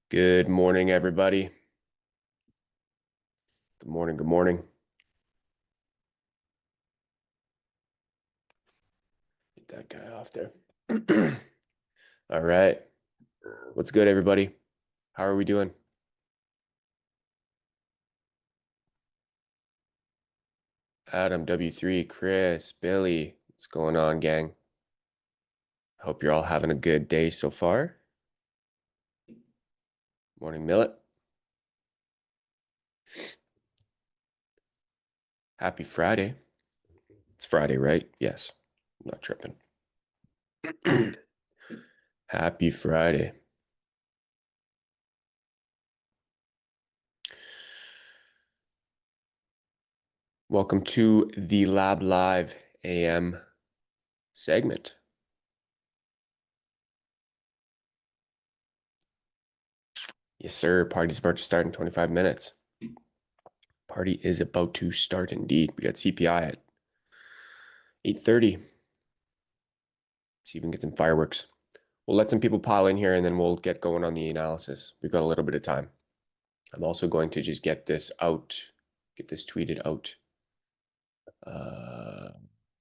Good morning, everybody. Good morning. Good morning. Get that guy off there. All right. What's good, everybody? How are we doing? Adam, W3, Chris, Billy. What's going on, gang? Hope you're all having a good day so far. Morning, Millet. Happy Friday. It's Friday, right? Yes. I'm not tripping. Happy Friday. Welcome to the Lab Live AM segment. Yes, sir. Party's about to start in 25 minutes. Party is about to start indeed. We got CPI at 8:30. See if we can get some fireworks. We'll let some people pile in here and then we'll get going on the analysis. We've got a little bit of time. I'm also going to just get this out, get this tweeted out.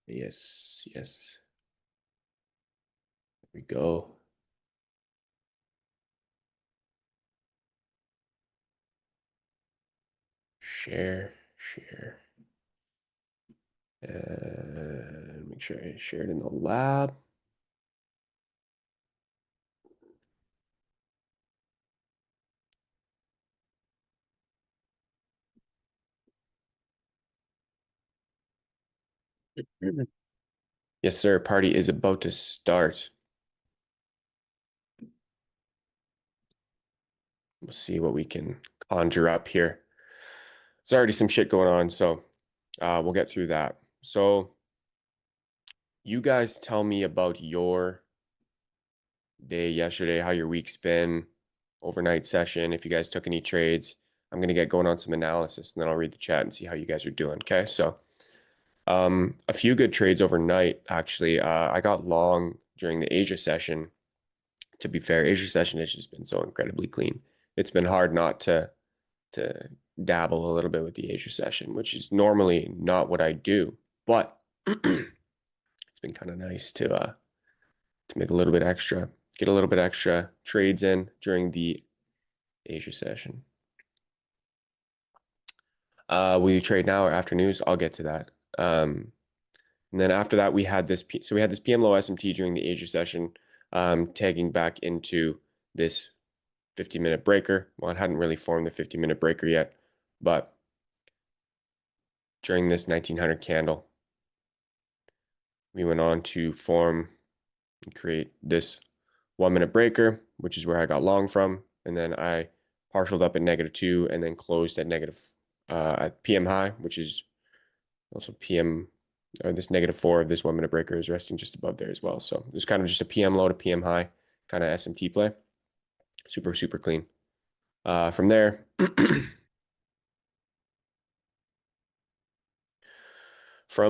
Yes. There we go. Share. And make sure I share it in the lab. Yes, sir. Party is about to start. We'll see what we can conjure up here. There's already some shit going on, so we'll get through that. So you guys tell me about your day yesterday, how your week's been, overnight session, if you guys took any trades. I'm going to get going on some analysis, and then I'll read the chat and see how you guys are doing. Okay, so a few good trades overnight, actually. I got long during the Asia session. To be fair, Asia session has just been so incredibly clean. It's been hard not to dabble a little bit with the Asia session, which is normally not what I do, but it's been kind of nice to make a little bit extra, get a little bit extra trades in during the Asia session. Will you trade now or after news? I'll get to that. And then after that, we had this. So we had this PM low SMT during the Asia session, tagging back into this 50-minute breaker. Well, it hadn't really formed the 50-minute breaker yet, but during this 1900 candle, we went on to form and create this 1-minute breaker, which is where I got long from. And then I partialed up at -2 and then closed at at PM high, which is also PM, or this -4 of this 1-minute breaker is resting just above there as well. So it was kind of just a PM low to PM high kind of SMT play. Super, super clean. From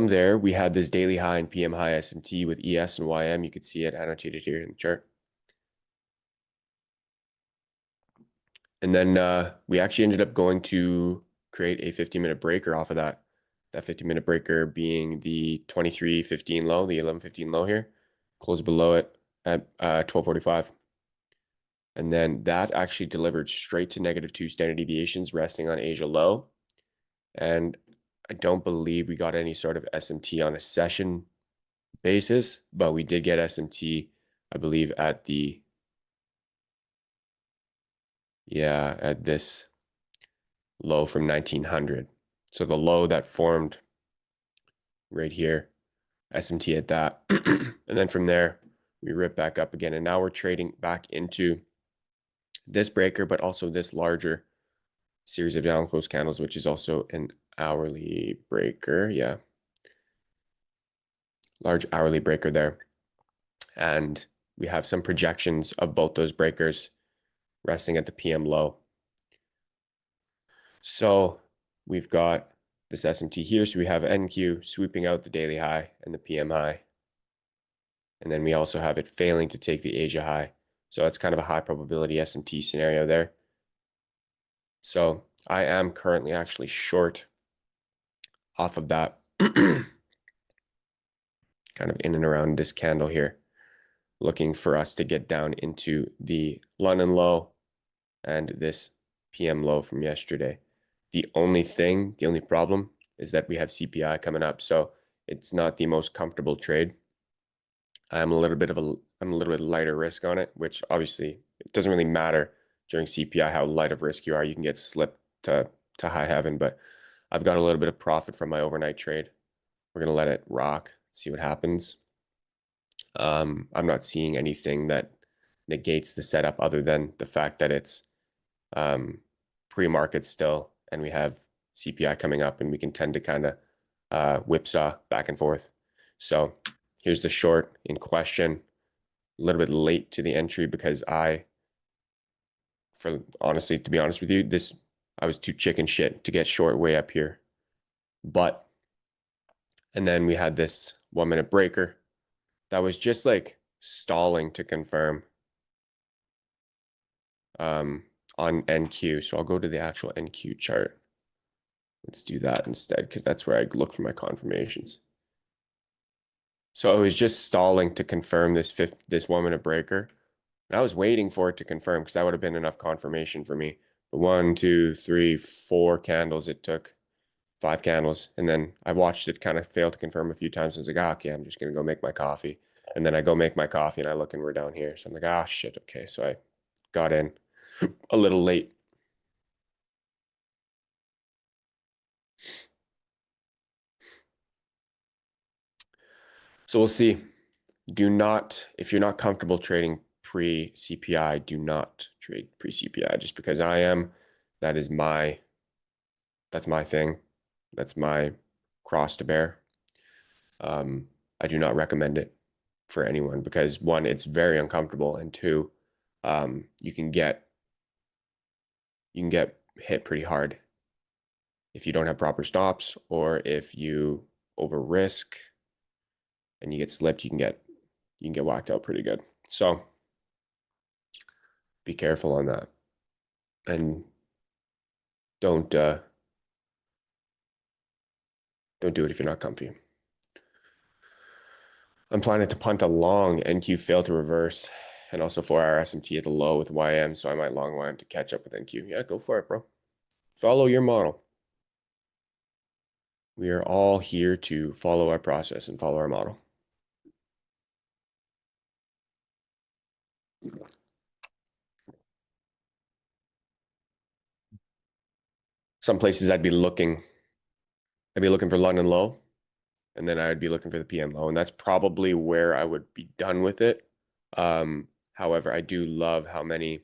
there, we had this daily high and PM high SMT with ES and YM. You could see it annotated here in the chart. And then we actually ended up going to create a 50-minute breaker off of that. That 50-minute breaker being the 23.15 low, the 11.15 low here. Closed below it at 12.45. And then that actually delivered straight to -2 standard deviations resting on Asia low. And I don't believe we got any sort of SMT on a session basis, but we did get SMT, I believe, at this low from 1900. So the low that formed right here, SMT at that. And then from there, we rip back up again. And now we're trading back into this breaker, but also this larger series of down close candles, which is also an hourly breaker. Yeah. Large hourly breaker there. And we have some projections of both those breakers resting at the PM low. So we've got this SMT here. So we have NQ sweeping out the daily high and the PM high. And then we also have it failing to take the Asia high. So that's kind of a high probability SMT scenario there. So I am currently actually short off of that, kind of in and around this candle here, looking for us to get down into the London low and this PM low from yesterday. The only problem is that we have CPI coming up. So it's not the most comfortable trade. I'm a little bit lighter risk on it, which obviously it doesn't really matter during CPI how light of risk you are. You can get slipped to high heaven, but I've got a little bit of profit from my overnight trade. We're going to let it rock, see what happens. I'm not seeing anything that negates the setup other than the fact that it's pre-market still, and we have CPI coming up, and we can tend to kind of whipsaw back and forth. So here's the short in question. A little bit late to the entry because to be honest with you, I was too chicken shit to get short way up here. And then we had this 1-minute breaker that was just like stalling to confirm on NQ. So I'll go to the actual NQ chart. Let's do that instead, because that's where I look for my confirmations. So it was just stalling to confirm this 1-minute breaker. And I was waiting for it to confirm because that would have been enough confirmation for me. But 1, 2, 3, 4 candles it took 5 candles. And then I watched it kind of fail to confirm a few times. I was like, okay, I'm just going to go make my coffee. And then I go make my coffee and I look and we're down here. So I'm like, shit. Okay. So I got in a little late. So we'll see. Do not, if you're not comfortable trading pre-CPI, do not trade pre-CPI just because I am. That's my thing. That's my cross to bear. I do not recommend it for anyone because one, it's very uncomfortable, and two, you can get hit pretty hard if you don't have proper stops or if you over risk and you get slipped, you can get whacked out pretty good. So be careful on that, and don't do it if you're not comfy. I'm planning to punt a long NQ fail to reverse and also 4-hour SMT at the low with YM, so I might long YM to catch up with NQ. Yeah, go for it, bro. Follow your model. We are all here to follow our process and follow our model. Some places I'd be looking for London low, and then I'd be looking for the PM low, and that's probably where I would be done with it. However, I do love how many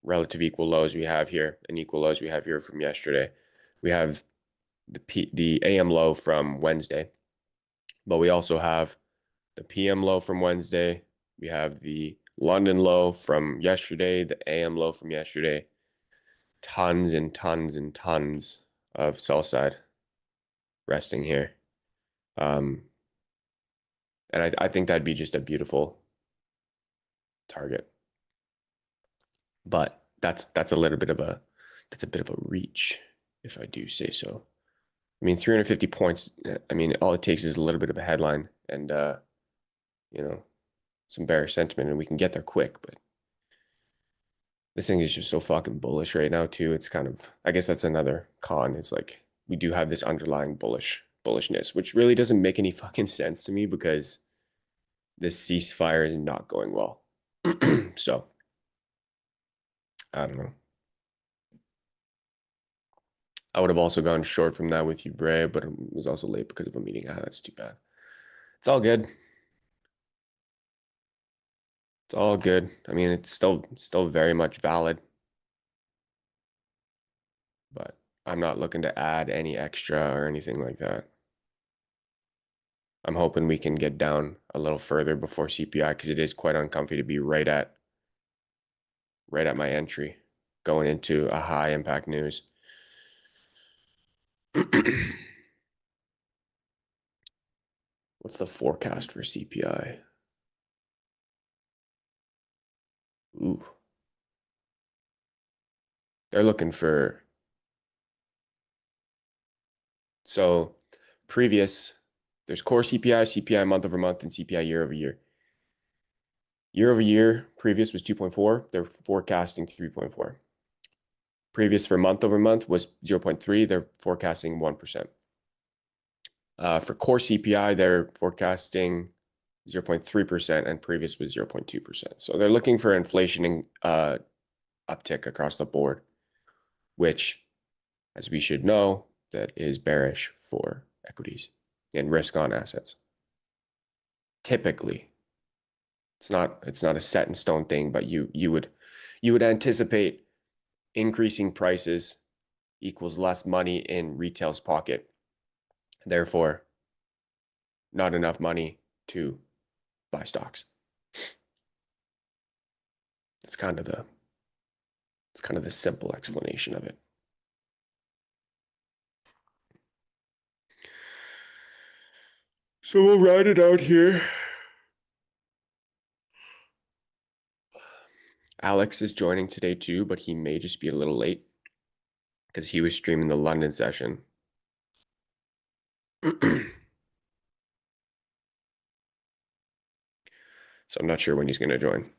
relative equal lows we have here and equal lows we have here from yesterday. We have the AM low from Wednesday, but we also have the PM low from Wednesday. We have the London low from yesterday, the AM low from yesterday. Tons and tons and tons of sell side resting here. And I think that'd be just a beautiful target. But that's a little bit of a reach, if I do say so. I mean, 350 points, I mean, all it takes is a little bit of a headline and some bearish sentiment and we can get there quick, but this thing is just so fucking bullish right now too. It's kind of, I guess that's another con. It's like we do have this underlying bullishness, which really doesn't make any fucking sense to me because this ceasefire is not going well. So I don't know. I would have also gone short from that with you, Bray, but it was also late because of a meeting. That's too bad. It's all good. It's all good. I mean, it's still very much valid, but I'm not looking to add any extra or anything like that. I'm hoping we can get down a little further before CPI because it is quite uncomfy to be right at my entry going into a high impact news. What's the forecast for CPI? Ooh. They're looking for, so previous, there's core CPI, CPI month over month, and CPI year over year. Year over year, previous was 2.4. They're forecasting 3.4. Previous for month over month was 0.3. They're forecasting 1%. For core CPI, they're forecasting 0.3% and previous was 0.2%. So they're looking for inflation uptick across the board, which, as we should know, that is bearish for equities and risk on assets. Typically, it's not a set in stone thing, but you would anticipate increasing prices equals less money in retail's pocket. Therefore, not enough money to buy stocks. It's kind of the simple explanation of it. So we'll ride it out here. Alex is joining today too, but he may just be a little late because he was streaming the London session. So I'm not sure when he's going to join.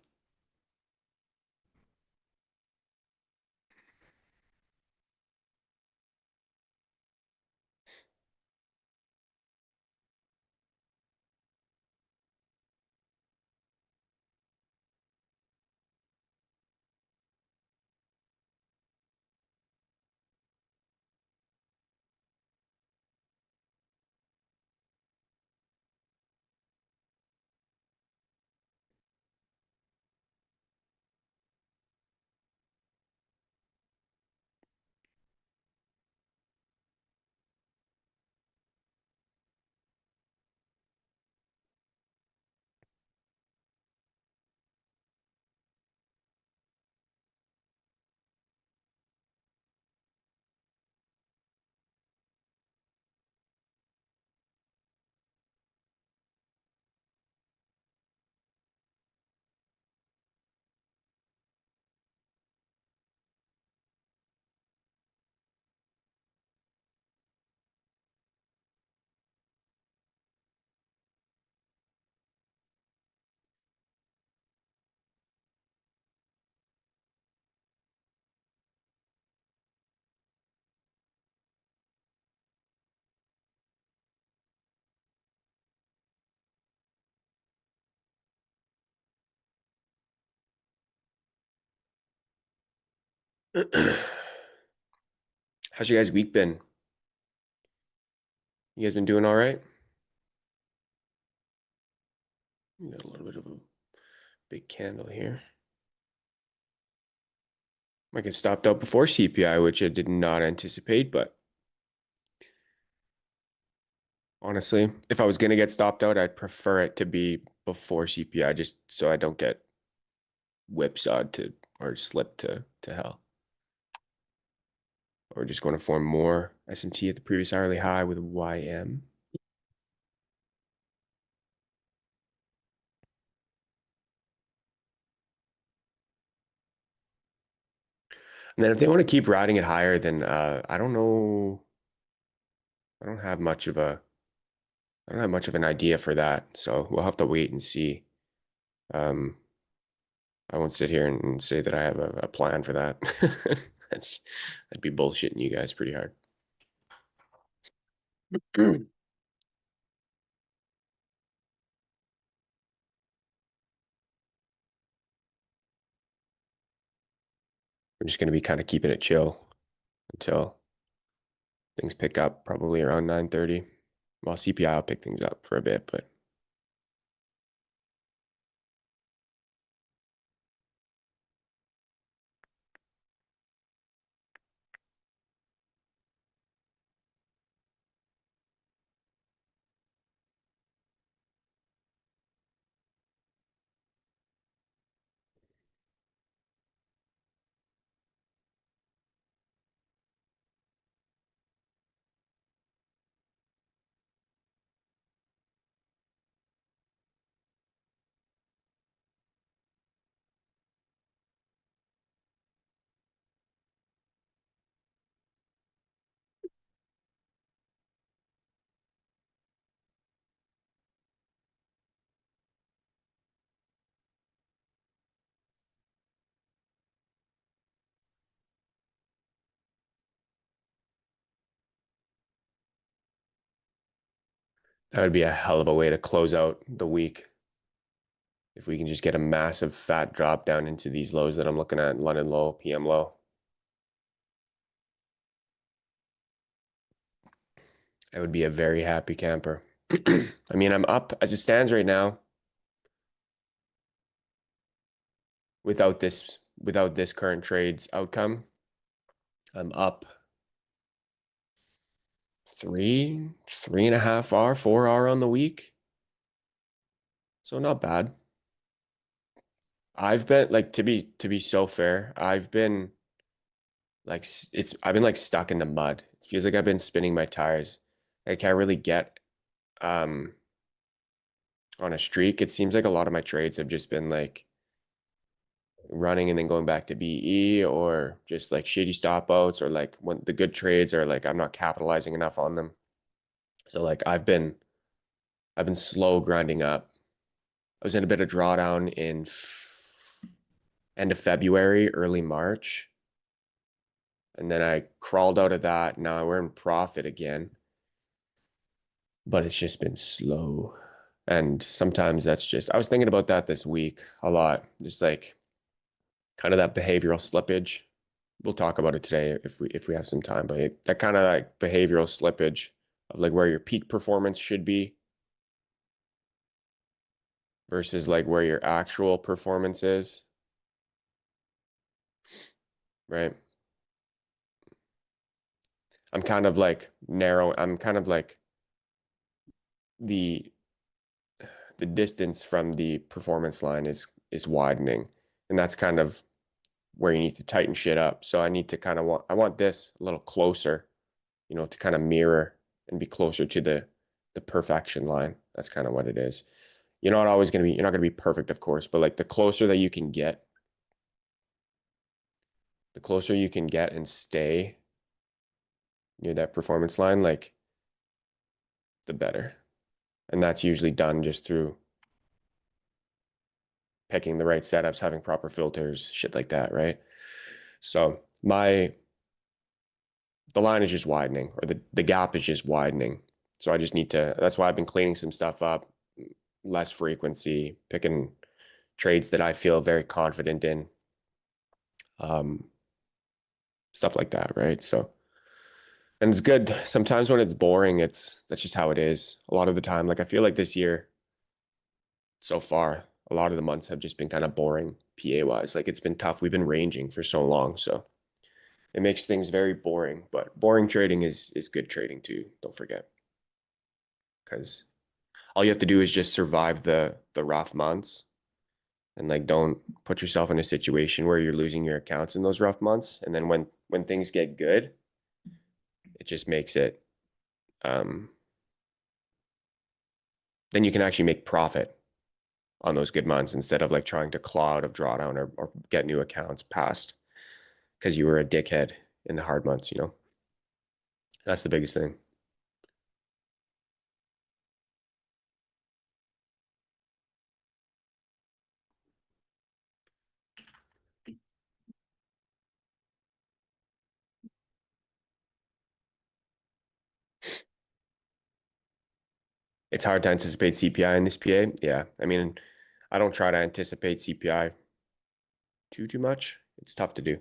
How's your guys' week been? You guys been doing all right? We got a little bit of a big candle here. Might get stopped out before CPI, which I did not anticipate, but honestly, if I was going to get stopped out, I'd prefer it to be before CPI just so I don't get whipsawed to or slipped to hell. Or just going to form more SMT at the previous hourly high with YM. And then if they want to keep riding it higher, then I don't know. I don't have much of an idea for that. So we'll have to wait and see. I won't sit here and say that I have a plan for that. That'd be bullshitting you guys pretty hard. We're just going to be kind of keeping it chill until things pick up, probably around 9:30. Well, CPI will pick things up for a bit, but that would be a hell of a way to close out the week. If we can just get a massive fat drop down into these lows that I'm looking at, London low, PM low. I would be a very happy camper. I mean, I'm up as it stands right now without this current trade's outcome. I'm up 3.5 hour, 4 hour on the week. So not bad. I've been like to be so fair, I've been like I've been like stuck in the mud. It feels like I've been spinning my tires. I can't really get on a streak. It seems like a lot of my trades have just been like running and then going back to BE or just like shitty stop outs or like when the good trades are like I'm not capitalizing enough on them. So like I've been slow grinding up. I was in a bit of drawdown in end of February, early March. And then I crawled out of that. Now we're in profit again. But it's just been slow. And sometimes that's just, I was thinking about that this week a lot. Just like kind of that behavioral slippage. We'll talk about it today if we have some time, but that kind of like behavioral slippage of like where your peak performance should be versus like where your actual performance is. Right? I'm kind of like the distance from the performance line is widening. And that's kind of where you need to tighten shit up. So I need to kind of I want this a little closer, to kind of mirror and be closer to the perfection line. That's kind of what it is. You're not going to be perfect, of course, but like the closer that you can get, the closer you can get and stay near that performance line, like the better. And that's usually done just through picking the right setups, having proper filters, shit like that, right? So the line is just widening, or the gap is just widening. So I just need to, that's why I've been cleaning some stuff up, less frequency, picking trades that I feel very confident in. stuff like that, right? So, and it's good. Sometimes when it's boring, that's just how it is. A lot of the time, like I feel like this year so far, a lot of the months have just been kind of boring PA wise. Like it's been tough. We've been ranging for so long, so it makes things very boring. But boring trading is good trading too. Don't forget, because all you have to do is just survive the rough months, and like don't put yourself in a situation where you're losing your accounts in those rough months. And then when things get good, it just makes it then you can actually make profit on those good months instead of like trying to claw out of drawdown or get new accounts past because you were a dickhead in the hard months, you know. That's the biggest thing. It's hard to anticipate CPI in this PA. Yeah. I mean, I don't try to anticipate CPI too much. It's tough to do.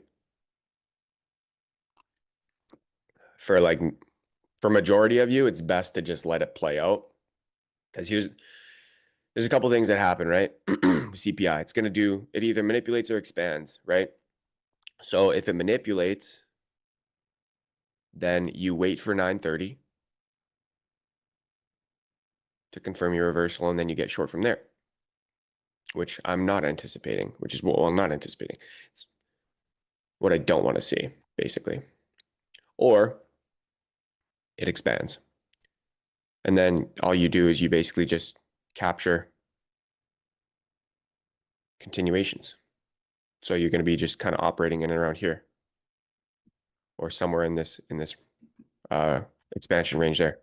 For like for majority of you, it's best to just let it play out. Because there's a couple things that happen, right? CPI, it's gonna do it either manipulates or expands, right? So if it manipulates, then you wait for 930 to confirm your reversal, and then you get short from there, which I'm not anticipating, which is well, I'm not anticipating. It's what I don't want to see, basically. Or it expands. And then all you do is you basically just capture continuations. So you're going to be just kind of operating in and around here or somewhere in this expansion range there.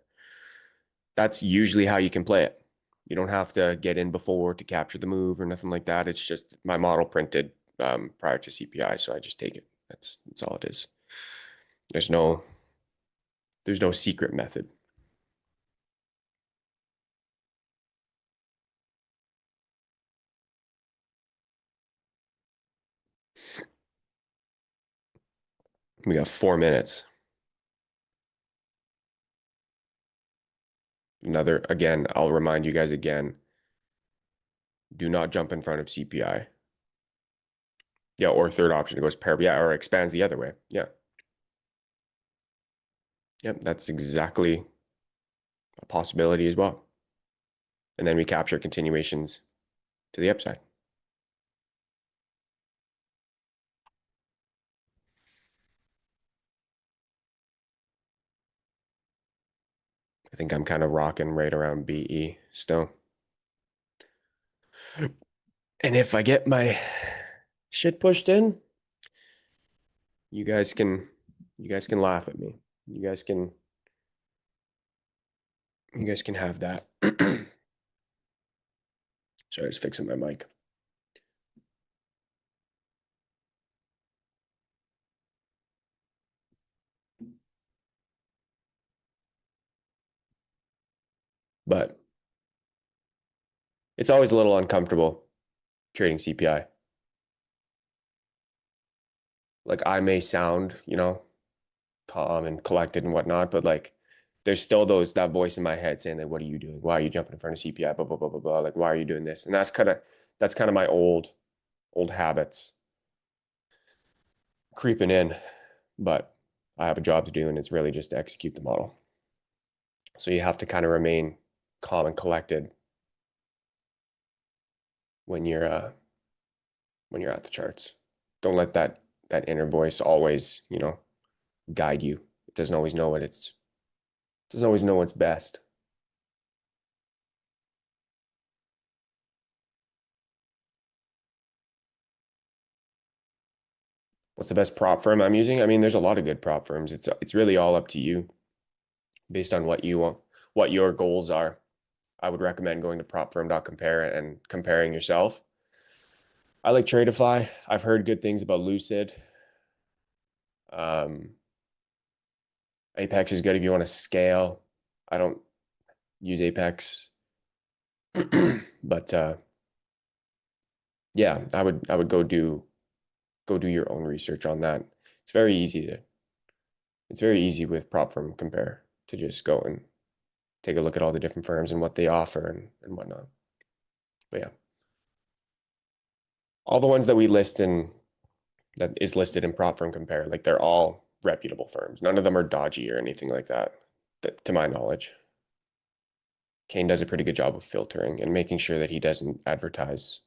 That's usually how you can play it. You don't have to get in before to capture the move or nothing like that. It's just my model printed prior to CPI, so I just take it. That's all it is. There's no secret method. We got 4 minutes. Again, I'll remind you guys again, do not jump in front of CPI. Yeah, or third option, it goes pair, yeah, or expands the other way. Yeah. Yep, that's exactly a possibility as well. And then we capture continuations to the upside. I think I'm kind of rocking right around BE still. And if I get my shit pushed in, you guys can laugh at me. You guys can have that. Sorry, I was fixing my mic. But it's always a little uncomfortable trading CPI. Like I may sound, calm and collected and whatnot, but like there's still that voice in my head saying that, what are you doing? Why are you jumping in front of CPI? Blah, blah, blah, blah, blah. Like, why are you doing this? And that's kind of my old habits creeping in, but I have a job to do and it's really just to execute the model. So you have to kind of remain calm and collected when you're at the charts. Don't let that inner voice always, guide you. It doesn't always know what's best. What's the best prop firm I'm using? I mean, there's a lot of good prop firms. It's really all up to you based on what you want, what your goals are. I would recommend going to propfirm.compare and comparing yourself. I like Tradeify. I've heard good things about Lucid. Apex is good if you want to scale. I don't use Apex, but yeah, I would go do your own research on that. It's very easy to it's very easy with Propfirm compare to just go and take a look at all the different firms and what they offer and whatnot. But yeah, all the ones that we list in that is listed in Propfirm compare, like they're all reputable firms. None of them are dodgy or anything like that, to my knowledge. Kane does a pretty good job of filtering and making sure that he doesn't advertise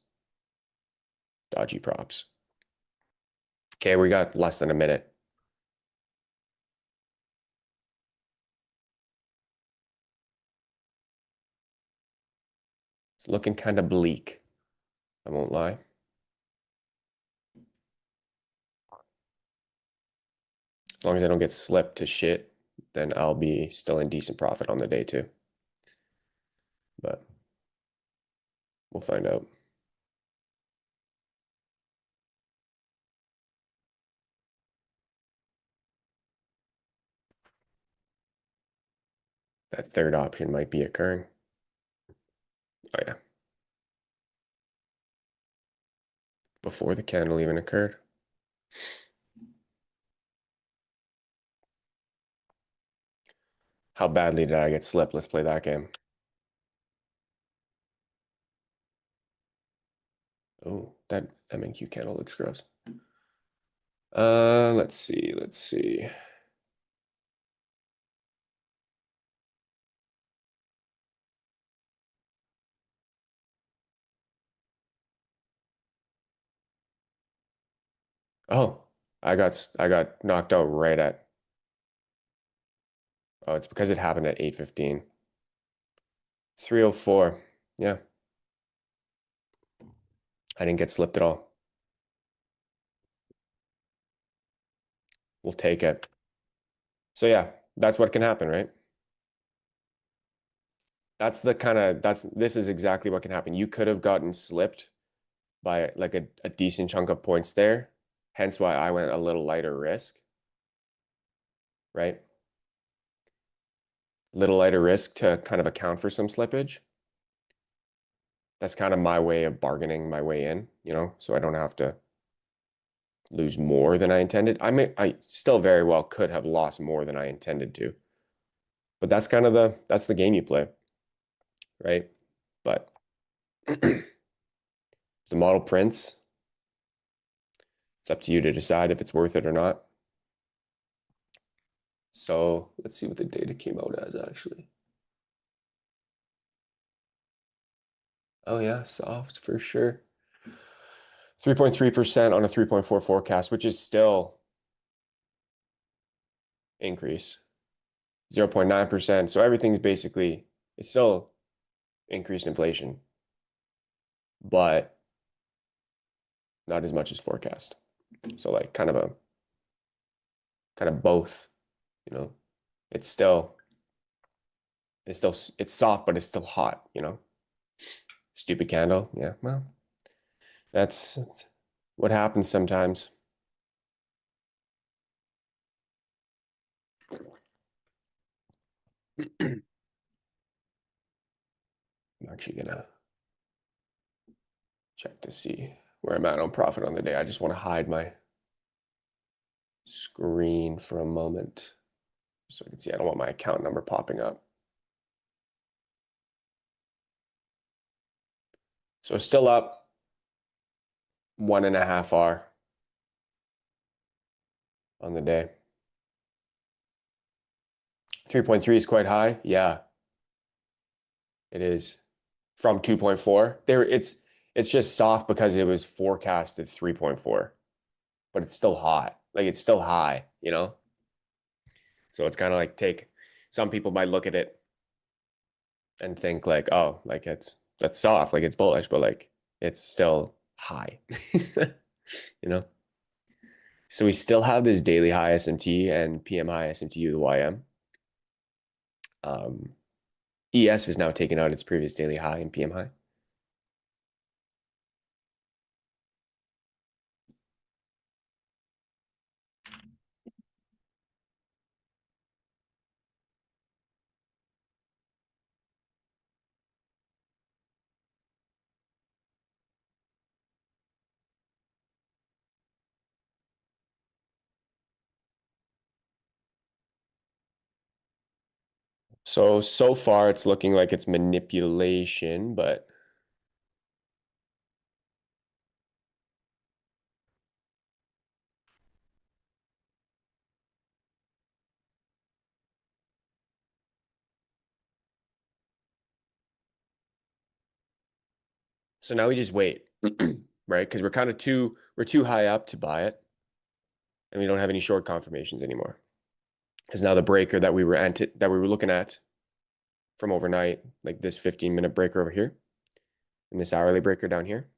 dodgy props. Okay, we got less than a minute. It's looking kind of bleak, I won't lie. As long as I don't get slipped to shit, then I'll be still in decent profit on the day too. But we'll find out. That third option might be occurring. Oh yeah. Before the candle even occurred. How badly did I get slipped? Let's play that game. Oh, that MNQ candle looks gross. Let's see. Let's see. Oh, I got knocked out right at. Oh, it's because it happened at 8:15. 3:04. Yeah. I didn't get slipped at all. We'll take it. So yeah, that's what can happen, right? That's the kind of this is exactly what can happen. You could have gotten slipped by like a decent chunk of points there. Hence why I went a little lighter risk, right? Little lighter risk to kind of account for some slippage. That's kind of my way of bargaining my way in, so I don't have to lose more than I intended. I still very well could have lost more than I intended to. But that's kind of that's the game you play, right? But the model prints, it's up to you to decide if it's worth it or not. So let's see what the data came out as actually. Oh yeah, soft for sure. 3.3% on a 3.4 forecast, which is still increase. 0.9%. So everything's basically, it's still increased inflation, but not as much as forecast. So like kind of both, it's still it's soft, but it's still hot, Stupid candle. Yeah, well, that's what happens sometimes. I'm actually gonna check to see where I'm at on profit on the day. I just want to hide my screen for a moment so I can see. I don't want my account number popping up. So still up 1.5 R on the day. 3.3 is quite high. Yeah, it is from 2.4. It's just soft because it was forecasted 3.4, but it's still hot. Like it's still high, So it's kind of like some people might look at it and think like, oh, like that's soft, like it's bullish, but like it's still high. So we still have this daily high SMT and PM high SMT with YM. ES has now taken out its previous daily high and PM high. So far it's looking like it's manipulation, but so now we just wait, right? Because we're too high up to buy it, and we don't have any short confirmations anymore. Because now the breaker that we were looking at from overnight, like this 15-minute breaker over here, and this hourly breaker down here,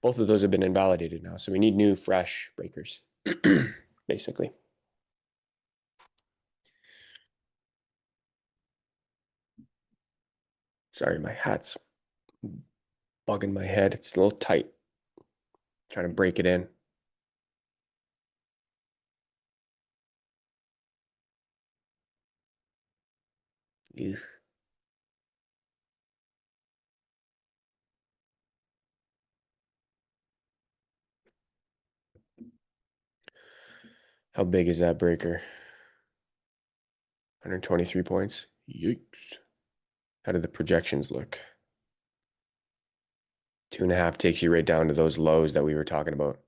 both of those have been invalidated now. So we need new, fresh breakers, basically. Sorry, my hat's bugging my head. It's a little tight. Trying to break it in. Eugh. How big is that breaker? 123 points. Yikes. How did the projections look? 2.5 takes you right down to those lows that we were talking about.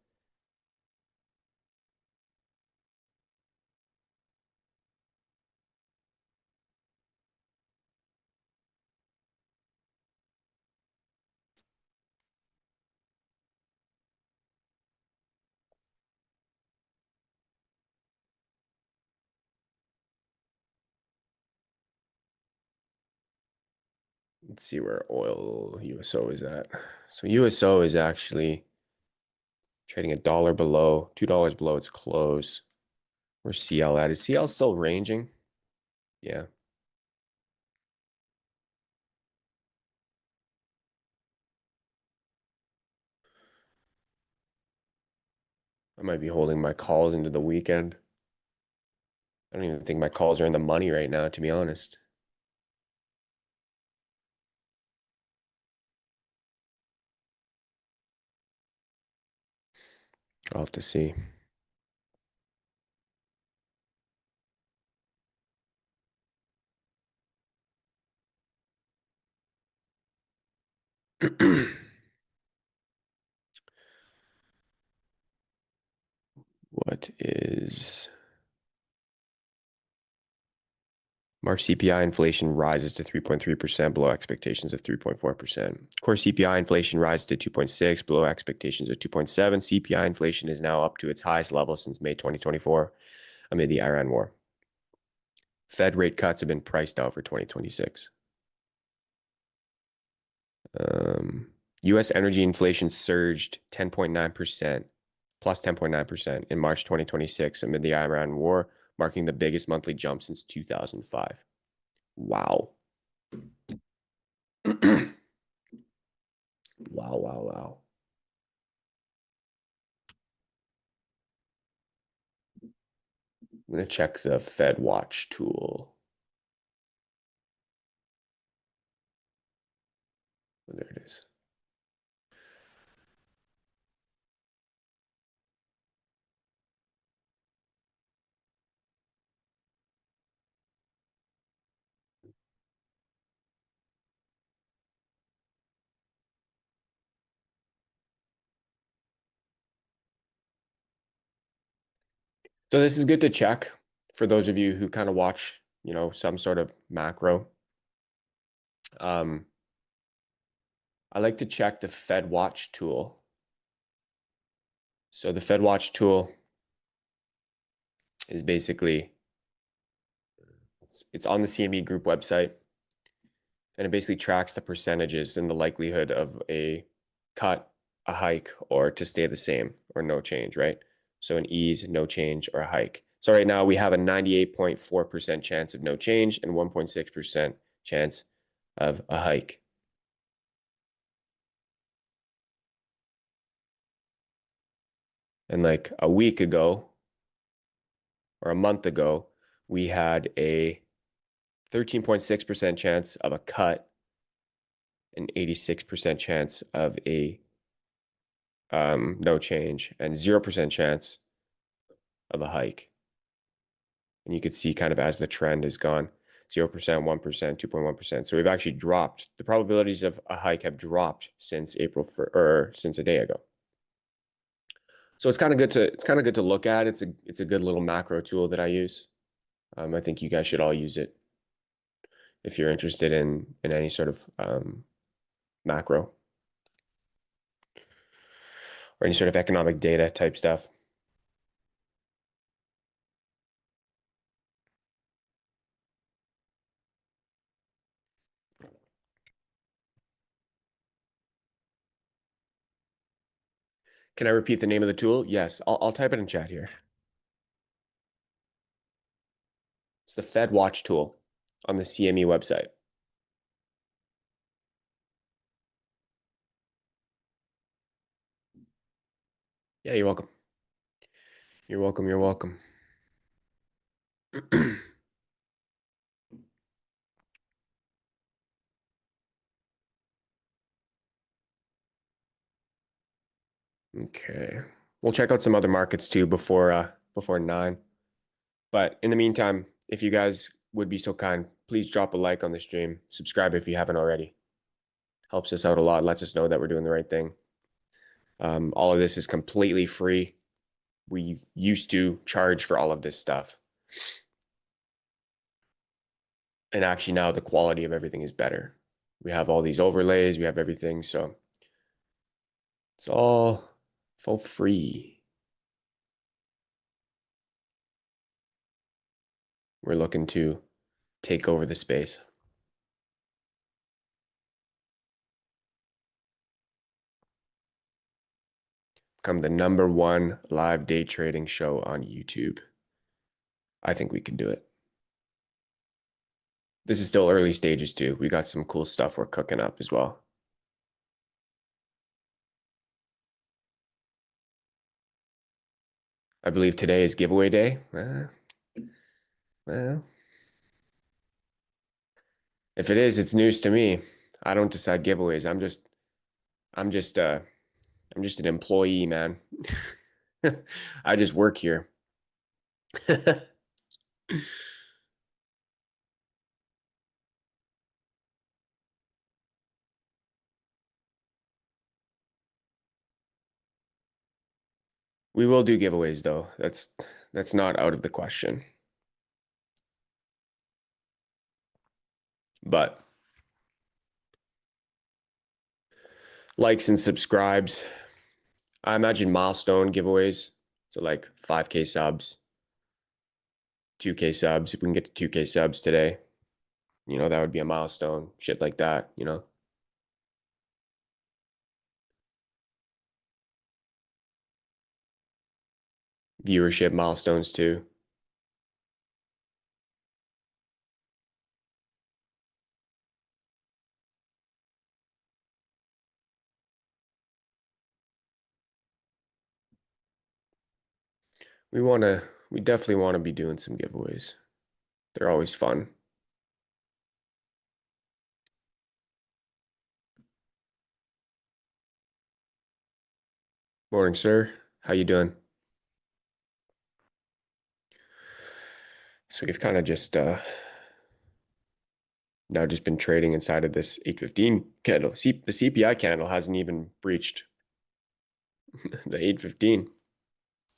Let's see where oil USO is at. So USO is actually trading $1 below, $2 below its close. Where's CL at? Is CL still ranging? Yeah. I might be holding my calls into the weekend. I don't even think my calls are in the money right now, to be honest. I'll have to see. What is March CPI inflation rises to 3.3% below expectations of 3.4%. Core CPI inflation rises to 2.6 below expectations of 2.7. CPI inflation is now up to its highest level since May 2024 amid the Iran war. Fed rate cuts have been priced out for 2026. U.S. energy inflation surged 10.9%, plus 10.9% in March 2026 amid the Iran war, marking the biggest monthly jump since 2005. Wow. Wow, wow, wow. I'm going to check the Fed Watch tool. Oh, there it is. So this is good to check for those of you who kind of watch, some sort of macro. I like to check the Fed Watch tool. So the Fed Watch tool is basically, it's on the CME Group website, and it basically tracks the percentages and the likelihood of a cut, a hike, or to stay the same or no change, right? So an ease, no change, or a hike. So right now we have a 98.4% chance of no change and 1.6% chance of a hike. And like a week ago or a month ago, we had a 13.6% chance of a cut, an 86% chance of a no change, and 0% chance of a hike. And you could see kind of as the trend is gone. 0%, 1%, 2.1%. So we've actually dropped. The probabilities of a hike have dropped since since a day ago. So it's kind of good to look at. It's a good little macro tool that I use. I think you guys should all use it if you're interested in any sort of macro or any sort of economic data type stuff. Can I repeat the name of the tool? Yes, I'll type it in chat here. It's the Fed Watch tool on the CME website. Yeah, you're welcome. You're welcome. You're welcome. Okay. We'll check out some other markets too before 9. But in the meantime, if you guys would be so kind, please drop a like on the stream. Subscribe if you haven't already. Helps us out a lot. Lets us know that we're doing the right thing. All of this is completely free. We used to charge for all of this stuff. And actually now the quality of everything is better. We have all these overlays. We have everything. So it's all for free. We're looking to take over the space. Become the #1 live day trading show on YouTube. I think we can do it. This is still early stages too. We got some cool stuff we're cooking up as well. I believe today is giveaway day. Well, if it is, it's news to me. I don't decide giveaways. I'm just an employee, man. I just work here. We will do giveaways though. That's not out of the question. But likes and subscribes. I imagine milestone giveaways. So like 5K subs, 2K subs. If we can get to 2K subs today, that would be a milestone. Shit like that, Viewership milestones too. We definitely want to be doing some giveaways. They're always fun. Morning, sir. How you doing? So we've kind of just now just been trading inside of this 815 candle. The CPI candle hasn't even breached the 815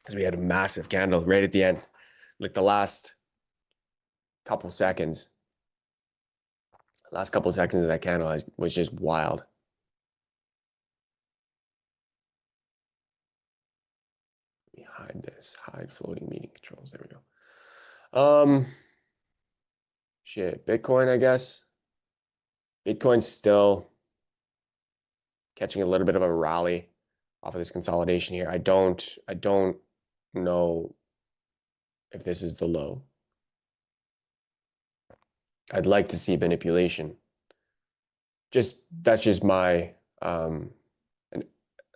because we had a massive candle right at the end, like the last couple seconds. Last couple of seconds of that candle was just wild. Let me hide this. Hide floating meeting controls. There we go. Shit. Bitcoin, I guess. Bitcoin's still catching a little bit of a rally off of this consolidation here. I don't know if this is the low. I'd like to see manipulation. That's just my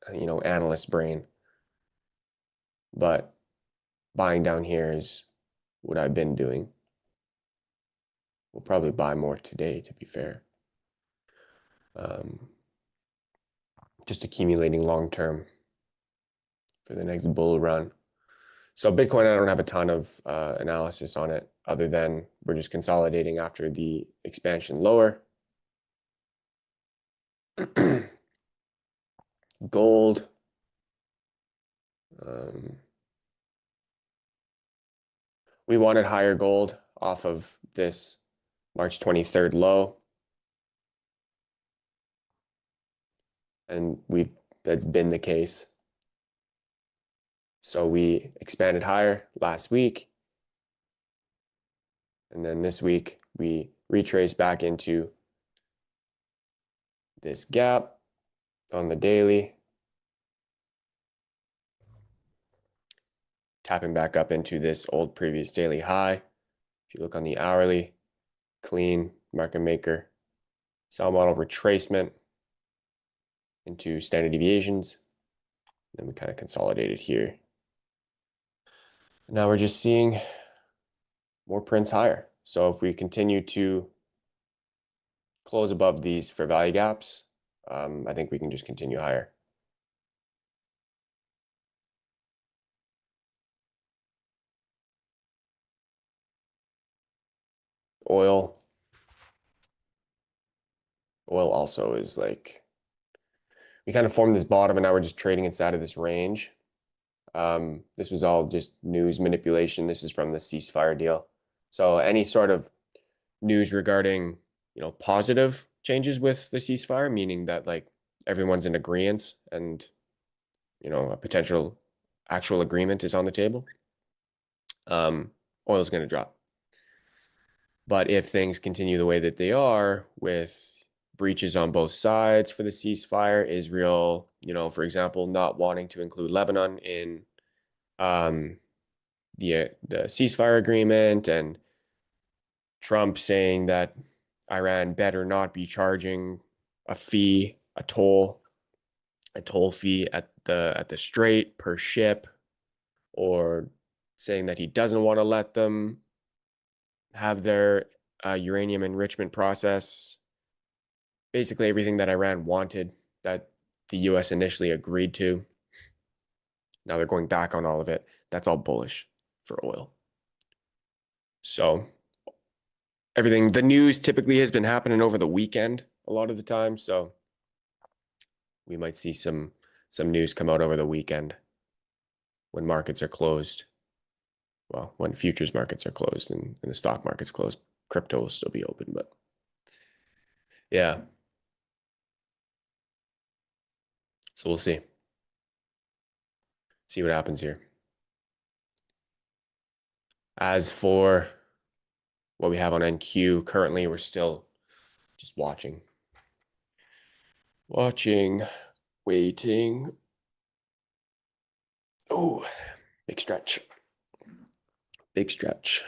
analyst brain. But buying down here is what I've been doing. We'll probably buy more today, to be fair. Just accumulating long term for the next bull run. So Bitcoin, I don't have a ton of analysis on it other than we're just consolidating after the expansion lower. Gold. We wanted higher gold off of this March 23rd low. And that's been the case. So we expanded higher last week. And then this week we retraced back into this gap on the daily, tapping back up into this old previous daily high. If you look on the hourly, clean market maker, sell model retracement into standard deviations. Then we kind of consolidated here. Now we're just seeing more prints higher. So if we continue to close above these fair value gaps, I think we can just continue higher. Oil also is like, we kind of formed this bottom and now we're just trading inside of this range. This was all just news manipulation. This is from the ceasefire deal. So any sort of news regarding, positive changes with the ceasefire, meaning that like everyone's in agreement and, a potential actual agreement is on the table, oil is going to drop. But if things continue the way that they are with breaches on both sides for the ceasefire, Israel, for example, not wanting to include Lebanon in the ceasefire agreement, and Trump saying that Iran better not be charging a toll fee at the strait per ship, or saying that he doesn't want to let them have their uranium enrichment process. Basically everything that Iran wanted, that the US initially agreed to. Now they're going back on all of it. That's all bullish for oil. So everything, the news typically has been happening over the weekend a lot of the time. So we might see some news come out over the weekend when markets are closed. Well, when futures markets are closed and the stock market's closed, crypto will still be open, but yeah. So we'll see. See what happens here. As for what we have on NQ, currently we're still just watching, waiting. Oh, big stretch. Big stretch.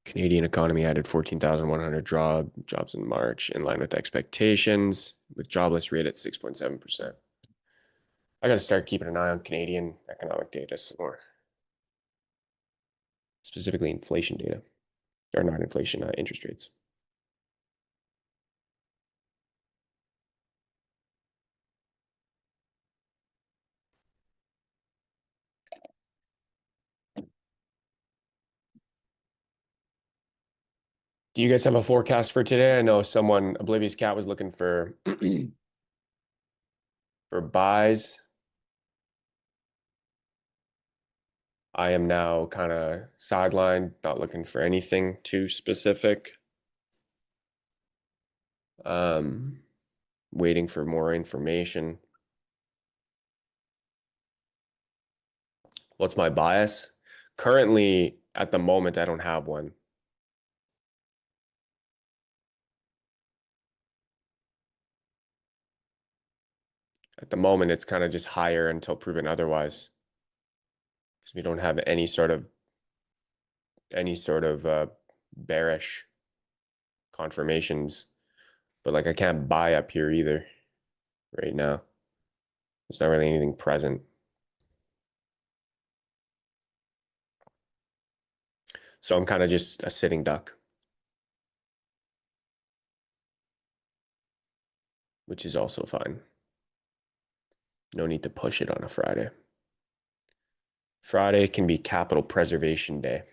Canadian economy added 14,100 jobs in March, in line with expectations, with jobless rate at 6.7%. I got to start keeping an eye on Canadian economic data some more, specifically inflation data, or not inflation, interest rates. Do you guys have a forecast for today? I know someone, Oblivious Cat, was looking for for buys. I am now kind of sidelined, not looking for anything too specific. Waiting for more information. What's my bias? Currently, at the moment, I don't have one. At the moment, it's kind of just higher until proven otherwise, because we don't have any sort of bearish confirmations. But like, I can't buy up here either right now. There's not really anything present. So I'm kind of just a sitting duck. which is also fine. No need to push it on a Friday. Friday can be capital preservation day.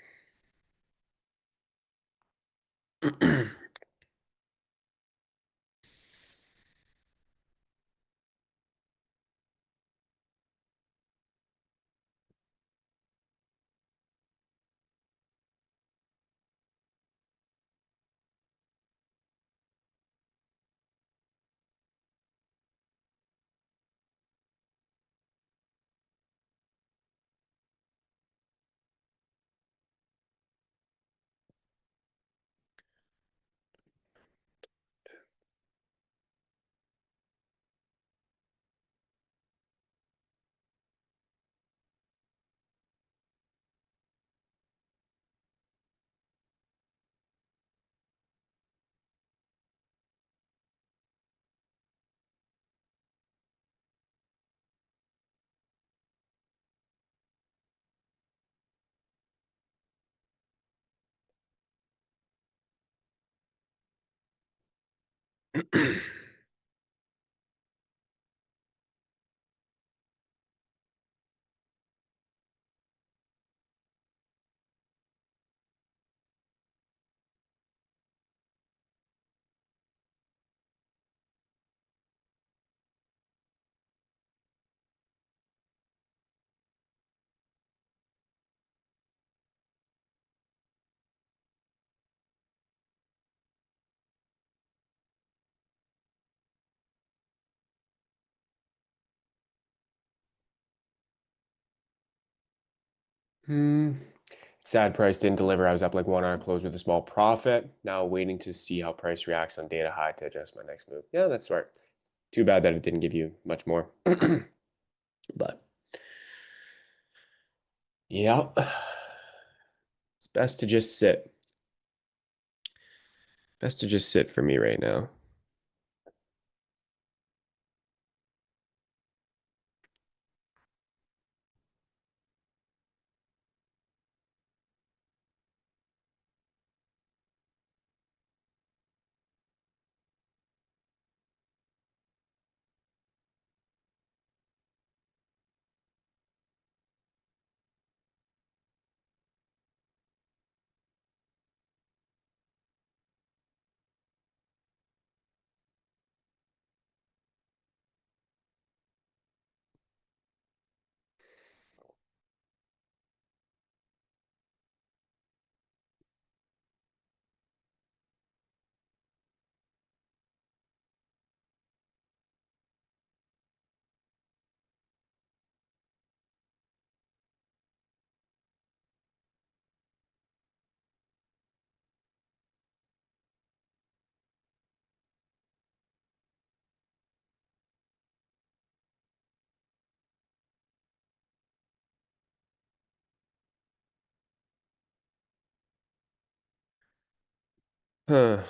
Sad price didn't deliver. I was up like 1 hour close with a small profit. Now waiting to see how price reacts on data high to adjust my next move. Yeah, that's smart. Too bad that it didn't give you much more. But yeah, it's best to just sit. Best to just sit for me right now. Huh.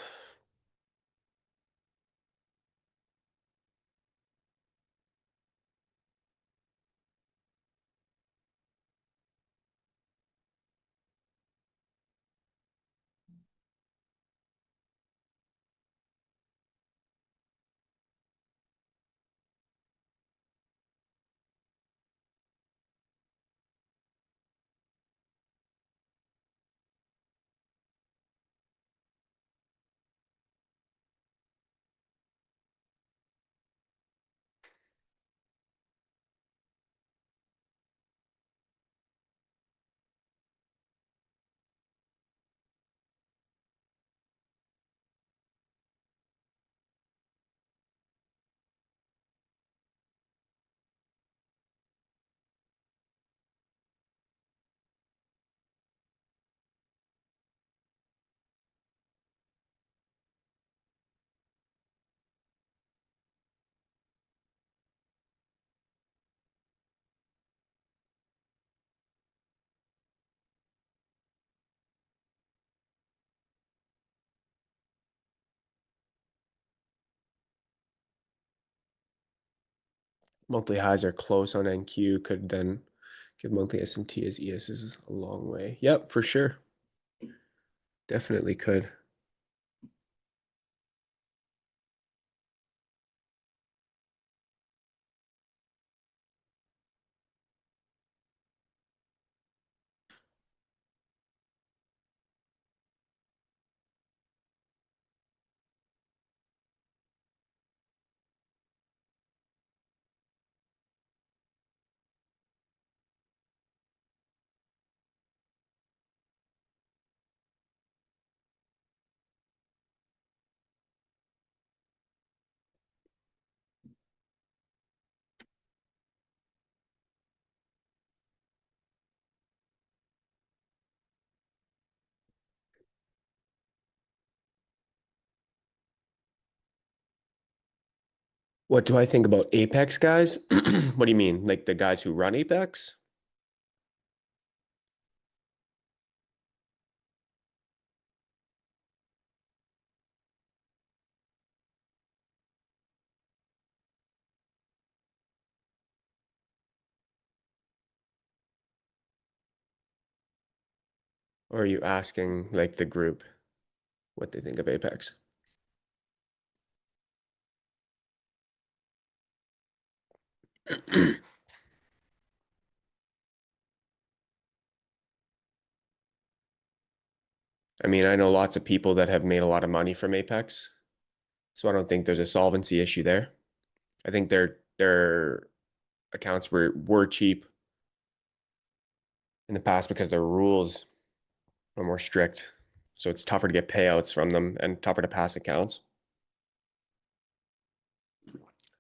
Monthly highs are close on NQ. Could then give monthly SMT as ES is a long way. Yep, for sure. Definitely could. What do I think about Apex guys? What do you mean? Like the guys who run Apex? Or are you asking like the group what they think of Apex? I mean, I know lots of people that have made a lot of money from Apex, so I don't think there's a solvency issue there. I think their accounts were cheap in the past because their rules are more strict. So it's tougher to get payouts from them and tougher to pass accounts.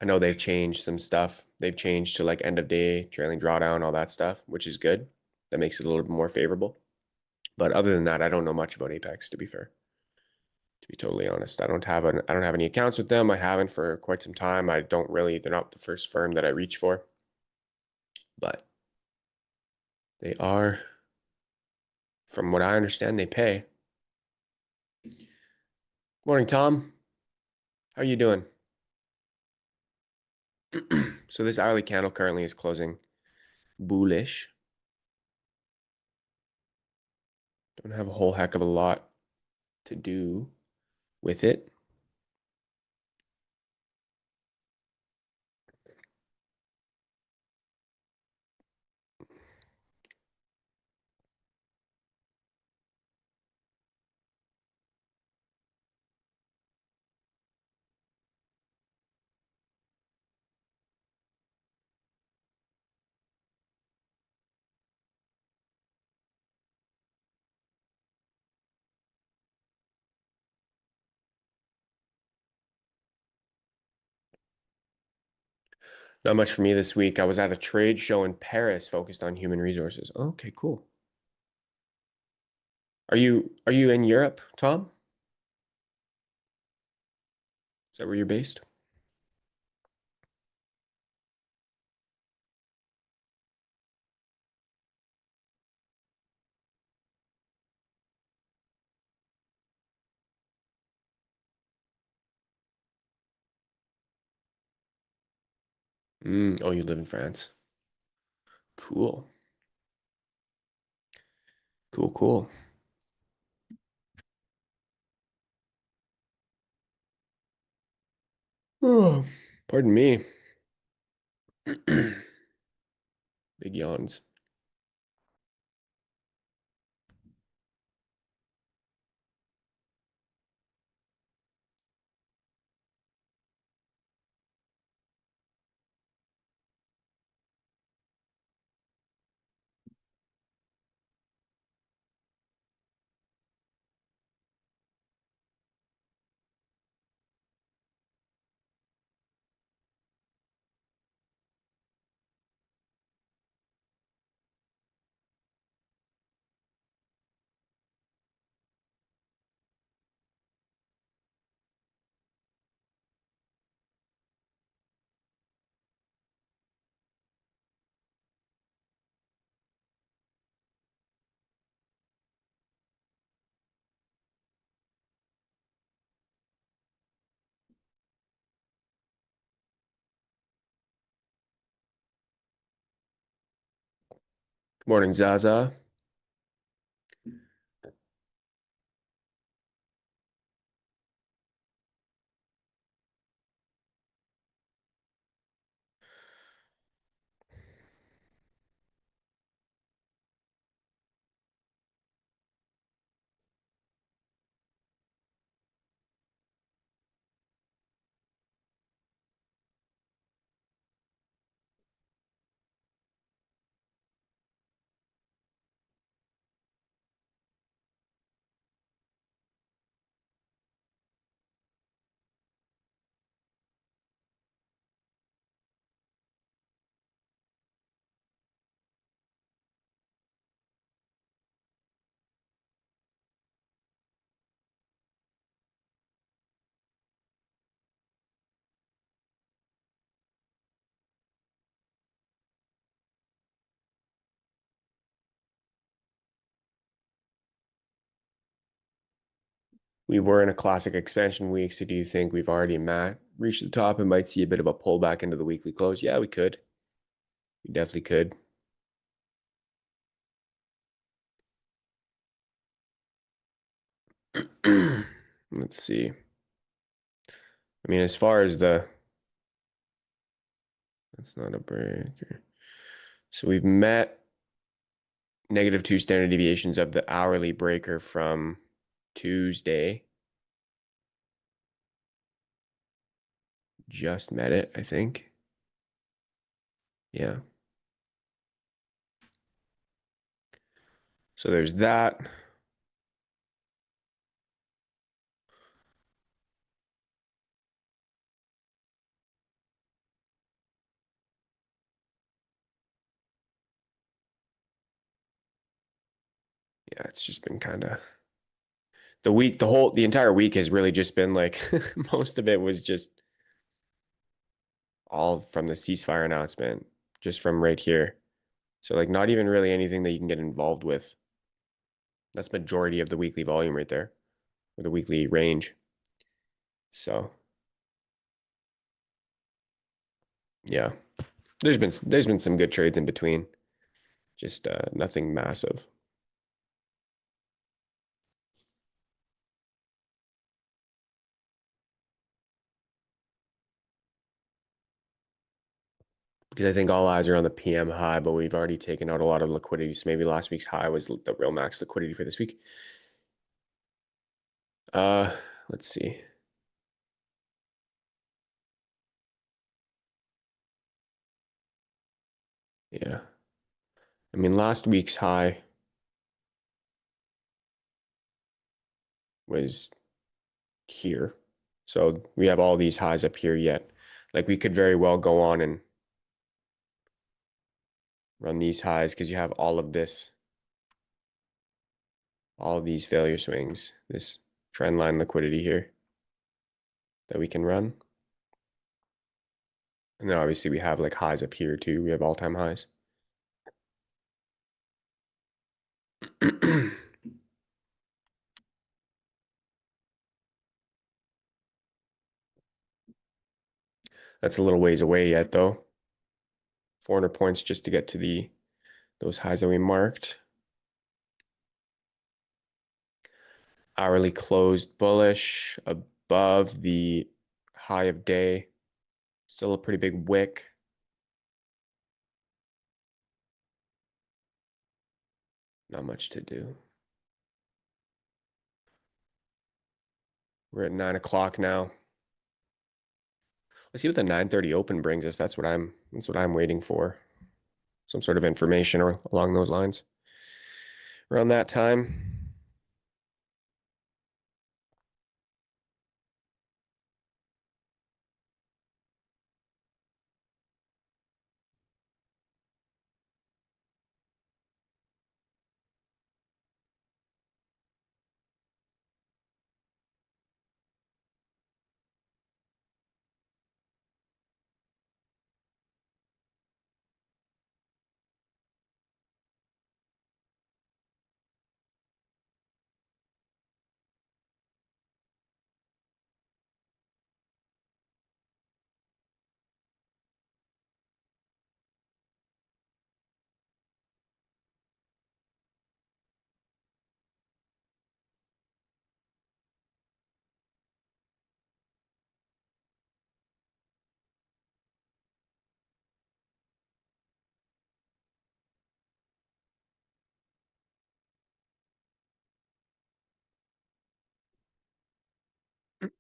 I know they've changed some stuff. They've changed to like end of day, trailing drawdown, all that stuff, which is good. That makes it a little bit more favorable. But other than that, I don't know much about Apex, to be fair. To be totally honest, I don't have any accounts with them. I haven't for quite some time. I don't really, they're not the first firm that I reach for. But they are, from what I understand, they pay. Morning, Tom. How are you doing? So this hourly candle currently is closing bullish. Don't have a whole heck of a lot to do with it. Not much for me this week. I was at a trade show in Paris focused on human resources. Okay, cool. Are you in Europe, Tom? Is that where you're based? Oh, you live in France. Cool. Cool, cool. Oh, pardon me. Big yawns. Good morning, Zaza. We were in a classic expansion week, so do you think we've already reached the top and might see a bit of a pullback into the weekly close? Yeah, we could. We definitely could. Let's see. I mean, as far as that's not a breaker. So we've met -2 standard deviations of the hourly breaker from Tuesday. Just met it, I think. Yeah. So there's that. Yeah, it's just been kind of the entire week has really just been like most of it was just all from the ceasefire announcement, just from right here. So like not even really anything that you can get involved with. That's majority of the weekly volume right there, or the weekly range. So yeah, there's been some good trades in between, just nothing massive. Because I think all eyes are on the PM high, but we've already taken out a lot of liquidity. So maybe last week's high was the real max liquidity for this week. Let's see. Yeah. I mean, last week's high was here. So we have all these highs up here yet. Like we could very well go on and run these highs because you have all of this, all of these failure swings, this trend line liquidity here that we can run. And then obviously we have like highs up here too. We have all-time highs. That's a little ways away yet though. 400 points just to get to those highs that we marked. Hourly closed bullish above the high of day. Still a pretty big wick. Not much to do. We're at 9 o'clock now. Let's see what the 9:30 open brings us. That's what I'm waiting for. Some sort of information or along those lines. Around that time. Okay.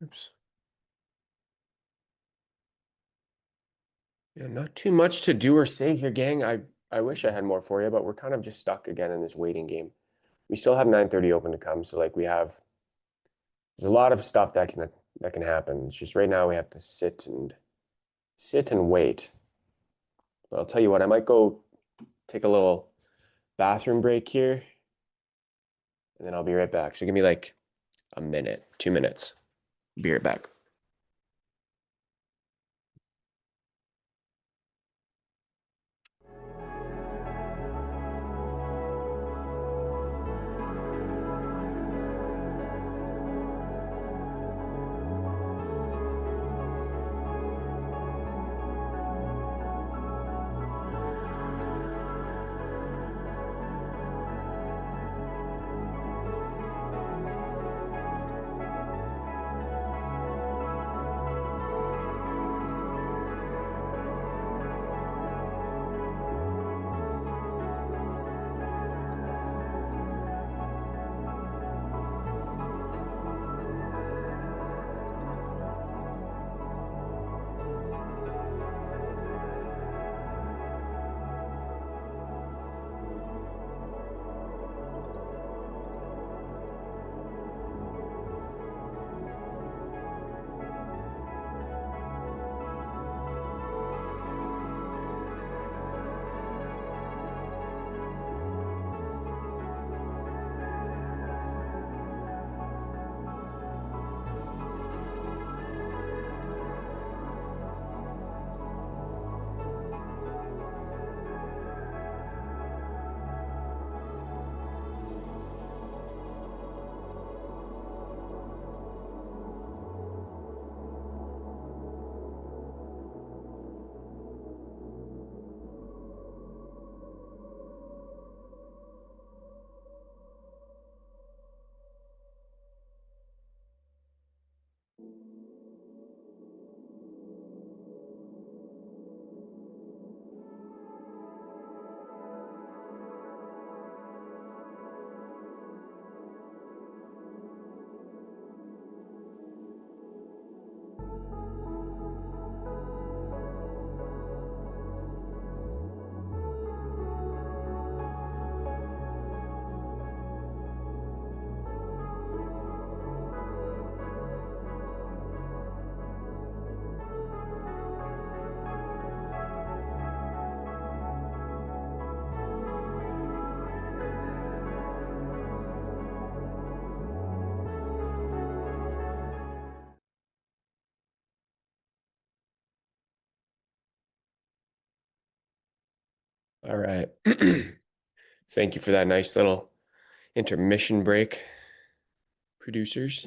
Oops. Yeah, not too much to do or say here, gang. I wish I had more for you, but we're kind of just stuck again in this waiting game. We still have 9:30 open to come, so like there's a lot of stuff that can happen. It's just right now we have to sit and wait. But I'll tell you what, I might go take a little bathroom break here, and then I'll be right back. So give me like a minute, 2 minutes. Be right back. All right. Thank you for that nice little intermission break, producers,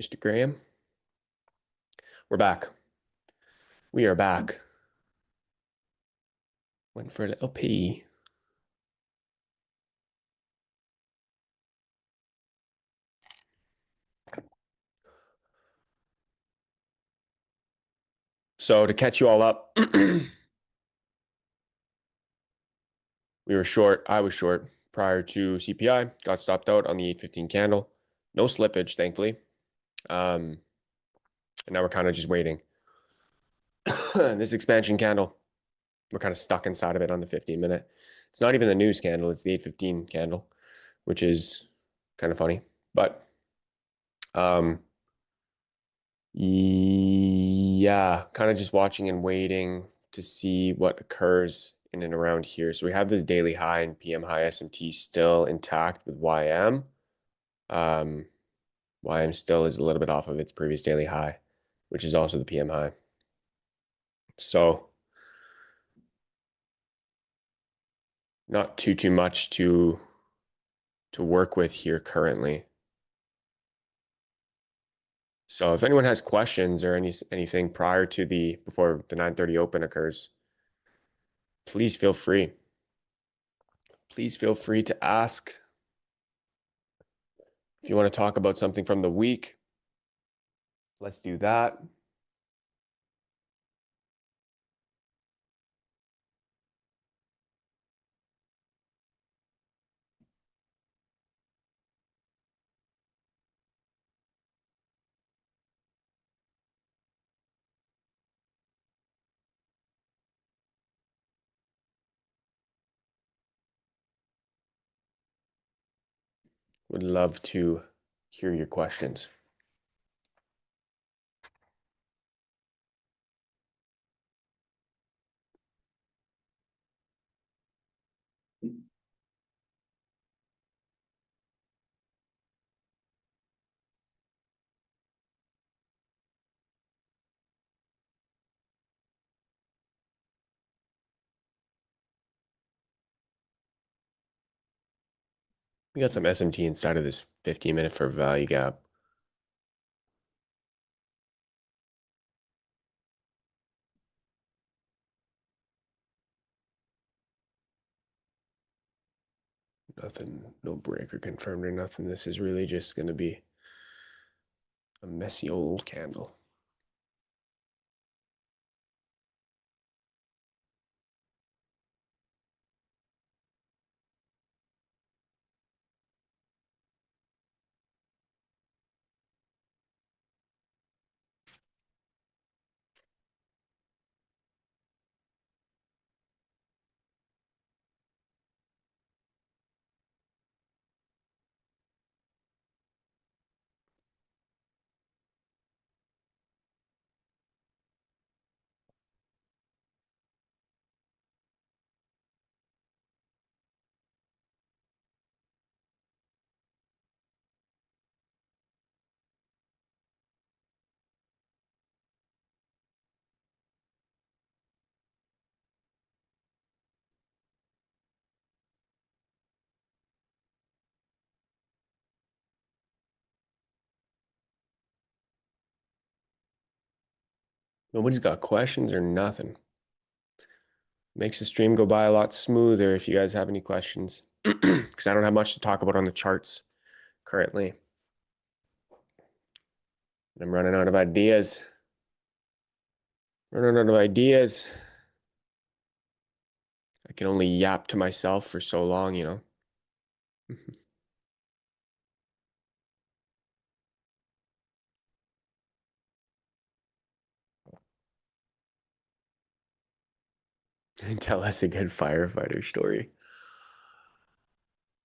Mr. Graham. We're back. We are back. Went for a little pee. So to catch you all up, we were short. I was short prior to CPI. Got stopped out on the 8:15 candle. No slippage, thankfully. And now we're kind of just waiting. This expansion candle, we're kind of stuck inside of it on the 15-minute. It's not even the news candle. It's the 8:15 candle, which is kind of funny. But yeah, kind of just watching and waiting to see what occurs in and around here. So we have this daily high and PM high SMT still intact with YM. YM still is a little bit off of its previous daily high, which is also the PM high. So not too much to work with here currently. So if anyone has questions or anything prior to before the 9:30 open occurs, please feel free. Please feel free to ask. If you want to talk about something from the week, let's do that. Would love to hear your questions. We got some SMT inside of this 15-minute for value gap. Nothing, no breaker confirmed or nothing. This is really just going to be a messy old candle. Nobody's got questions or nothing. Makes the stream go by a lot smoother if you guys have any questions. Because I don't have much to talk about on the charts currently. I'm running out of ideas. Running out of ideas. I can only yap to myself for so long, you know. Tell us a good firefighter story.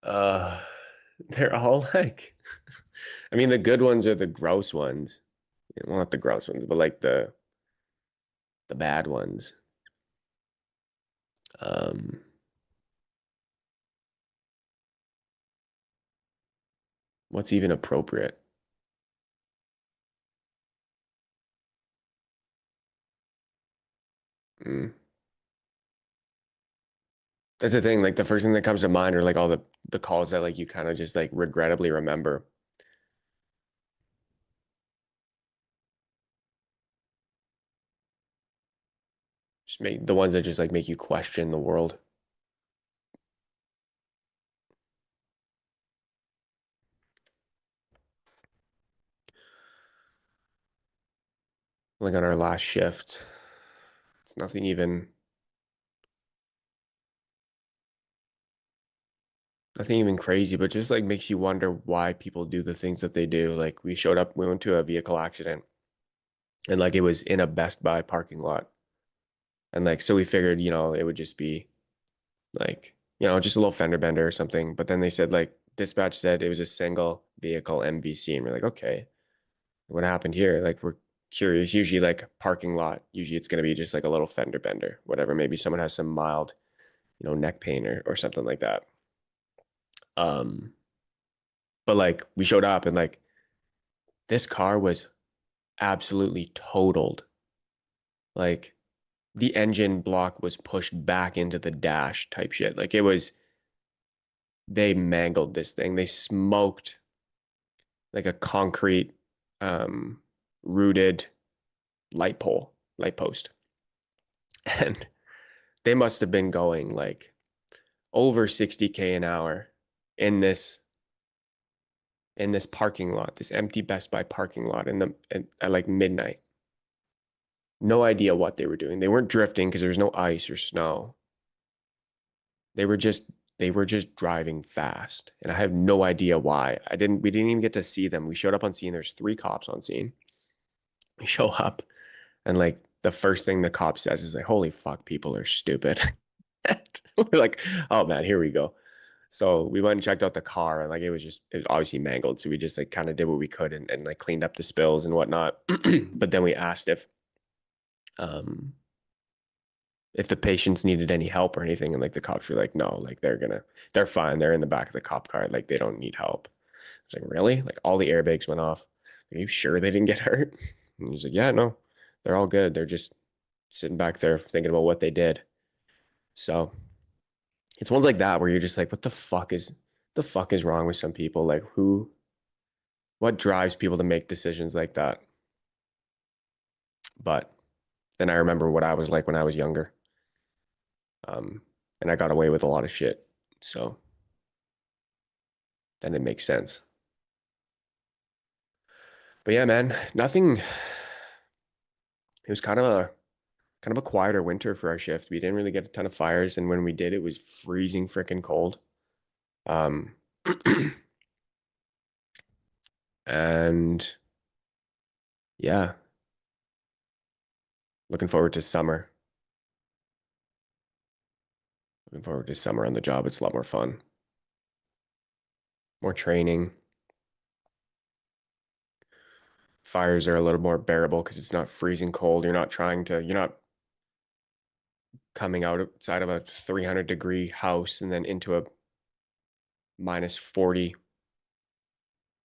Uh, they're all like, I mean, the good ones are the gross ones. Well, not the gross ones, but like the bad ones. Um, what's even appropriate? Mm. That's the thing. Like the first thing that comes to mind are like all the calls that like you kind of just like regrettably remember. Just make the ones that just like make you question the world. Like on our last shift, it's nothing even crazy, but just like makes you wonder why people do the things that they do. Like we showed up, we went to a vehicle accident, and like it was in a Best Buy parking lot. And like so we figured, you know, it would just be like, you know, just a little fender bender or something. But then they said like dispatch said it was a single vehicle MVC, and we're like, okay, what happened here? Like we're curious. Usually like parking lot, usually it's gonna be just like a little fender bender, whatever. Maybe someone has some mild, you know, neck pain or something like that. Um, but like we showed up and like this car was absolutely totaled. Like the engine block was pushed back into the dash type shit. Like it was, they mangled this thing. They smoked like a concrete rooted light post. And they must have been going like over 60K an hour in this parking lot, this empty Best Buy parking lot at like midnight. No idea what they were doing. They weren't drifting because there was no ice or snow. They were just driving fast, and I have no idea why. We didn't even get to see them. We showed up on scene. There's 3 cops on scene. We show up, and like the first thing the cop says is like, "Holy fuck, people are stupid." We're like, "Oh man, here we go." So we went and checked out the car, and like it was obviously mangled. So we just like kind of did what we could and like cleaned up the spills and whatnot. But then we asked um if the patients needed any help or anything, and like the cops were like, no, like they're fine. They're in the back of the cop car, like they don't need help. I was like, really? Like all the airbags went off. Are you sure they didn't get hurt? And he's like, yeah, no, they're all good. They're just sitting back there thinking about what they did. So it's ones like that where you're just like, what the fuck is the fuck is wrong with some people? Like what drives people to make decisions like that? But then I remember what I was like when I was younger. And I got away with a lot of shit. So then it makes sense. But yeah, man, nothing. It was kind of a quieter winter for our shift. We didn't really get a ton of fires, and when we did, it was freezing freaking cold. Um, and yeah, looking forward to summer. Looking forward to summer on the job. It's a lot more fun, more training. Fires are a little more bearable because it's not freezing cold. You're not coming outside of a 300-degree house and then into a -40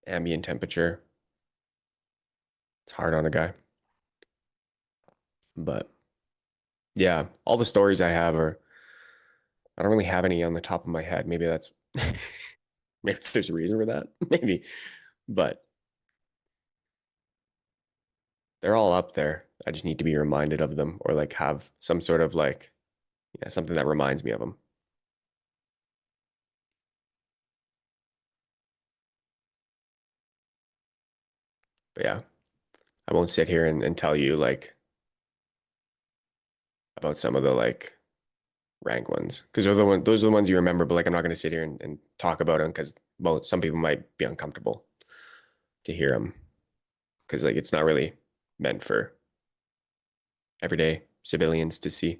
ambient temperature. It's hard on a guy. But yeah, all the stories I have are, I don't really have any on the top of my head. Maybe that's, maybe there's a reason for that. Maybe, but they're all up there. I just need to be reminded of them or like have some sort of like, yeah, something that reminds me of them. But yeah, I won't sit here and tell you like about some of the like rank ones because those are the ones you remember. But like, I'm not going to sit here and talk about them because well, some people might be uncomfortable to hear them because like it's not really meant for everyday civilians to see.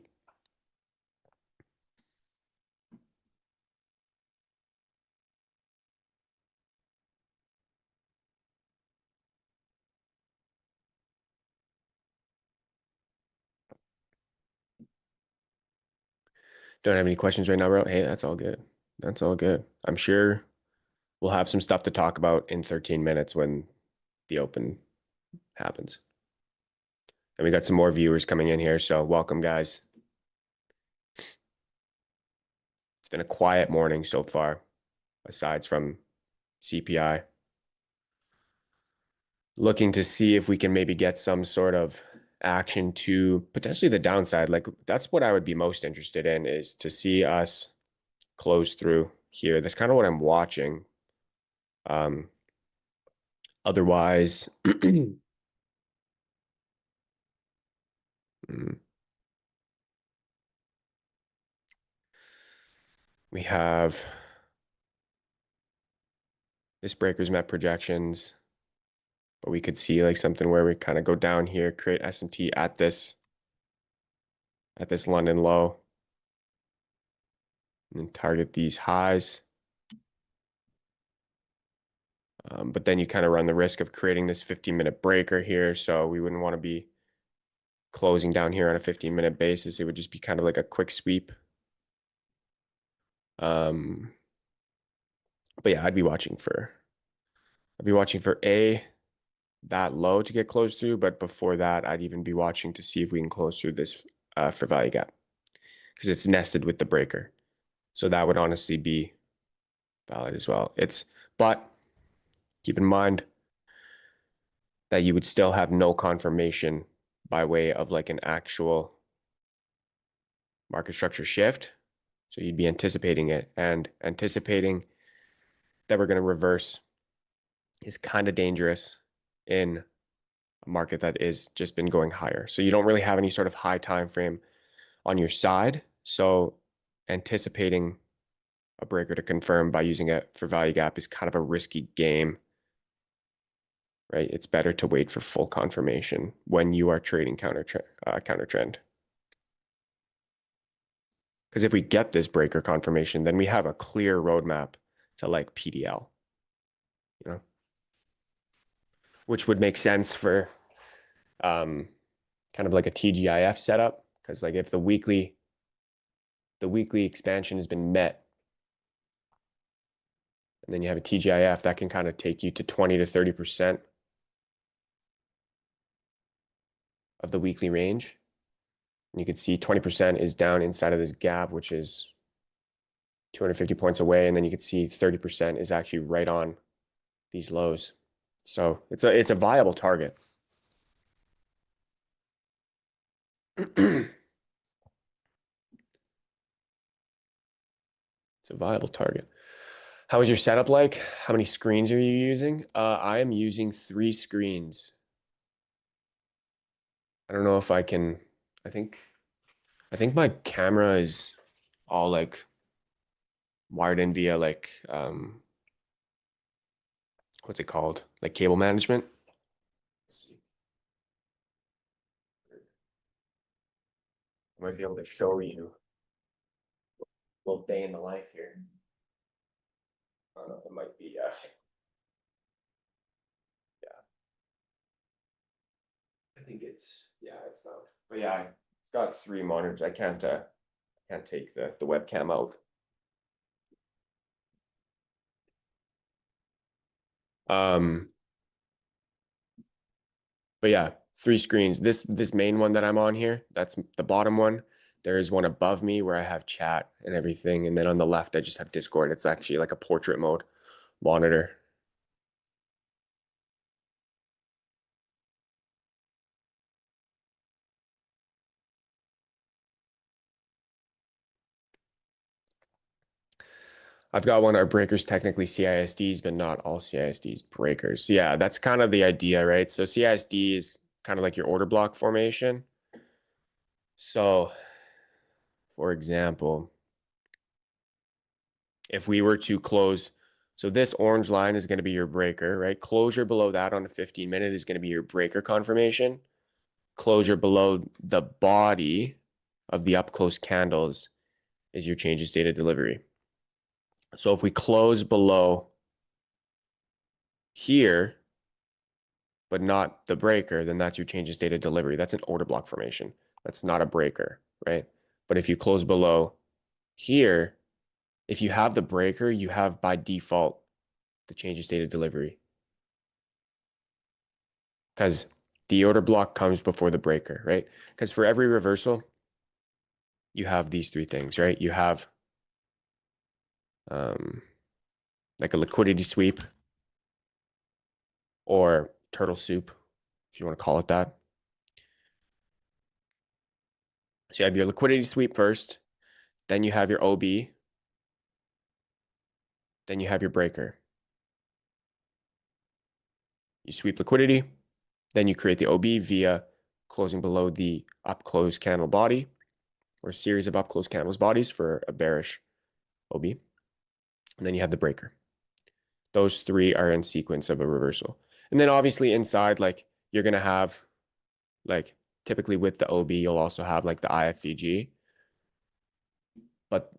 Don't have any questions right now, bro. Hey, that's all good. That's all good. I'm sure we'll have some stuff to talk about in 13 minutes when the open happens. And we got some more viewers coming in here, so welcome, guys. It's been a quiet morning so far, aside from CPI. Looking to see if we can maybe get some sort of action to potentially the downside. Like that's what I would be most interested in is to see us close through here. That's kind of what I'm watching. Otherwise, we have this breaker's met projections, but we could see like something where we kind of go down here, create SMT at this London low, and target these highs. But then you kind of run the risk of creating this 15-minute breaker here. So we wouldn't want to be closing down here on a 15-minute basis. It would just be kind of like a quick sweep. But yeah, I'd be watching for that low to get closed through. But before that, I'd even be watching to see if we can close through this for value gap because it's nested with the breaker. So that would honestly be valid as well. But keep in mind that you would still have no confirmation by way of like an actual market structure shift. So you'd be anticipating it, and anticipating that we're going to reverse is kind of dangerous in a market that is just been going higher. So you don't really have any sort of high time frame on your side. So anticipating a breaker to confirm by using it for value gap is kind of a risky game, right? It's better to wait for full confirmation when you are trading counter trend. Because if we get this breaker confirmation, then we have a clear roadmap to like PDL, you know, which would make sense for kind of like a TGIF setup. Because like if the weekly expansion has been met, and then you have a TGIF that can kind of take you to 20 to 30% of the weekly range. And you can see 20% is down inside of this gap, which is 250 points away, and then you can see 30% is actually right on these lows. So it's a viable target. It's a viable target. How is your setup like? How many screens are you using? I am using 3 screens. I don't know if I can. I think my camera is all like wired in via like what's it called? Like cable management. Let's see. I might be able to show you a little day in the life here. It might be yeah. I think it's not. But yeah, I got 3 monitors. I can't take the webcam out. But yeah, 3 screens. This main one that I'm on here, that's the bottom one. There is one above me where I have chat and everything, and then on the left I just have Discord. It's actually like a portrait mode monitor. I've got one. Our breakers technically CISDs, but not all CISDs breakers. So yeah, that's kind of the idea, right? So CISD is kind of like your order block formation. So, for example, if we were to close, so this orange line is going to be your breaker, right? Closure below that on a 15-minute is going to be your breaker confirmation. Closure below the body of the up close candles is your change of state of delivery. So if we close below here, but not the breaker, then that's your change of state of delivery. That's an order block formation. That's not a breaker, right? But if you close below here, if you have the breaker, you have by default the change of state of delivery. Because the order block comes before the breaker, right? Because for every reversal, you have these 3 things, right? You have like a liquidity sweep or turtle soup, if you want to call it that. So you have your liquidity sweep first, then you have your OB, then you have your breaker. You sweep liquidity, then you create the OB via closing below the up close candle body or a series of up close candles bodies for a bearish OB. And then you have the breaker. Those 3 are in sequence of a reversal. And then obviously inside, like you're going to have like typically with the OB, you'll also have like the IFVG, but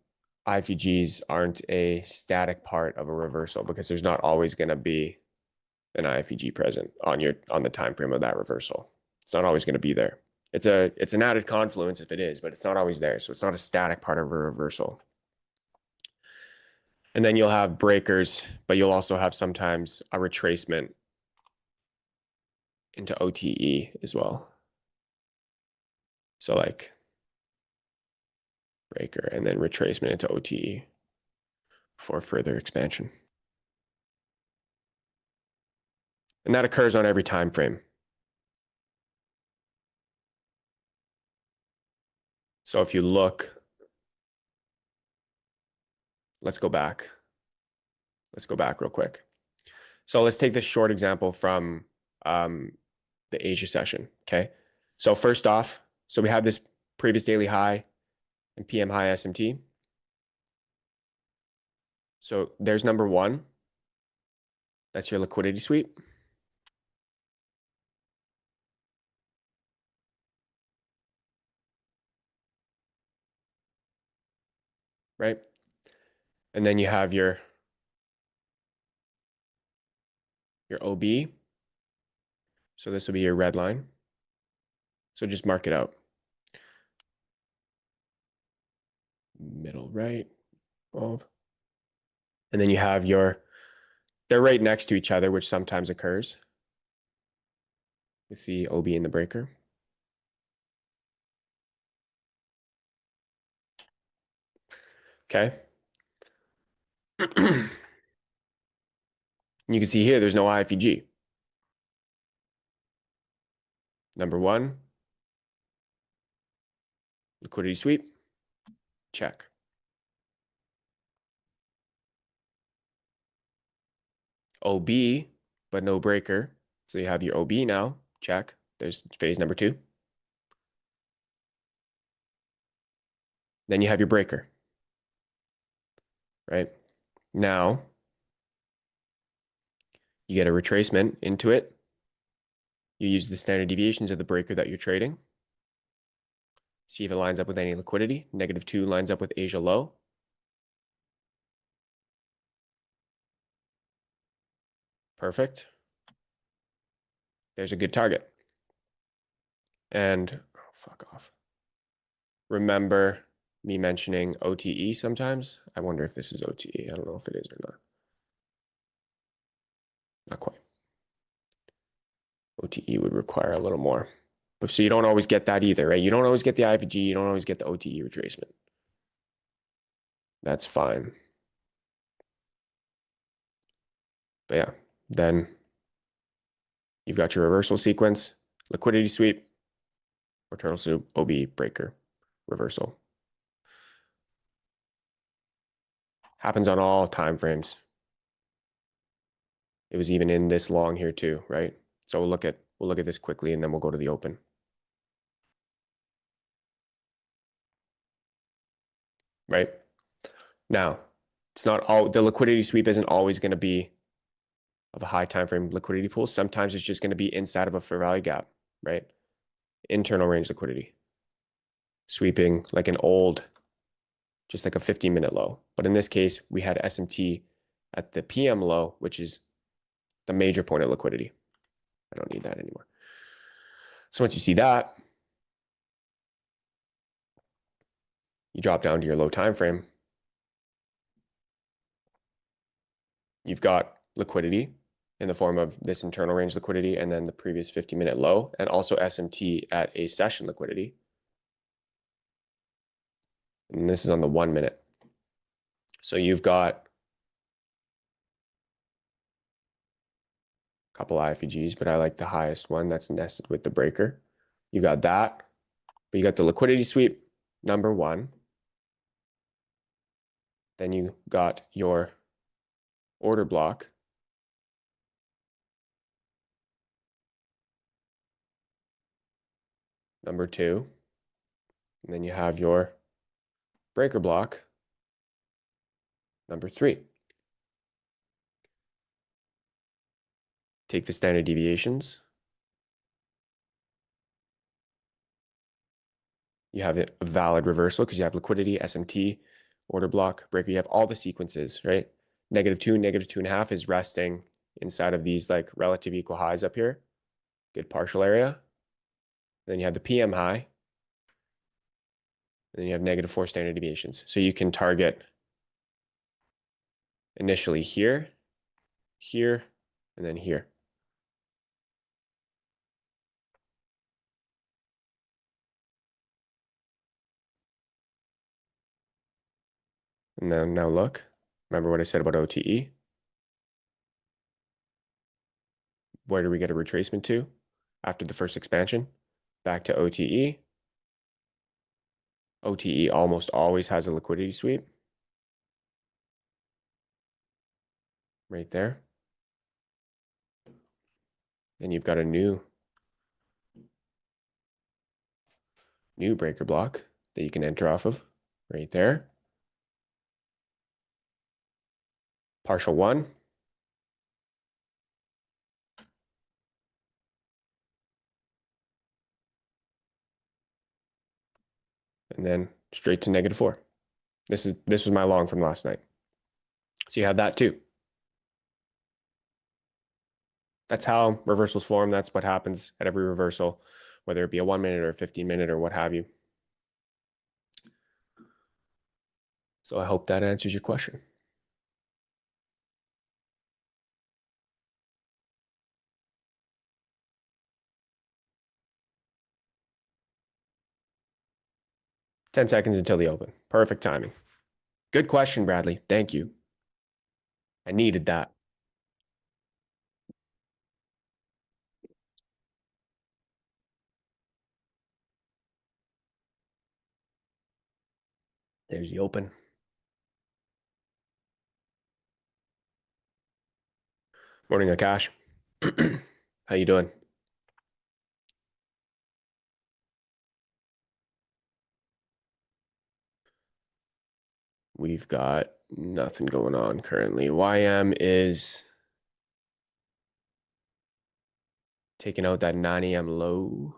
IFVGs aren't a static part of a reversal because there's not always going to be an IFVG present on the time frame of that reversal. It's not always going to be there. It's an added confluence if it is, but it's not always there. So it's not a static part of a reversal. And then you'll have breakers, but you'll also have sometimes a retracement into OTE as well. So like breaker and then retracement into OTE for further expansion. And that occurs on every time frame. So if you look, let's go back. Let's go back real quick. So let's take this short example from the Asia session, okay? So first off, so we have this previous daily high and PM high SMT. So there's number 1. That's your liquidity sweep. Right? And then you have your OB. So this will be your red line. So just mark it out. Middle right, 12. And then you have they're right next to each other, which sometimes occurs with the OB and the breaker. Okay. You can see here, there's no IFEG. Number one, liquidity sweep, check. OB, but no breaker. So you have your OB now, check. There's phase number two. Then you have your breaker, right? Now, you get a retracement into it. You use the standard deviations of the breaker that you're trading. See if it lines up with any liquidity. -2 lines up with Asia low. Perfect. There's a good target. And oh, fuck off. Remember me mentioning OTE sometimes? I wonder if this is OTE. I don't know if it is or not. Not quite. OTE would require a little more. But so you don't always get that either, right? You don't always get the IFG. You don't always get the OTE retracement. That's fine. But yeah, then you've got your reversal sequence, liquidity sweep, or turtle soup, OB, breaker, reversal. Happens on all time frames. It was even in this long here too, right? So we'll look at this quickly and then we'll go to the open. Right? Now, it's not all the liquidity sweep isn't always going to be of a high time frame liquidity pool. Sometimes it's just going to be inside of a fair value gap, right? Internal range liquidity. Sweeping like an old, just like a 15-minute low. But in this case, we had SMT at the PM low, which is the major point of liquidity. I don't need that anymore. So once you see that, you drop down to your low time frame. You've got liquidity in the form of this internal range liquidity and then the previous 50-minute low, and also SMT at a session liquidity. And this is on the 1 minute. So you've got a couple IFEGs, but I like the highest one that's nested with the breaker. You got that, but you got the liquidity sweep, number one. Then you got your order block. Number two. And then you have your breaker block, number three. Take the standard deviations. You have a valid reversal because you have liquidity, SMT, order block, breaker. You have all the sequences, right? -2, -2.5 is resting inside of these like relative equal highs up here. Good partial area. Then you have the PM high. And then you have -4 standard deviations. So you can target initially here, here, and then here. And then now look, remember what I said about OTE? Where do we get a retracement to after the first expansion? Back to OTE. OTE almost always has a liquidity sweep. Right there. Then you've got a new breaker block that you can enter off of right there. Partial one. And then straight to -4. This was my long from last night. So you have that too. That's how reversals form. That's what happens at every reversal, whether it be a 1 minute or a 15-minute or what have you. So I hope that answers your question. Ten seconds until the open. Perfect timing. Good question, Bradley. Thank you. I needed that. There's the open. Morning, Akash. How you doing? We've got nothing going on currently. YM is taking out that 9 a.m. low.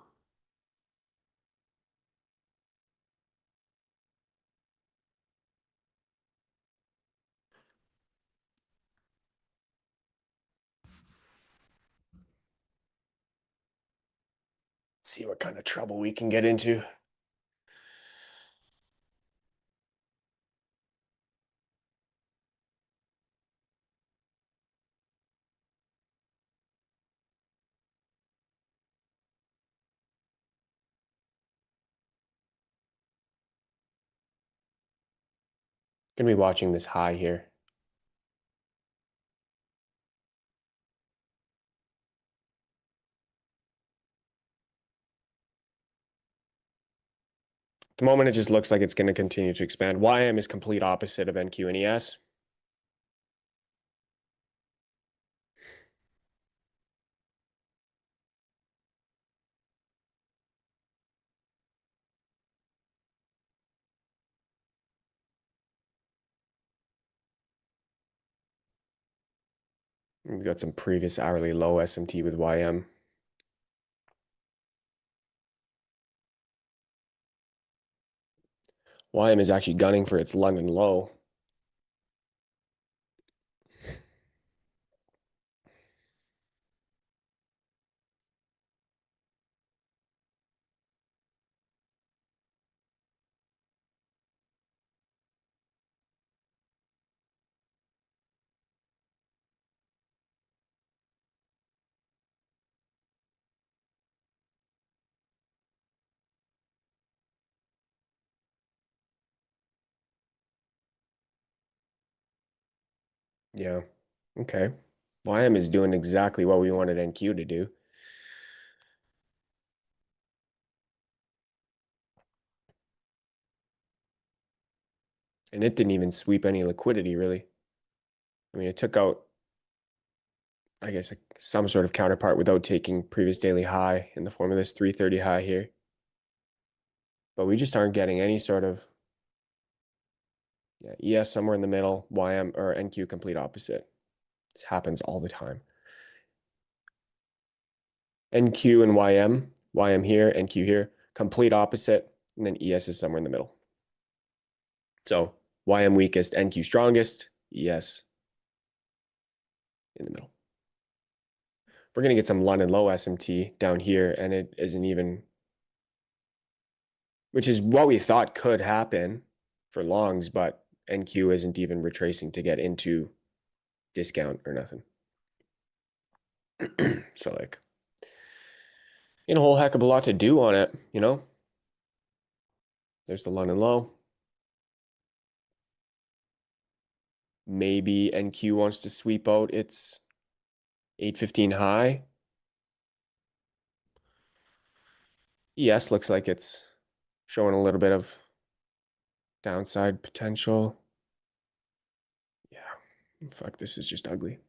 See what kind of trouble we can get into. Gonna be watching this high here. At the moment, it just looks like it's going to continue to expand. YM is complete opposite of NQ and ES. We've got some previous hourly low SMT with YM. YM is actually gunning for its London low. Yeah. Okay. YM is doing exactly what we wanted NQ to do. And it didn't even sweep any liquidity, really. I mean, it took out, I guess, some sort of counterpart without taking previous daily high in the form of this 330 high here. But we just aren't getting any sort of ES somewhere in the middle, YM or NQ complete opposite. This happens all the time. NQ and YM here, NQ here, complete opposite, and then ES is somewhere in the middle. So YM weakest, NQ strongest, ES in the middle. We're going to get some London low SMT down here, and it isn't even, which is what we thought could happen for longs, but NQ isn't even retracing to get into discount or nothing. So like, a whole heck of a lot to do on it, you know? There's the London low. Maybe NQ wants to sweep out its 815 high. ES looks like it's showing a little bit of downside potential. Yeah, fuck, this is just ugly.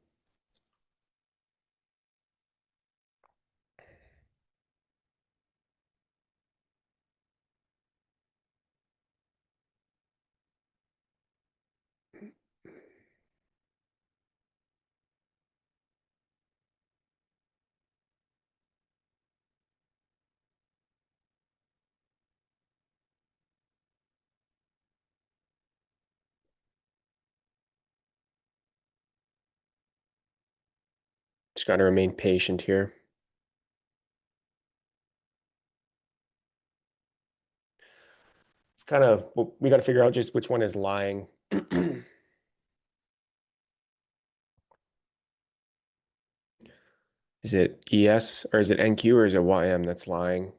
Just got to remain patient here. It's kind of, we got to figure out just which one is lying. Is it ES or is it NQ or is it YM that's lying?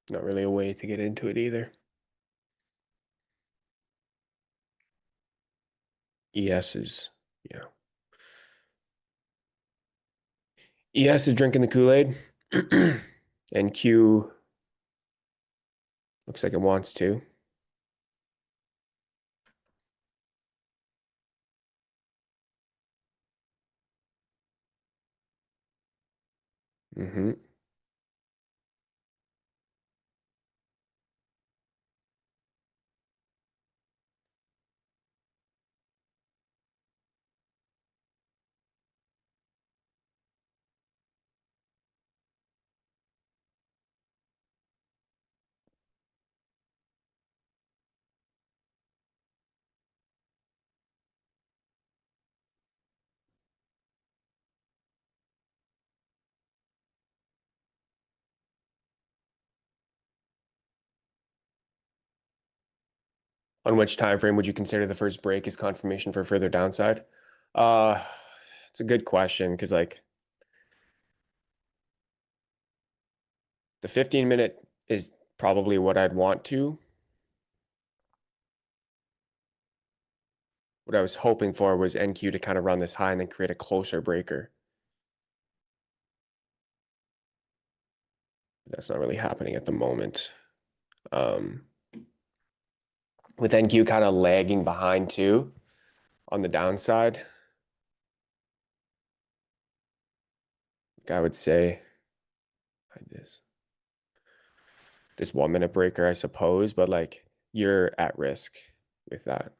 Not really a way to get into it either. ES is, yeah. ES is drinking the Kool-Aid. And Q looks like it wants to. Mm-hmm. On which time frame would you consider the first break as confirmation for further downside? Uh, it's a good question because like the 15-minute is probably what I'd want to. What I was hoping for was NQ to kind of run this high and then create a closer breaker. That's not really happening at the moment. With NQ kind of lagging behind too on the downside, I would say this 1-minute breaker, I suppose, but like you're at risk with that.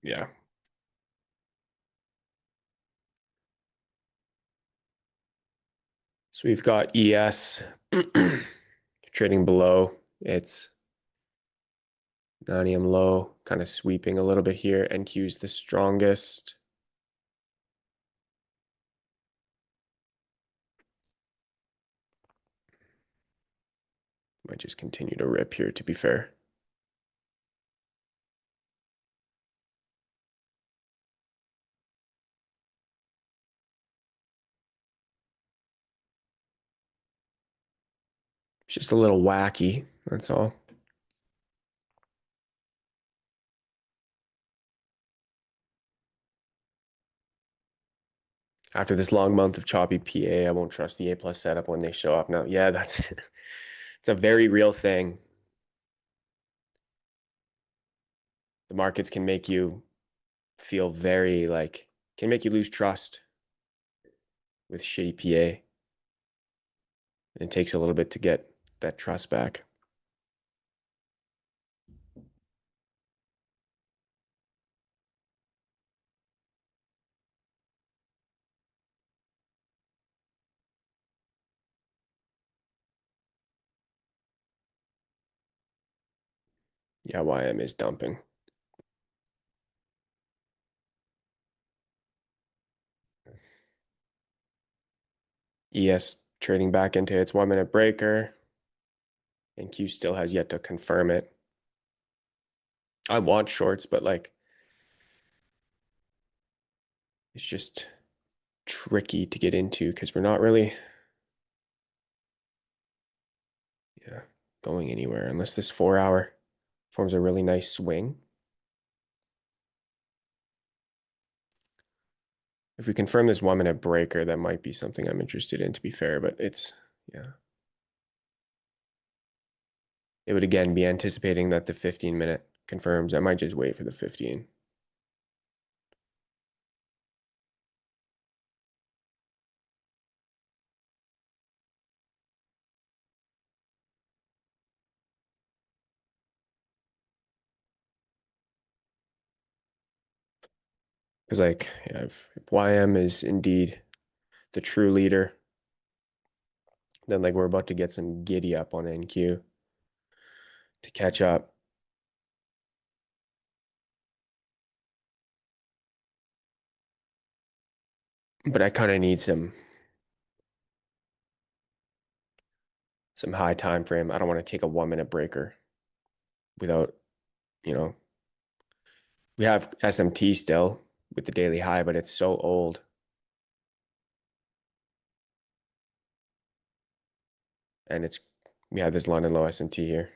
Yeah. So we've got ES trading below. It's 9 AM low, kind of sweeping a little bit here. NQ's the strongest. Might just continue to rip here, to be fair. It's just a little wacky, that's all. After this long month of choppy PA, I won't trust the A+ setup when they show up now. Yeah, that's it's a very real thing. The markets can make you feel very like can make you lose trust with shitty PA. And it takes a little bit to get that trust back. Yeah, YM is dumping. ES trading back into its 1-minute breaker. And Q still has yet to confirm it. I want shorts, but like it's just tricky to get into because we're not really going anywhere unless this 4-hour forms a really nice swing. If we confirm this 1-minute breaker, that might be something I'm interested in, to be fair, but it's, yeah. It would again be anticipating that the 15-minute confirms. I might just wait for the 15. Because like, yeah, if YM is indeed the true leader, Then like we're about to get some giddy up on NQ to catch up. But I kind of need some high time frame. I don't want to take a 1 minute breaker without, you know, we have SMT still with the daily high, but it's so old. And we have this London low SMT here.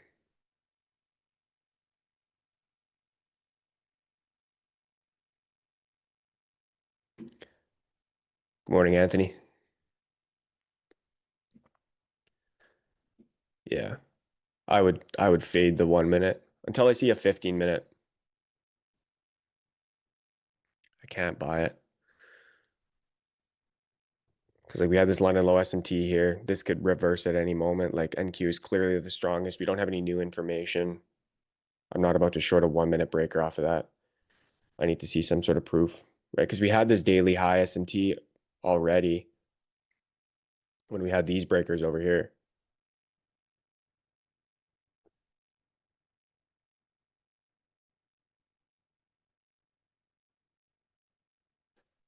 Good morning, Anthony. Yeah. I would fade the 1 minute until I see a 15 minute. I can't buy it. Because like we have this London low SMT here. This could reverse at any moment. Like NQ is clearly the strongest. We don't have any new information. I'm not about to short a 1 minute breaker off of that. I need to see some sort of proof, right? Because we had this daily high SMT already when we had these breakers over here.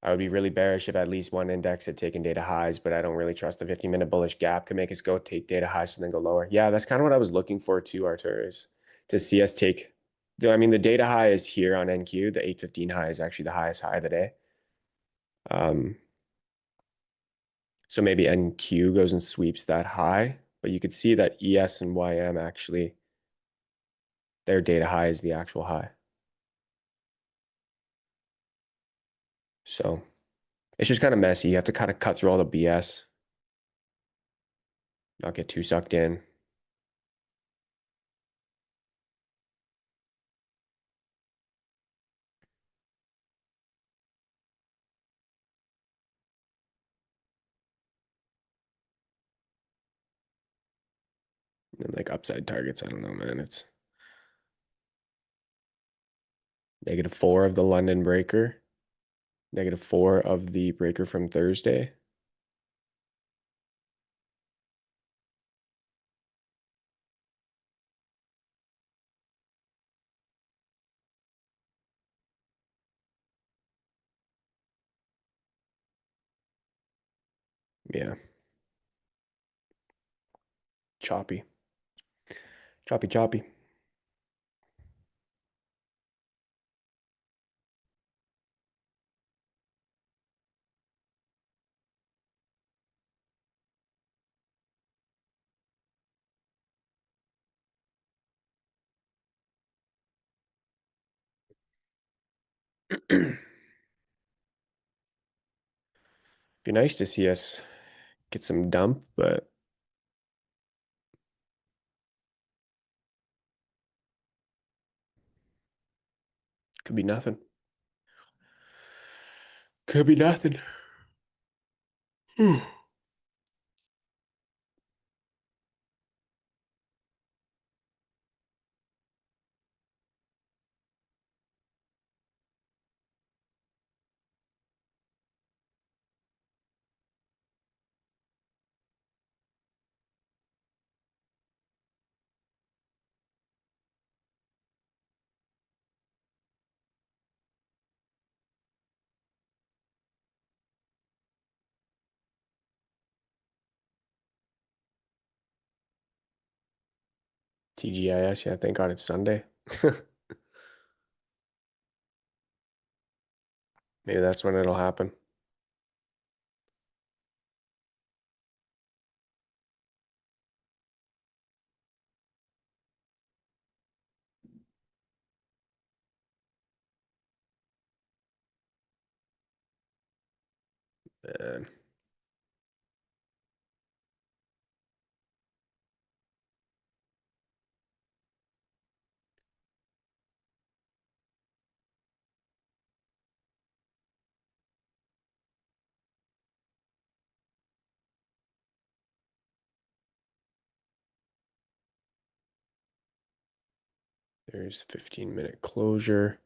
I would be really bearish if at least one index had taken data highs, but I don't really trust the 15-minute bullish gap could make us go take data highs and then go lower. Yeah, that's kind of what I was looking for too, Artur, is to see us take. I mean, the data high is here on NQ. The 815 high is actually the highest high of the day. So maybe NQ goes and sweeps that high, but you could see that ES and YM actually, their data high is the actual high. So it's just kind of messy. You have to kind of cut through all the BS, not get too sucked in. And like upside targets, I don't know, man. It's -4 of the London breaker, -4 of the breaker from Thursday. Yeah. Choppy. Choppy, choppy. Be nice to see us get some dump, but could be nothing. Could be nothing. TGIS, yeah, thank God it's Sunday. Maybe that's when it'll happen. Man. There's 15-minute closure.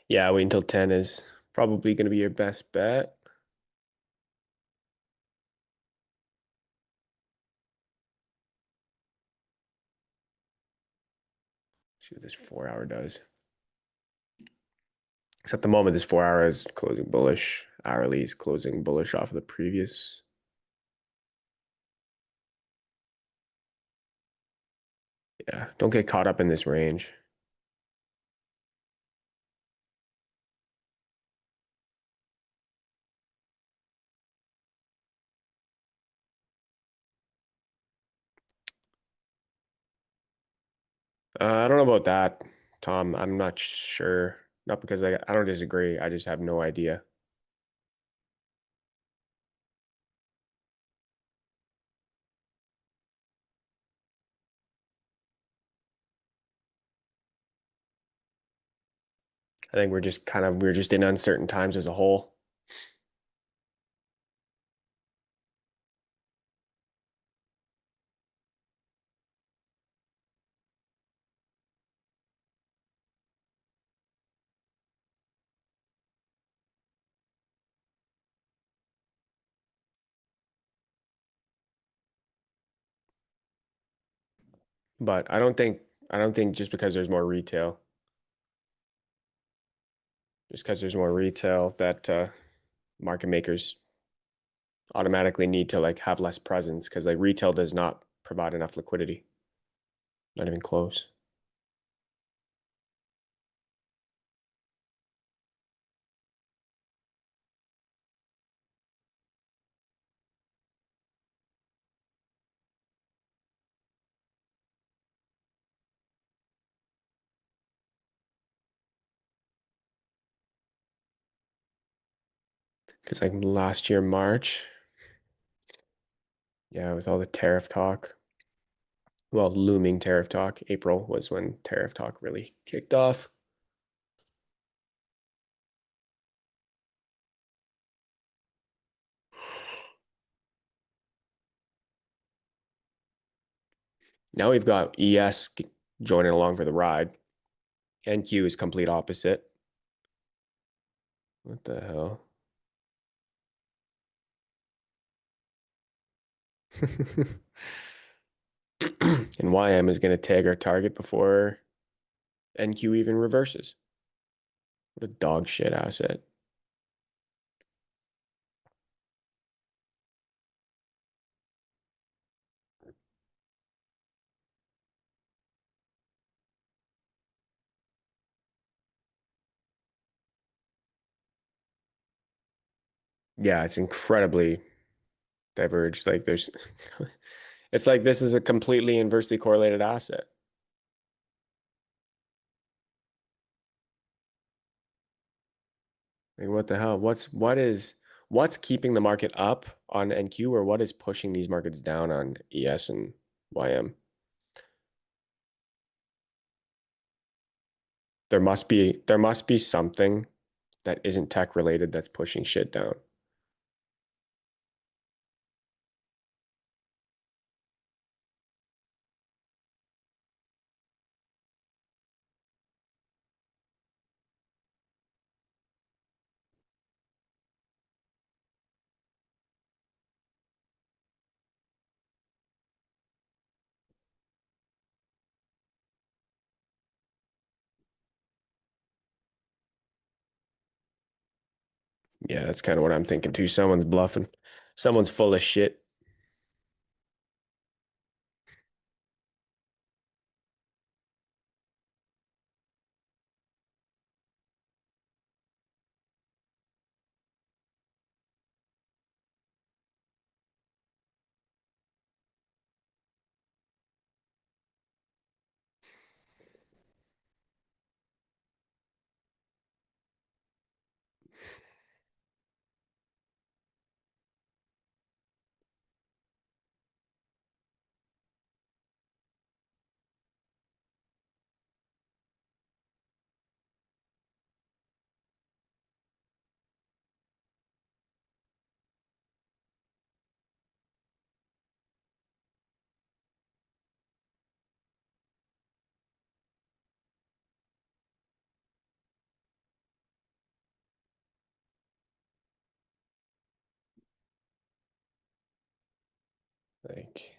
Yeah, wait until 10 is probably going to be your best bet. See what this 4 hour does. Because at the moment, this 4 hour is closing bullish. Hourly is closing bullish off of the previous. Yeah, don't get caught up in this range. I don't know about that, Tom. I'm not sure. Not because I don't disagree. I just have no idea. I think we're just in uncertain times as a whole. But I don't think just because there's more retail, that market makers automatically need to like have less presence because like retail does not provide enough liquidity. Not even close. Because like last year, March, yeah, with all the tariff talk, well, looming tariff talk, April was when tariff talk really kicked off. Now we've got ES joining along for the ride. NQ is complete opposite. What the hell? And YM is going to tag our target before NQ even reverses. What a dog shit asset. Yeah, it's incredibly diverged. Like there's, it's like this is a completely inversely correlated asset. Like what the hell? What's keeping the market up on NQ or what is pushing these markets down on ES and YM? There must be something that isn't tech related that's pushing shit down. Yeah, that's kind of what I'm thinking too. Someone's bluffing. Someone's full of shit. Like,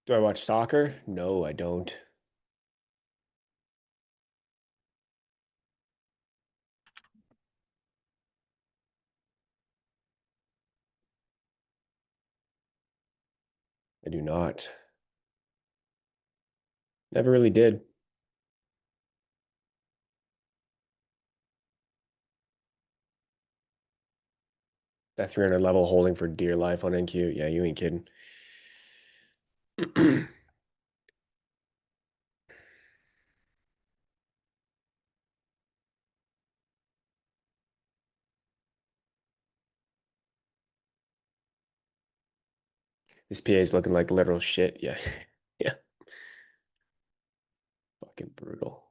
do I watch soccer? No, I don't. I do not. Never really did. That 300 level holding for dear life on NQ. Yeah, you ain't kidding. This PA is looking like literal shit. Yeah. Yeah. Fucking brutal.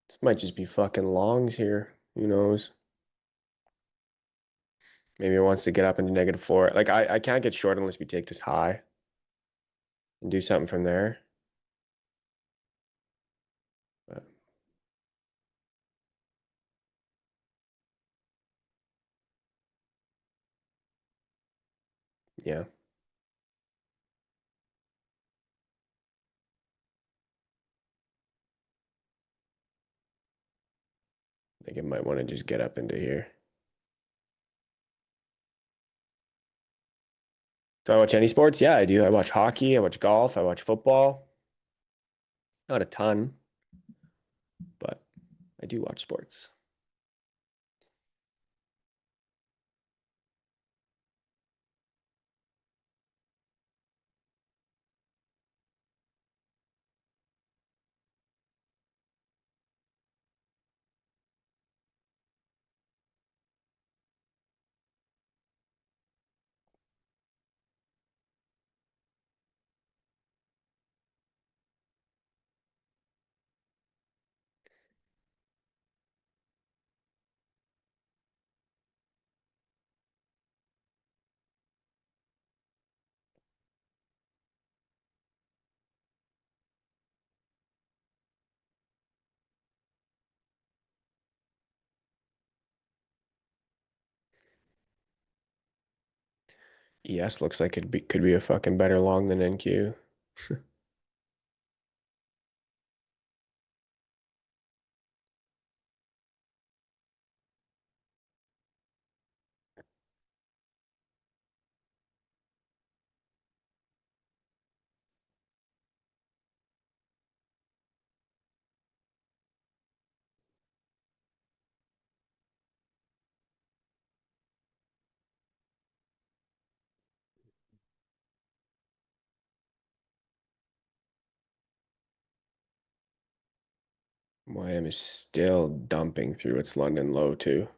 This might just be fucking longs here. Who knows? Maybe it wants to get up into -4. Like I can't get short unless we take this high and do something from there. But yeah. I think it might want to just get up into here. Do I watch any sports? Yeah, I do. I watch hockey, I watch golf, I watch football. Not a ton, but I do watch sports. ES looks like it could be a fucking better long than NQ. YM is still dumping through its London low too.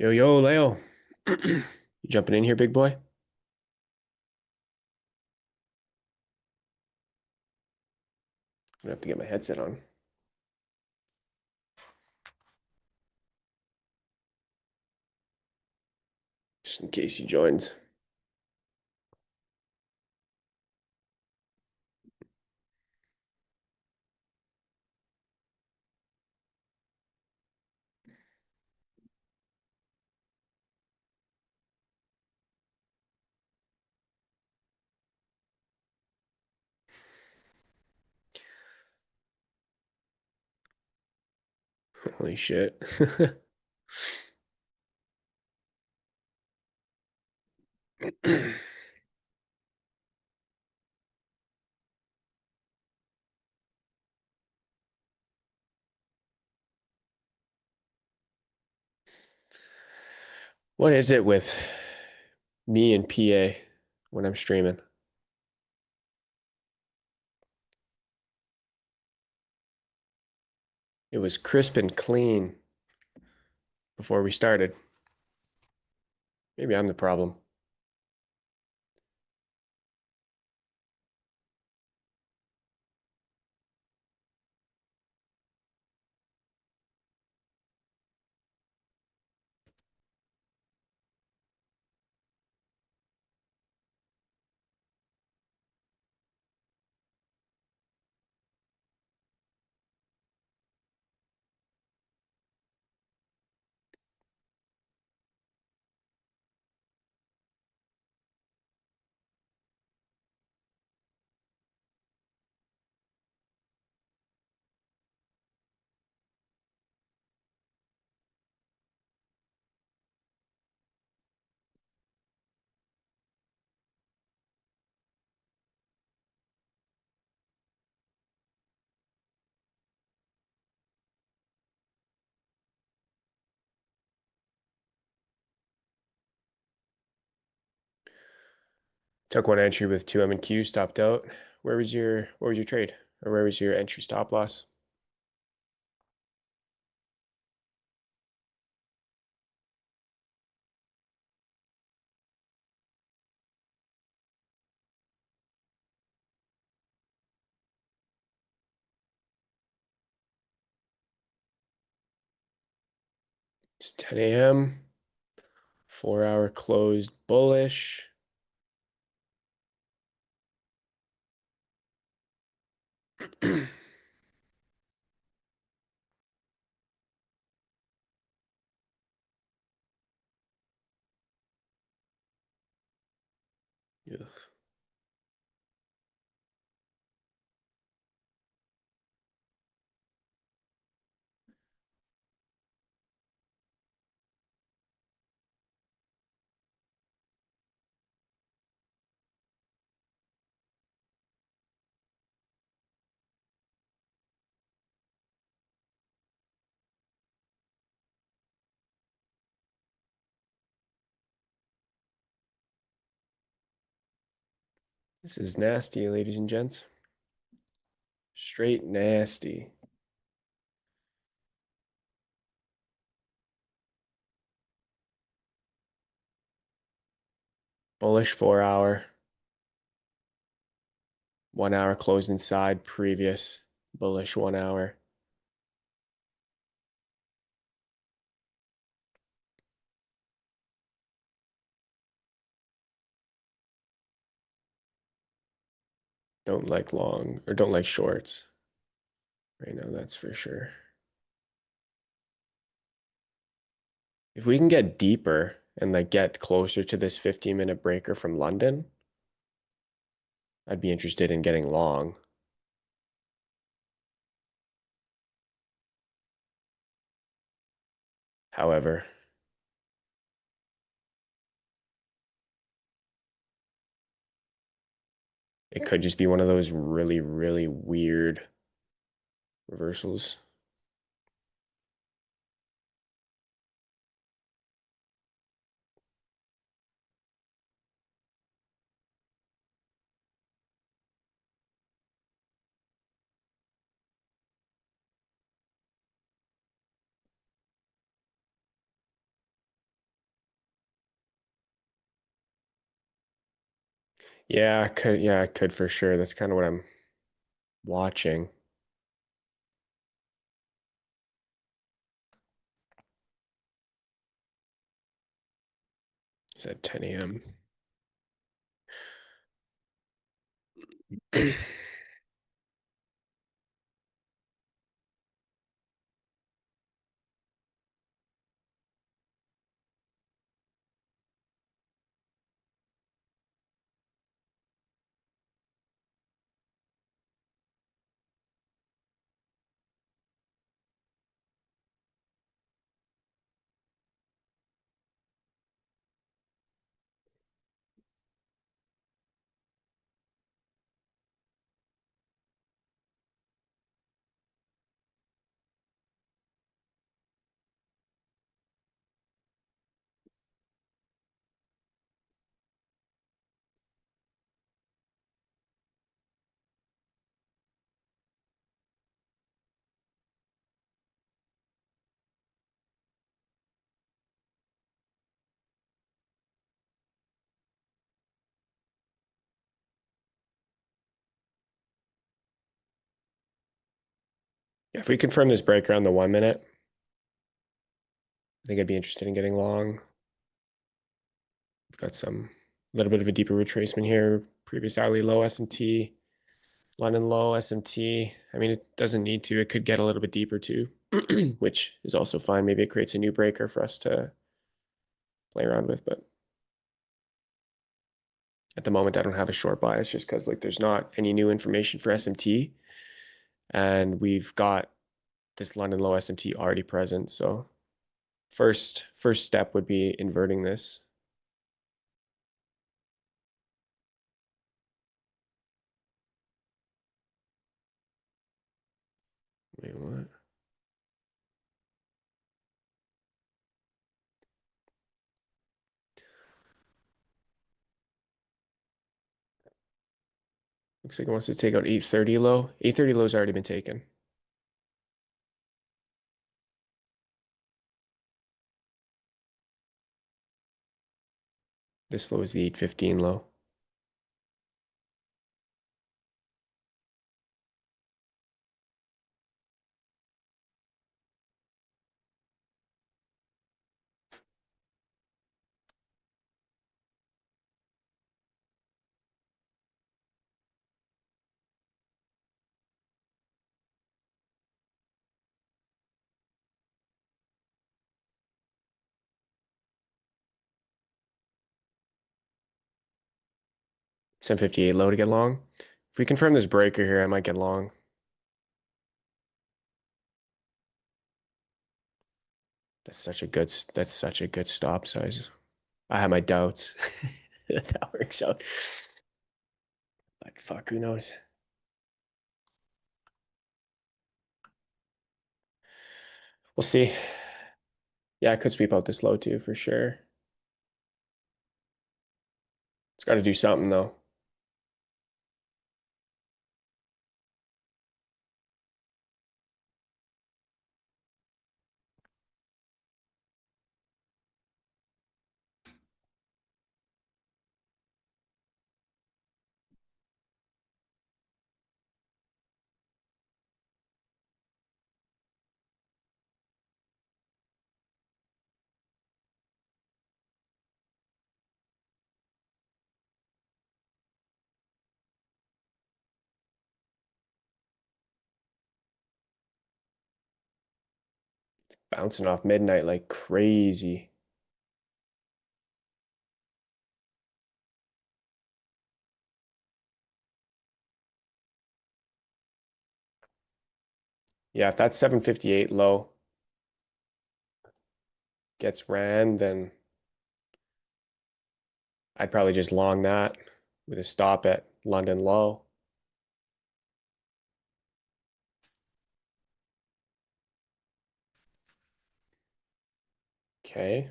Yo, yo, Leo. You jumping in here, big boy? I'm gonna have to get my headset on, just in case he joins. Holy shit. What is it with me and PA when I'm streaming? It was crisp and clean before we started. Maybe I'm the problem. Took one entry with 2M and Q, stopped out. Where was your trade? Or where was your entry stop loss? It's 10 a.m. 4-hour closed bullish. Ugh. This is nasty, ladies and gents. Straight nasty. Bullish 4-hour. 1 hour closed inside previous. Bullish 1 hour. Don't like long or don't like shorts right now, that's for sure. If we can get deeper and like get closer to this 15-minute breaker from London, I'd be interested in getting long. However, it could just be one of those really, really weird reversals. Yeah, I could for sure. That's kind of what I'm watching. It's at 10 a.m. Yeah, if we confirm this break around the 1 minute, I think I'd be interested in getting long. We've got some a little bit of a deeper retracement here. Previous hourly low SMT, London low SMT. I mean, it doesn't need to. It could get a little bit deeper too, which is also fine. Maybe it creates a new breaker for us to play around with. But at the moment, I don't have a short bias just because like there's not any new information for SMT, and we've got this London low SMT already present. So first step would be inverting this. Wait, what? Looks like it wants to take out 830 low. 830 low has already been taken. This low is the 815 low. It's 1058 low to get long. If we confirm this breaker here, I might get long. That's such a good stop size. I have my doubts that works out. But fuck, who knows? We'll see. Yeah, I could sweep out this low too for sure. It's got to do something though. Bouncing off midnight like crazy. Yeah, if that 758 low gets ran, then I'd probably just long that with a stop at London low. Okay.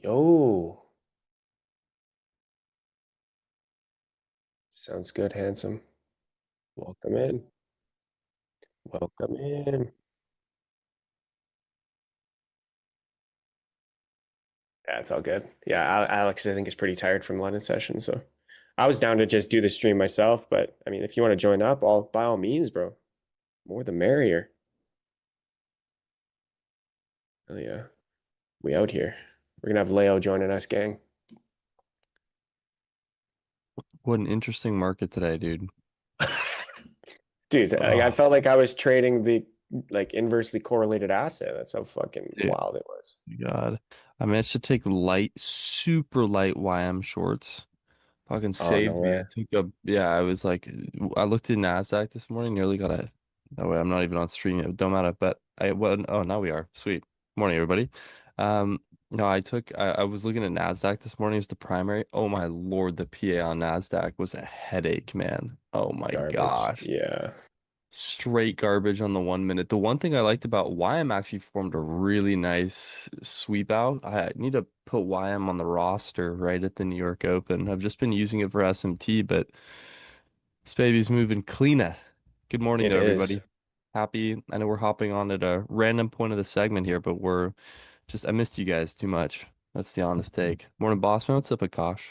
Yo. Sounds good, handsome. Welcome in. Welcome in. Yeah, it's all good. Yeah, Alex, I think is pretty tired from London session, so I was down to just do the stream myself, but I mean, if you want to join up, all by all means, bro. More the merrier. Oh yeah, we out here. We're gonna have Leo joining us, gang. What an interesting market today, dude. Dude, I Oh, felt like I was trading the like inversely correlated asset. That's how fucking dude, wild it was. God. I managed to take light, super light YM shorts. Fucking Oh, no saved me. I way. took a, yeah, I was like, I looked at NASDAQ this morning, nearly got a, no way, I'm not even on stream yet. Don't matter. But oh, now we are. Sweet. Morning, everybody. No, I was looking at NASDAQ this morning as the primary. Oh my Lord, the PA on NASDAQ was a headache, man. Oh my Garbage. gosh. Yeah, Straight garbage on the 1 minute. The one thing I liked about YM actually formed a really nice sweep out. I need to put YM on the roster right at the New York Open. I've just been using it for SMT, but this baby's moving cleaner. Good morning it though, is. everybody. Happy. I know we're hopping on at a random point of the segment here, but I missed you guys too much. That's the honest take. Morning, boss man. What's up, Akash?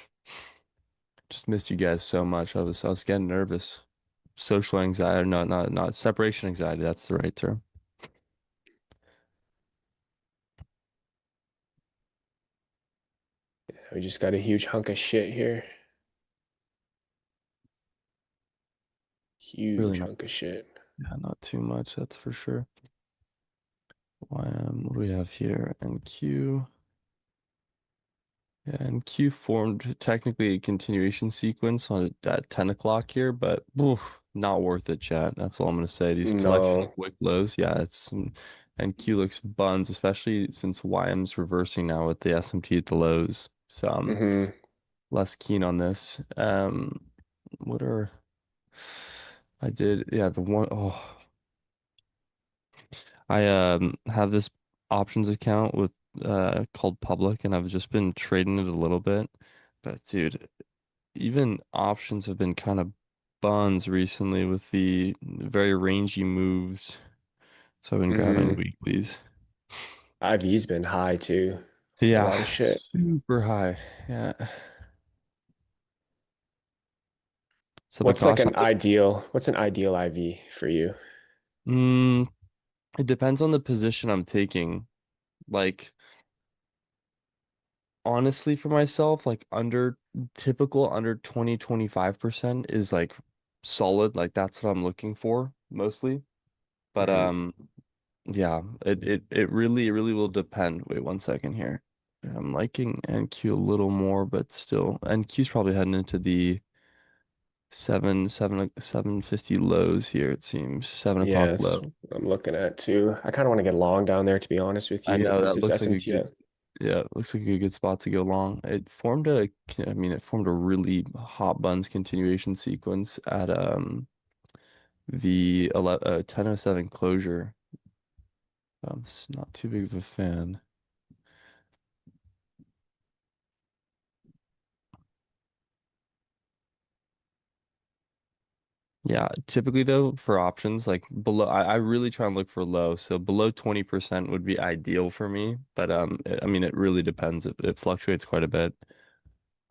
Just missed you guys so much. I was getting nervous. Social anxiety, no, not separation anxiety. That's the right term. We just got a huge hunk of shit here. Really Huge not, hunk of shit. yeah, not too much, that's for sure. What do we have here? NQ. Yeah, NQ formed technically a continuation sequence at 10 o'clock here, but oof, not worth it, chat. That's all I'm gonna say. These collection No. of wick lows, yeah, NQ looks buns, especially since YM's reversing now with the SMT at the lows. So I'm Hmm. less keen on this. What are I did, yeah, the one oh I have this options account with called Public, and I've just been trading it a little bit. But dude, even options have been kind of buns recently with the very rangy moves. So I've been grabbing Hmm. weeklies. IV's been high too. A lot Yeah, of shit. super high. Yeah. So Bakash, What's an ideal IV for you? mm, it depends on the position I'm taking. Like honestly for myself, like under 20-25% is like solid. Like that's what I'm looking for mostly. But Hmm. yeah, it really will depend. Wait 1 second here. I'm liking NQ a little more, but still NQ's probably heading into the 750 lows here, it seems. 7 o'clock Yes, low. I'm looking at too. I kind of want to get long down there, to be honest with I you, know with that this looks like a SMT. good, yeah, it looks like a good spot to go long. It formed a really hot buns continuation sequence at the 10:07 closure. Not too big of a fan. Yeah, typically though for options like below, I really try and look for low. So below 20% would be ideal for me. But it really depends. It fluctuates quite a bit.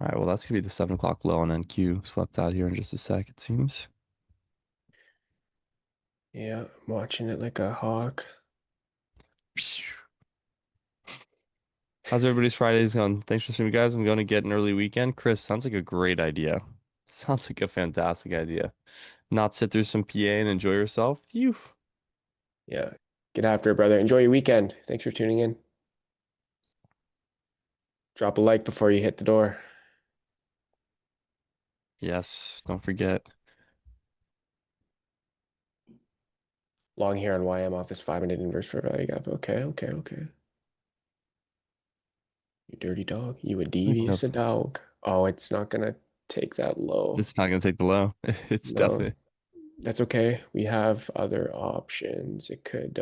All right, well that's gonna be the 7 o'clock low on NQ. Swept out here in just a sec, it seems. Yeah, I'm watching it like a hawk. How's everybody's Fridays going? Thanks for streaming, guys. I'm going to get an early weekend. Chris, sounds like a great idea. Sounds like a fantastic idea. Not sit through some PA and enjoy yourself. Phew. Yeah, get after it, brother. Enjoy your weekend. Thanks for tuning in. Drop a like before you hit the door. Yes, don't forget. Long here on YM off this 5 minute inverse for value gap. Okay, okay, okay. You dirty dog. You a Speaking devious a of, dog. Oh, it's not gonna take that low. it's not going to take the low. It's No, definitely. that's okay. We have other options. It could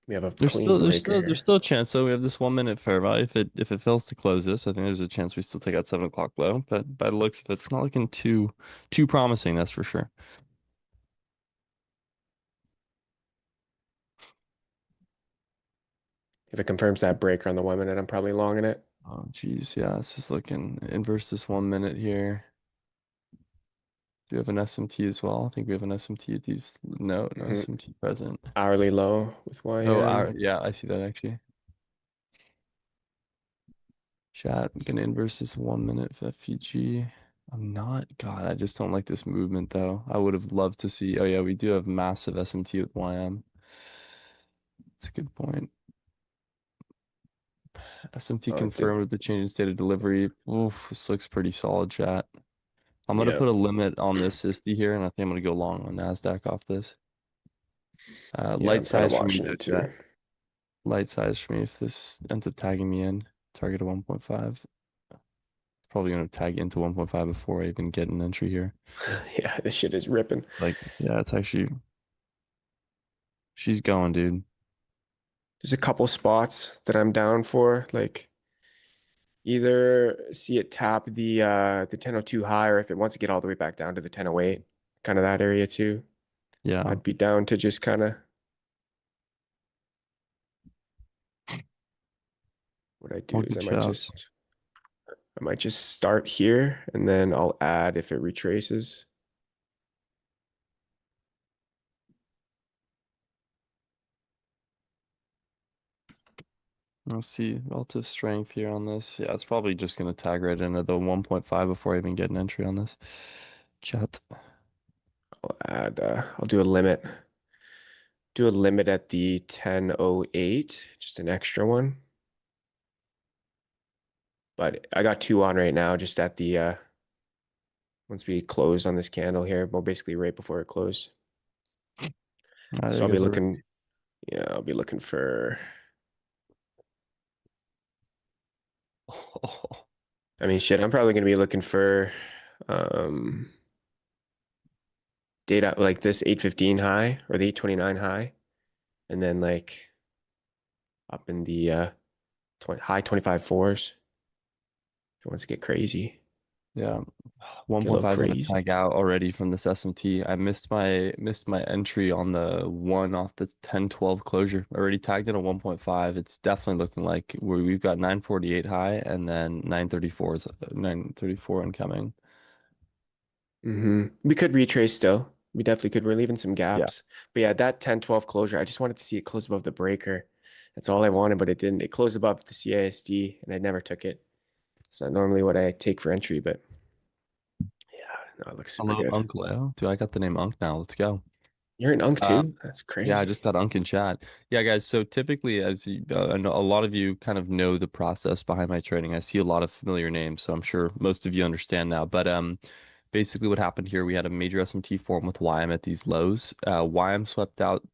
We have a There's clean still there's breaker still there's here. still a chance. So we have this 1 minute fair value. If it fails to close this, I think there's a chance we still take out 7 o'clock low. But by the looks of it, it's not looking too promising, that's for sure. If it confirms that breaker on the 1 minute, I'm probably long in it. Oh geez, yeah, this is looking inverse this 1 minute here. Do we have an SMT as well? I think we have an SMT at these. No Hmm. SMT present. Hourly low with Oh, YM. yeah, I see that actually. Chat, I'm gonna inverse this 1 minute for FUG. I'm not. God, I just don't like this movement though. I would have loved to see. Oh yeah, we do have massive SMT with YM. That's a good point. SMT Oh, it did. confirmed with the change in state of delivery. Oof, this looks pretty solid, chat. I'm gonna Yeah. put a limit on this SIST here, and I think I'm gonna go long on NASDAQ off this. Yeah, Light I'm kind of size for me watching though, it too. chat. Light size for me if this ends up tagging me in. Target of 1.5. Probably gonna tag into 1.5 before I even get an entry here. Yeah, this shit is ripping. Like, yeah, it's actually she's going, dude. There's a couple spots that I'm down for. Like either see it tap the 1002 high, or if it wants to get all the way back down to the 1008, kind of that area too. Yeah, I'd be down to just kind of what I do all is good shots. I might just start here and then I'll add if it retraces. We'll see relative strength here on this. Yeah, it's probably just gonna tag right into the 1.5 before I even get an entry on this. Chat. I'll do a limit. Do a limit at the 1008, just an extra one. But I got two on right now, just at the once we close on this candle here, well, basically right before it closed. All right, there So I'll be goes a looking, yeah, I'll be looking for, I mean, shit, I'm probably gonna be looking for um data like this 815 high or the 829 high, and then like up in the 20, high 25 fours. If it wants to get crazy, Yeah. get a little 1.5 is gonna crazy. tag out already from this SMT. I missed my entry on the one off the 10-12 closure. Already tagged in a 1.5. It's definitely looking like we've got 948 high and then 934 incoming. We could retrace still. We definitely could. We're leaving some Yeah. gaps. But yeah, that 10-12 closure, I just wanted to see it close above the breaker. That's all I wanted, but it didn't. It closed above the CISD, and I never took it. It's not normally what I take for entry, but yeah, no, it looks super Hello, good. Uncle Leo. Dude, I got the name Unc now. Let's go. You're an Unk Uh, too? That's Yeah, I crazy. just got Unc in chat. Yeah, guys. So typically, I know a lot of you kind of know the process behind my trading. I see a lot of familiar names, so I'm sure most of you understand now. But basically, what happened here, we had a major SMT form with YM at these lows. YM swept out.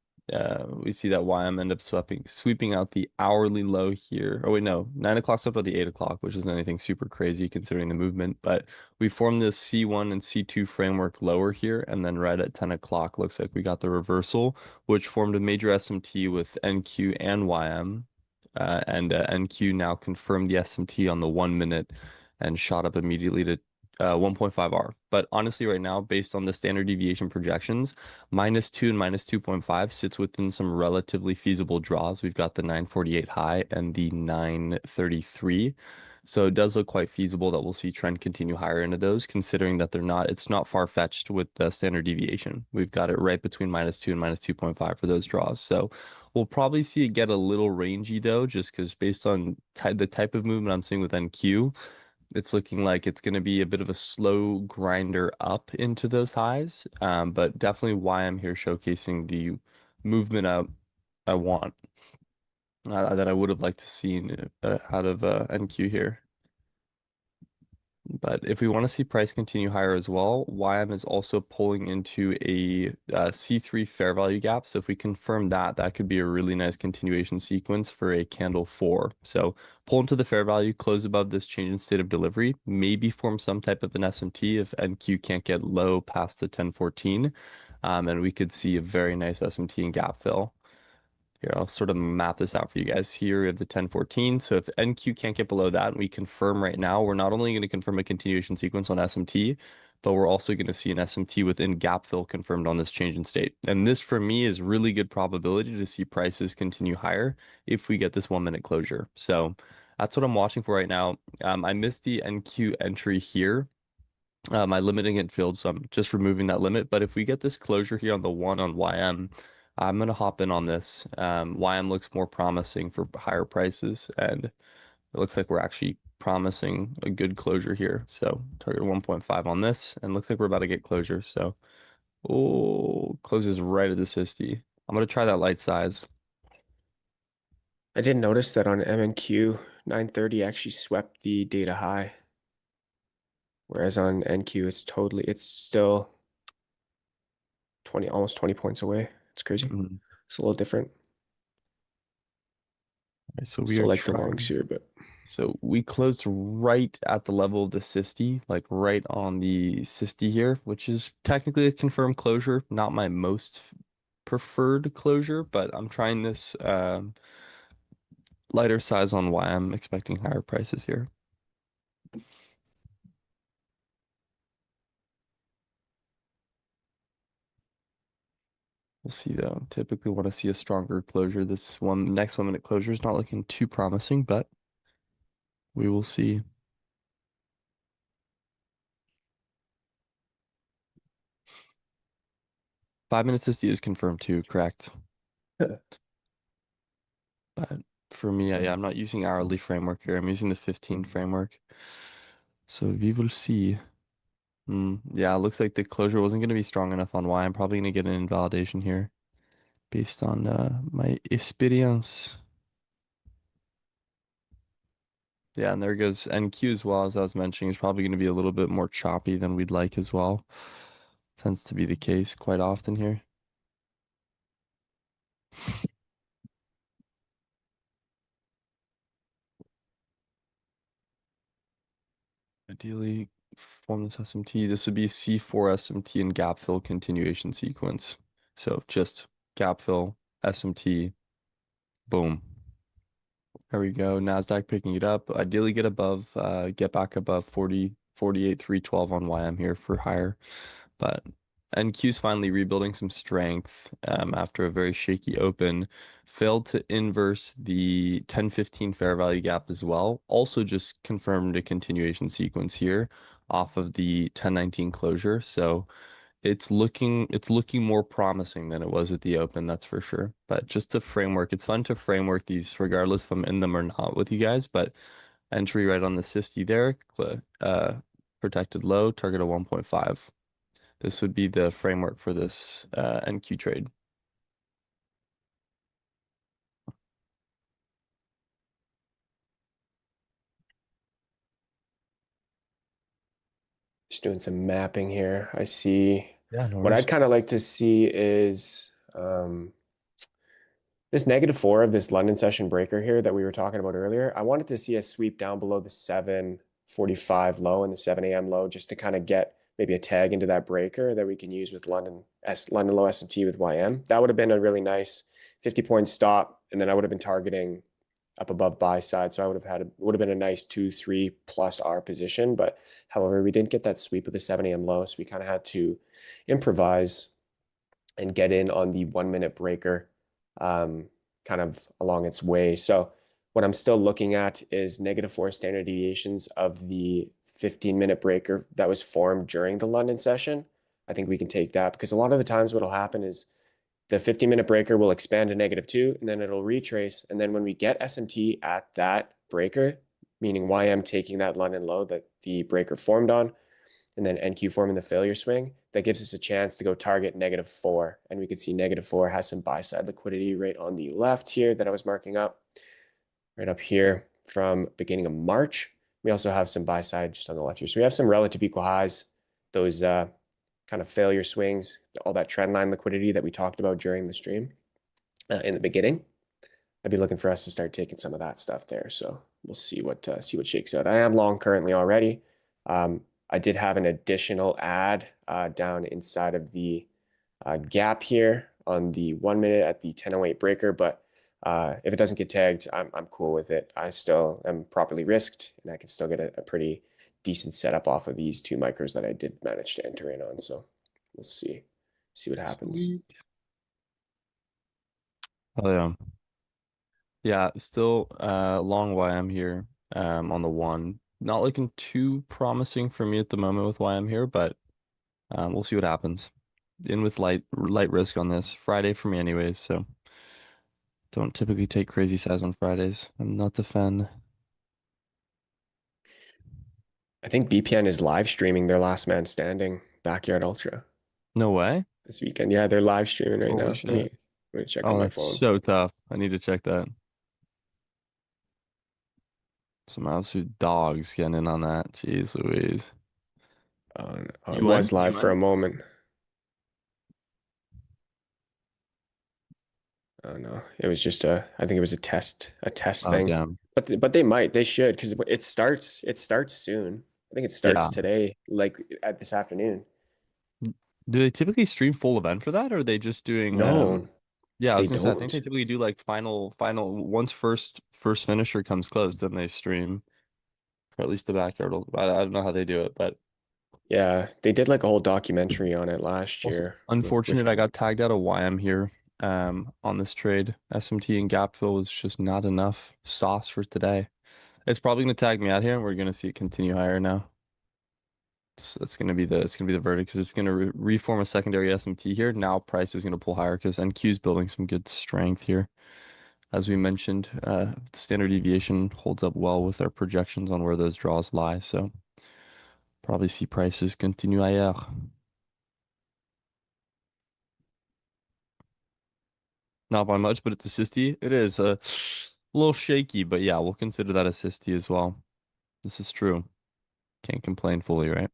We see that YM end up sweeping out the hourly low here. Oh wait, no, 9 o'clock swept out the 8 o'clock, which isn't anything super crazy considering the movement. But we formed this C1 and C2 framework lower here, and then right at 10 o'clock, looks like we got the reversal which formed a major SMT with NQ and YM. And NQ now confirmed the SMT on the 1 minute and shot up immediately to 1.5R. But honestly, right now, based on the standard deviation projections, -2 and -2.5 sits within some relatively feasible draws. We've got the 948 high and the 933. So it does look quite feasible that we'll see trend continue higher into those, considering that it's not far-fetched with the standard deviation. We've got it right between -2 and -2.5 for those draws. So we'll probably see it get a little rangy though, just because based on the type of movement I'm seeing with NQ, it's looking like it's going to be a bit of a slow grinder up into those highs. But definitely why I'm here showcasing the movement up I want that I would have liked to see out of NQ here. But if we want to see price continue higher as well, YM is also pulling into a C3 fair value gap. So if we confirm that, that could be a really nice continuation sequence for a candle 4. So pull into the fair value, close above this change in state of delivery, maybe form some type of an SMT if NQ can't get low past the 1014. And we could see a very nice SMT and gap fill. Here, I'll sort of map this out for you guys. Here we have the 1014. So if NQ can't get below that, and we confirm right now, we're not only going to confirm a continuation sequence on SMT, but we're also going to see an SMT within gap fill confirmed on this change in state. And this for me is really good probability to see prices continue higher if we get this 1 minute closure. So that's what I'm watching for right now. I missed the NQ entry here. My limiting it field, so I'm just removing that limit. But if we get this closure here on the 1 on YM, I'm gonna hop in on this. YM looks more promising for higher prices, and it looks like we're actually promising a good closure here. So target 1.5 on this, and looks like we're about to get closure. So, oh, closes right at the 60. I'm gonna try that light size. I didn't notice that on MNQ, 930 actually swept the data high. Whereas on NQ, it's still 20, almost 20 points away. It's crazy. Mhm. It's a little different. Okay, so we Still are like the longs trying. here, but So we closed right at the level of the 60, like right on the 60 here, which is technically a confirmed closure. Not my most preferred closure, but I'm trying this lighter size on why I'm expecting higher prices here. We'll see though. Typically want to see a stronger closure. This one next 1 minute closure is not looking too promising, but we will see. 5 minute 60 is confirmed too, correct? But for me, I'm not using hourly framework here. I'm using the 15 framework. So we will see. Yeah, it looks like the closure wasn't going to be strong enough on Y. I'm probably going to get an invalidation here based on my experience. Yeah, and there goes NQ as well, as I was mentioning, is probably going to be a little bit more choppy than we'd like as well. Tends to be the case quite often here. Ideally, form this SMT. This would be C4 SMT and gap fill continuation sequence. So just gap fill, SMT, boom. There we go. NASDAQ picking it up. Ideally get back above 40, 48, 312 on YM here for higher. But NQ's finally rebuilding some strength after a very shaky open. Failed to inverse the 10-15 fair value gap as well. Also just confirmed a continuation sequence here off of the 1019 closure. So it's looking more promising than it was at the open, that's for sure. But just to framework, it's fun to framework these regardless if I'm in them or not with you guys. But entry right on the 60 there, protected low, target of 1.5. This would be the framework for this NQ trade. just doing some mapping here. I see Yeah, no what worries. I'd kind of like to see is this -4 of this London session breaker here that we were talking about earlier. I wanted to see a sweep down below the 745 low and the 7 a.m. low just to kind of get maybe a tag into that breaker that we can use with London low SMT with YM. That would have been a really nice 50-point stop, and then I would have been targeting up above buy side. So I would have been a nice 2-3 plus R position. But however, we didn't get that sweep with the 7 a.m. low. So we kind of had to improvise and get in on the 1 minute breaker kind of along its way. So what I'm still looking at is -4 standard deviations of the 15-minute breaker that was formed during the London session. I think we can take that because a lot of the times what will happen is the 15-minute breaker will expand to -2 and then it'll retrace. And then when we get SMT at that breaker, meaning YM taking that London low that the breaker formed on, and then NQ forming the failure swing, that gives us a chance to go target -4. And we could see -4 has some buy side liquidity right on the left here that I was marking up, right up here from beginning of March. We also have some buy side just on the left here. So we have some relative equal highs, those kind of failure swings, all that trend line liquidity that we talked about during the stream in the beginning. I'd be looking for us to start taking some of that stuff there. So we'll see what shakes out. I am long currently already. I did have an additional add down inside of the gap here on the 1 minute at the 10:08 breaker, but If it doesn't get tagged, I'm cool with it. I still am properly risked, and I can still get a pretty decent setup off of these two micros that I did manage to enter in on. So we'll see what happens. Sweet. Oh yeah. Yeah, still long YM here on the one. Not looking too promising for me at the moment with YM here, but we'll see what happens. In with light risk on this. Friday for me anyways, so don't typically take crazy size on Fridays. I'm not the fan. I think BPN is live streaming their Last Man Standing Backyard Ultra No way. this weekend. Yeah, they're live streaming right Holy now. shit. Let me check on Oh, my that's phone. so tough. I need to check that. Some absolute dogs getting in on that. Jeez Louise. It You was went? You live for a went? moment. Oh no, it was just I think it was a test Oh, thing. damn. But they should because it starts soon. I think it starts Yeah. today, like at this afternoon. Do they typically stream full event for that, or are they just doing No, yeah, I they was gonna say I think they don't. typically do like final once first finisher comes close, then they stream. Or at least the backyard. I don't know how they do it, but Yeah, they did like a whole documentary on it last also year with unfortunate I got tagged out of YM here on this trade. SMT and gap fill was just not enough sauce for today. It's probably gonna tag me out here and we're gonna see it continue higher now. That's gonna be the verdict because it's gonna reform a secondary SMT here. Now price is gonna pull higher because NQ is building some good strength here. As we mentioned, the standard deviation holds up well with our projections on where those draws lie. So probably see prices continue higher. Not by much, but it's a sisty. It is a little shaky, but yeah, we'll consider that a sisty as well. This is true. Can't complain fully, right?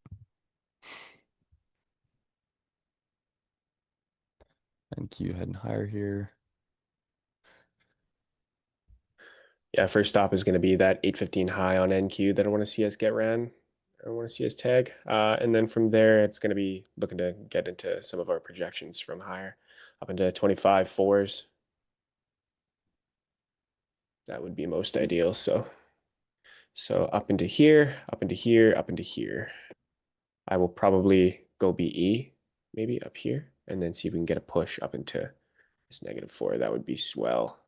NQ heading higher here. Yeah, first stop is going to be that 815 high on NQ that I want to see us get ran. I want to see us tag. And then from there, it's going to be looking to get into some of our projections from higher up into 25 fours. That would be most ideal. So up into here, up into here, up into here. I will probably go BE, maybe up here, and then see if we can get a push up into this -4. That would be swell.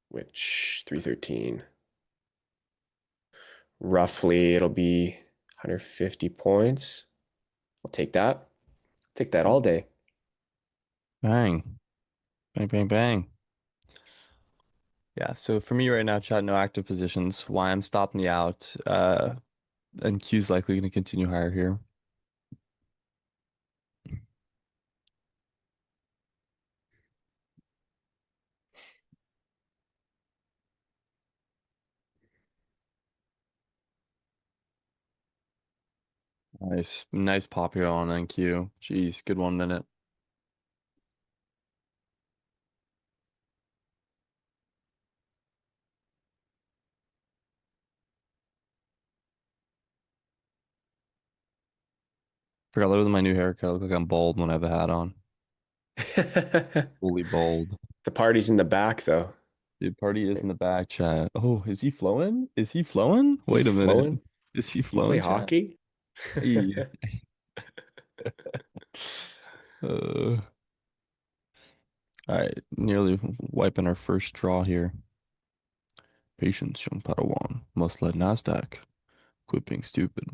Which 313. Roughly, it'll be 150 points. I'll take that. Take that all day. Bang. Bang, bang, bang. Yeah, so for me right now, chat, no active positions. Why I'm stopping me out. And Q's likely going to continue higher here. Nice pop here on NQ. Jeez, good 1 minute. Forgot to look at my new haircut. I look like I'm bald when I have a hat on. The Fully bald. party's in the back, though. Dude, party is in the back, chat. Oh, is he flowing? Is he flowing? He's Wait a minute. flowing. Is he You play flowing, chat? hockey? Hey. All right, nearly wiping our first draw here. Patience, young Padawan. Must let Nasdaq. Quit being stupid.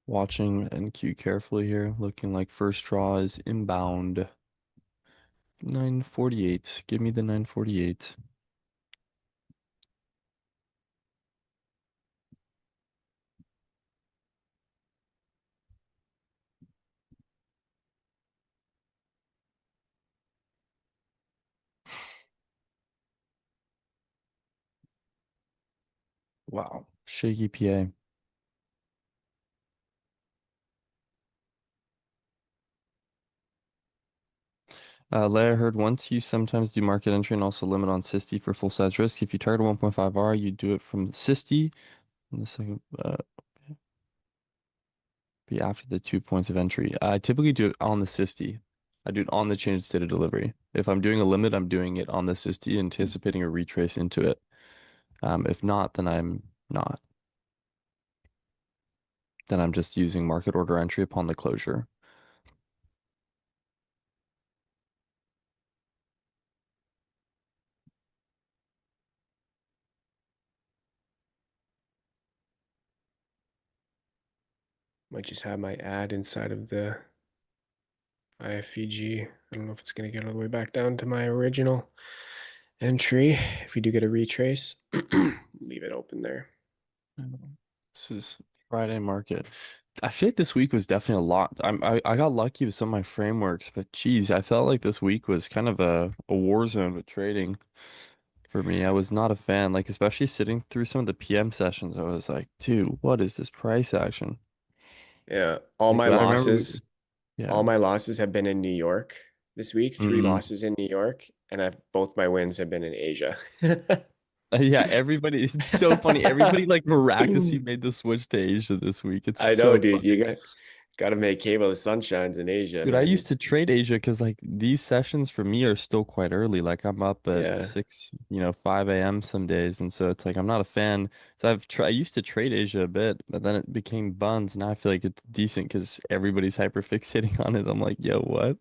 Watching NQ carefully here. Looking like first draw is inbound. 948. Give me the 948. Wow. Shaky PA. Leia, I heard once you sometimes do market entry and also limit on 60 for full size risk. If you target 1.5R, you do it from the 60 and the second be after the 2 points of entry. I typically do it on the 60. I do it on the change state of delivery. If I'm doing a limit, I'm doing it on the 60, anticipating a retrace into it. If not, then I'm not. Then I'm just using market order entry upon the closure. Might just have my ad inside of the IFVG. I don't know if it's going to get all the way back down to my original entry. If we do get a retrace, leave it open there. This is Friday market. I feel like this week was definitely a lot. I got lucky with some of my frameworks, but geez, I felt like this week was kind of a war zone with trading for me. I was not a fan, like especially sitting through some of the PM sessions. I was like, dude, what is this price action? Yeah, Like, I remember yeah. all my losses have been in New York this week. Three Mm. losses in New York, and I've both my wins have been in Asia. Yeah, everybody, it's so funny. Everybody like miraculously made the switch to Asia this week. It's I know, so dude. funny. Got to make cable the sunshines in Asia, Dude, I man. used to It's trade Asia because like these sessions for me are still quite early. Like I'm up at yeah, 6, 5 a.m. some days. And so it's like I'm not a fan. So I used to trade Asia a bit, but then it became buns. Now I feel like it's decent because everybody's hyper fixating on it. I'm like, yo, what?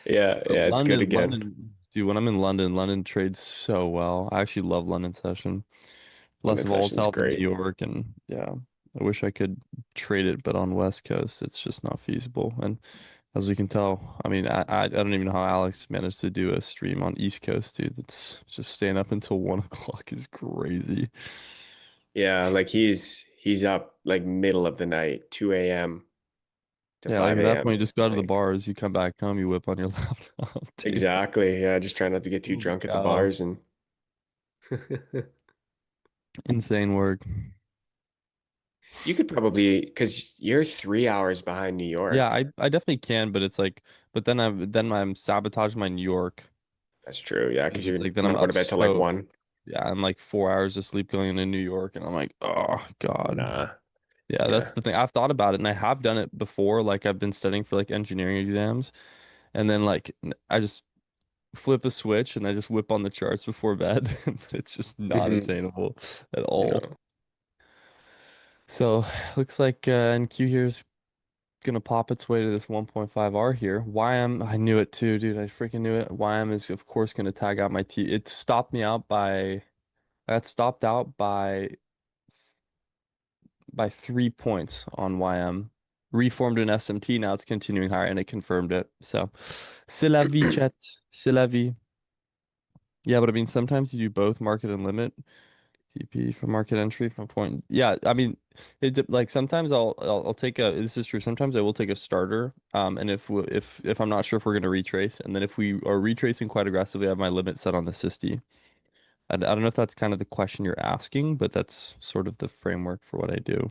yeah, But yeah. It's good again. Dude, when I'm in London, London trades so well. I actually love London session. Less London session's volatile than New great. York, and yeah, I wish I could trade it, but on West Coast, it's just not feasible. And as we can tell, I mean, I don't even know how Alex managed to do a stream on East Coast, dude. That's just staying up until 1 o'clock is crazy. Yeah, like he's up like middle of the night, 2 a.m. to Yeah, like at 5 that point, a.m. you just go to the Like bars, you come back home, you whip on your laptop, dude. exactly. Yeah, just try not to get too Holy drunk at the cow. bars and Insane work. you could probably because you're 3 hours behind New Yeah, York. I definitely can, but it's like, but then I'm sabotaging my New York That's true. Yeah, because because it's you're like then I'm gonna go up to bed till like so. 1. Yeah, I'm like 4 hours of sleep going into New York, and I'm like, oh God. Nah. Yeah, that's Yeah. the thing. I've thought about it, and I have done it before. Like I've been studying for like engineering exams, and then like I just flip a switch and I just whip on the charts before bed, but it's just not Hmm. attainable at all. No. So looks like NQ here is gonna pop its way to this 1.5R here. YM, I knew it too, dude. I freaking knew it. YM is of course gonna tag out my T. It stopped me out by. I got stopped out by 3 points on YM. Reformed an SMT, now it's continuing higher, and it confirmed it. So, c'est la vie, chat. C'est la vie. Yeah, but I mean, sometimes you do both market and limit. PP for market entry from point. Yeah, I mean, like sometimes I'll take a. This is true. Sometimes I will take a starter. And if I'm not sure if we're gonna retrace, and then if we are retracing quite aggressively, I have my limit set on the 60. I don't know if that's kind of the question you're asking, but that's sort of the framework for what I do.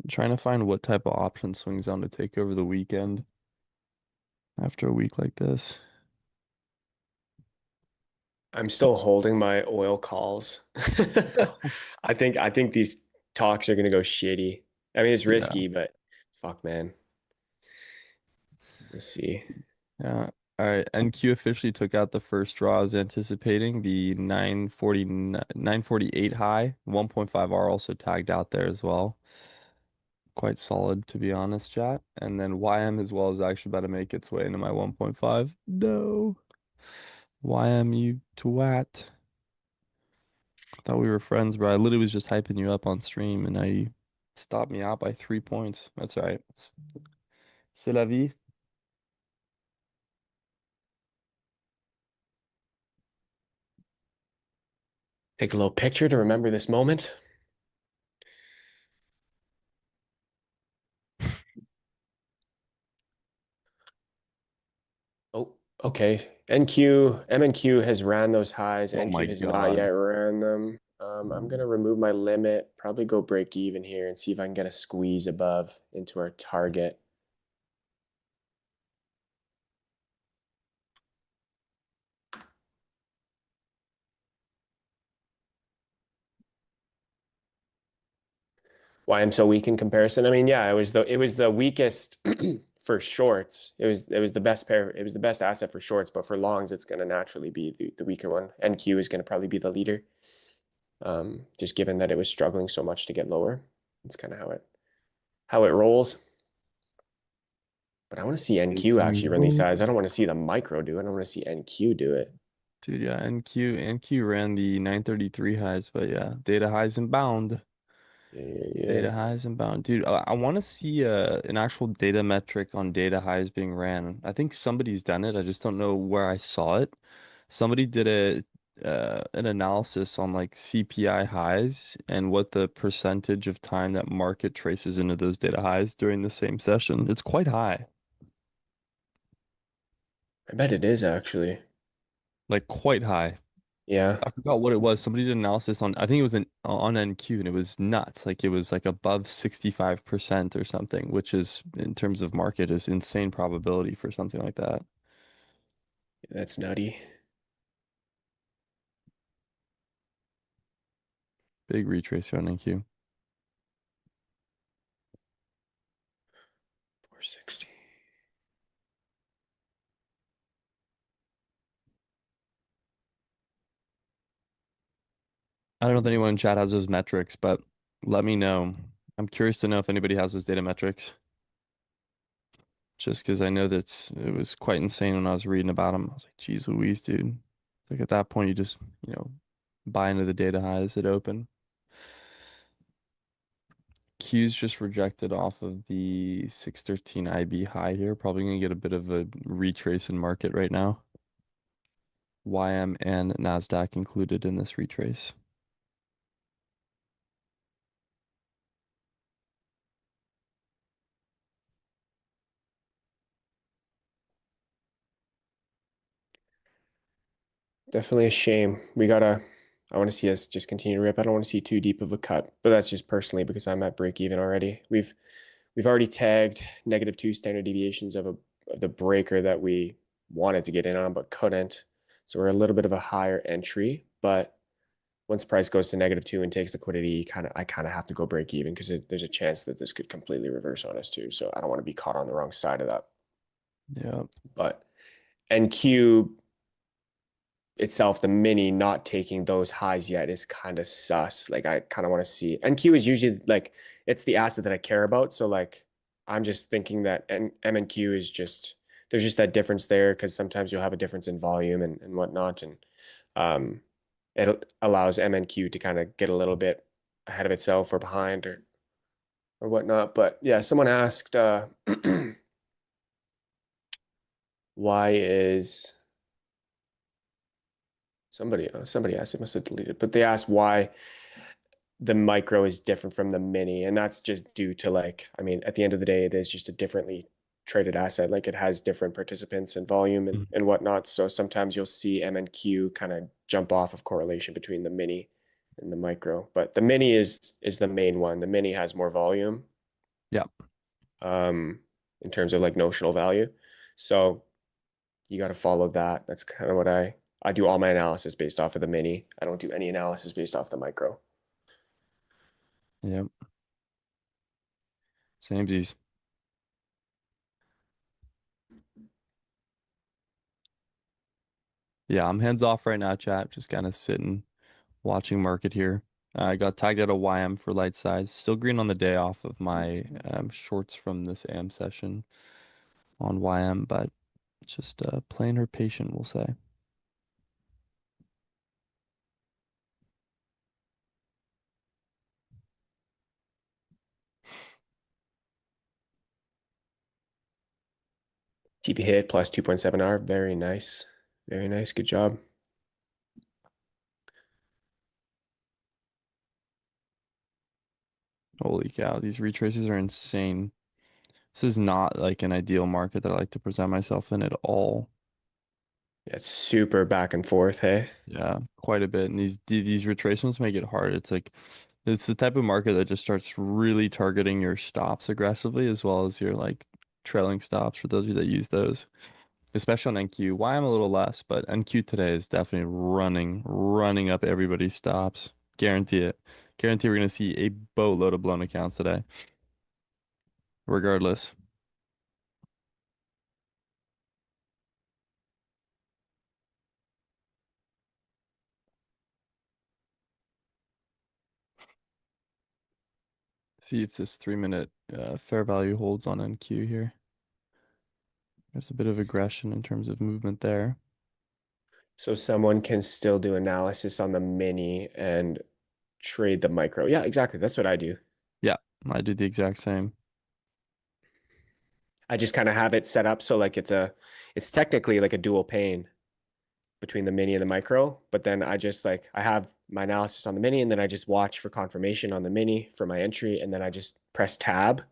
Trying to find what type of option swings on to take over the weekend after a week like this. I'm still holding my oil calls. I think these talks are gonna go shitty. I mean, it's Yeah, risky, but fuck, man. Let's see. yeah. All right. NQ officially took out the first draw as anticipating. The 948 high, 1.5R also tagged out there as well. Quite solid, to be honest, chat. And then YM as well is actually about to make its way into my 1.5. No. YM, you twat. Thought we were friends, bro. I literally was just hyping you up on stream, and now you stopped me out by 3 points. That's all right. C'est la vie. Take a little picture to remember this moment. Okay, NQ, MNQ has ran those highs. Oh my NQ has not yet God. ran them. I'm gonna remove my limit, probably go break even here and see if I can get a squeeze above into our target. Why I'm so weak in comparison? I mean, yeah, it was the weakest for shorts. It was the best pair. It was the best asset for shorts, but for longs, it's gonna naturally be the weaker one. NQ is gonna probably be the leader. Just given that it was struggling so much to get lower. It's kind of how it rolls. But I want to see It's NQ actually run these size. I don't want to see the micro do it. I want to see NQ do it. Dude, yeah, NQ ran the 933 highs, but yeah, data highs and bound. Yeah, yeah, Data yeah. highs and bound. Dude, I want to see an actual data metric on data highs being ran. I think somebody's done it. I just don't know where I saw it. Somebody did an analysis on like CPI highs and what the percentage of time that market traces into those data highs during the same session. It's quite high. I bet it is actually. Like quite high. Yeah, I forgot what it was. Somebody did analysis on, I think it was on NQ, and it was nuts. Like it was like above 65% or something, which is in terms of market is insane probability for something like that. that's nutty. Big retrace on NQ. 460. I don't know if anyone in chat has those metrics, but let me know. I'm curious to know if anybody has those data metrics. Just because I know that it was quite insane when I was reading about them. I was like, geez Louise, dude. It's like at that point, you just, buy into the data highs that open. Q's just rejected off of the 613 IB high here. Probably going to get a bit of a retrace in market right now. YM and NASDAQ included in this retrace. Definitely a shame. I want to see us just continue to rip. I don't want to see too deep of a cut, but that's just personally because I'm at break even already. We've already tagged -2 standard deviations of the breaker that we wanted to get in on but couldn't. So we're a little bit of a higher entry, but once price goes to -2 and takes liquidity, I kind of have to go break even because there's a chance that this could completely reverse on us too. So I don't want to be caught on the wrong side of that. Yeah. But NQ itself, the mini not taking those highs yet is kind of sus. Like I kind of want to see NQ is usually like it's the asset that I care about. So like I'm just thinking that M and Q is just there's just that difference there because sometimes you'll have a difference in volume and whatnot. And um it allows MNQ to kind of get a little bit ahead of itself or behind or whatnot. But yeah, someone asked why is somebody asked, it must have deleted, but they asked why the micro is different from the mini, and that's just due to like, I mean, at the end of the day, it is just a differently traded asset. Like it has different participants and volume Mhm. and whatnot. So sometimes you'll see M and Q kind of jump off of correlation between the mini and the micro. But the mini is the main one. The mini has more volume, Yeah. um, in terms of like notional value. So you got to follow that. That's kind of what I do all my analysis based off of the mini. I don't do any analysis based off the micro. Yeah. Samesies. Yeah, I'm hands off right now, chat. Just kind of sitting, watching market here. I got tagged out a YM for light size. Still green on the day off of my shorts from this AM session on YM, but just playing her patient, we'll say. TP hit plus 2.7 R. Very nice. Very nice. Good job. Holy cow, these retraces are insane. This is not like an ideal market that I like to present myself in at all. It's super back and forth, hey? Yeah, quite a bit. And these retracements make it hard. It's like it's the type of market that just starts really targeting your stops aggressively as well as your like trailing stops for those of you that use those, especially on NQ. Why I'm a little less, but NQ today is definitely running up everybody's stops. Guarantee it. Guarantee we're gonna see a boatload of blown accounts today, regardless. See if this 3 minute fair value holds on NQ here. There's a bit of aggression in terms of movement there. So someone can still do analysis on the mini and trade the micro. Yeah, exactly. That's what I do. Yeah, I do the exact same. I just kind of have it set up so like it's technically like a dual pane between the mini and the micro, but then I have my analysis on the mini and then I just watch for confirmation on the mini for my entry and then I just press tab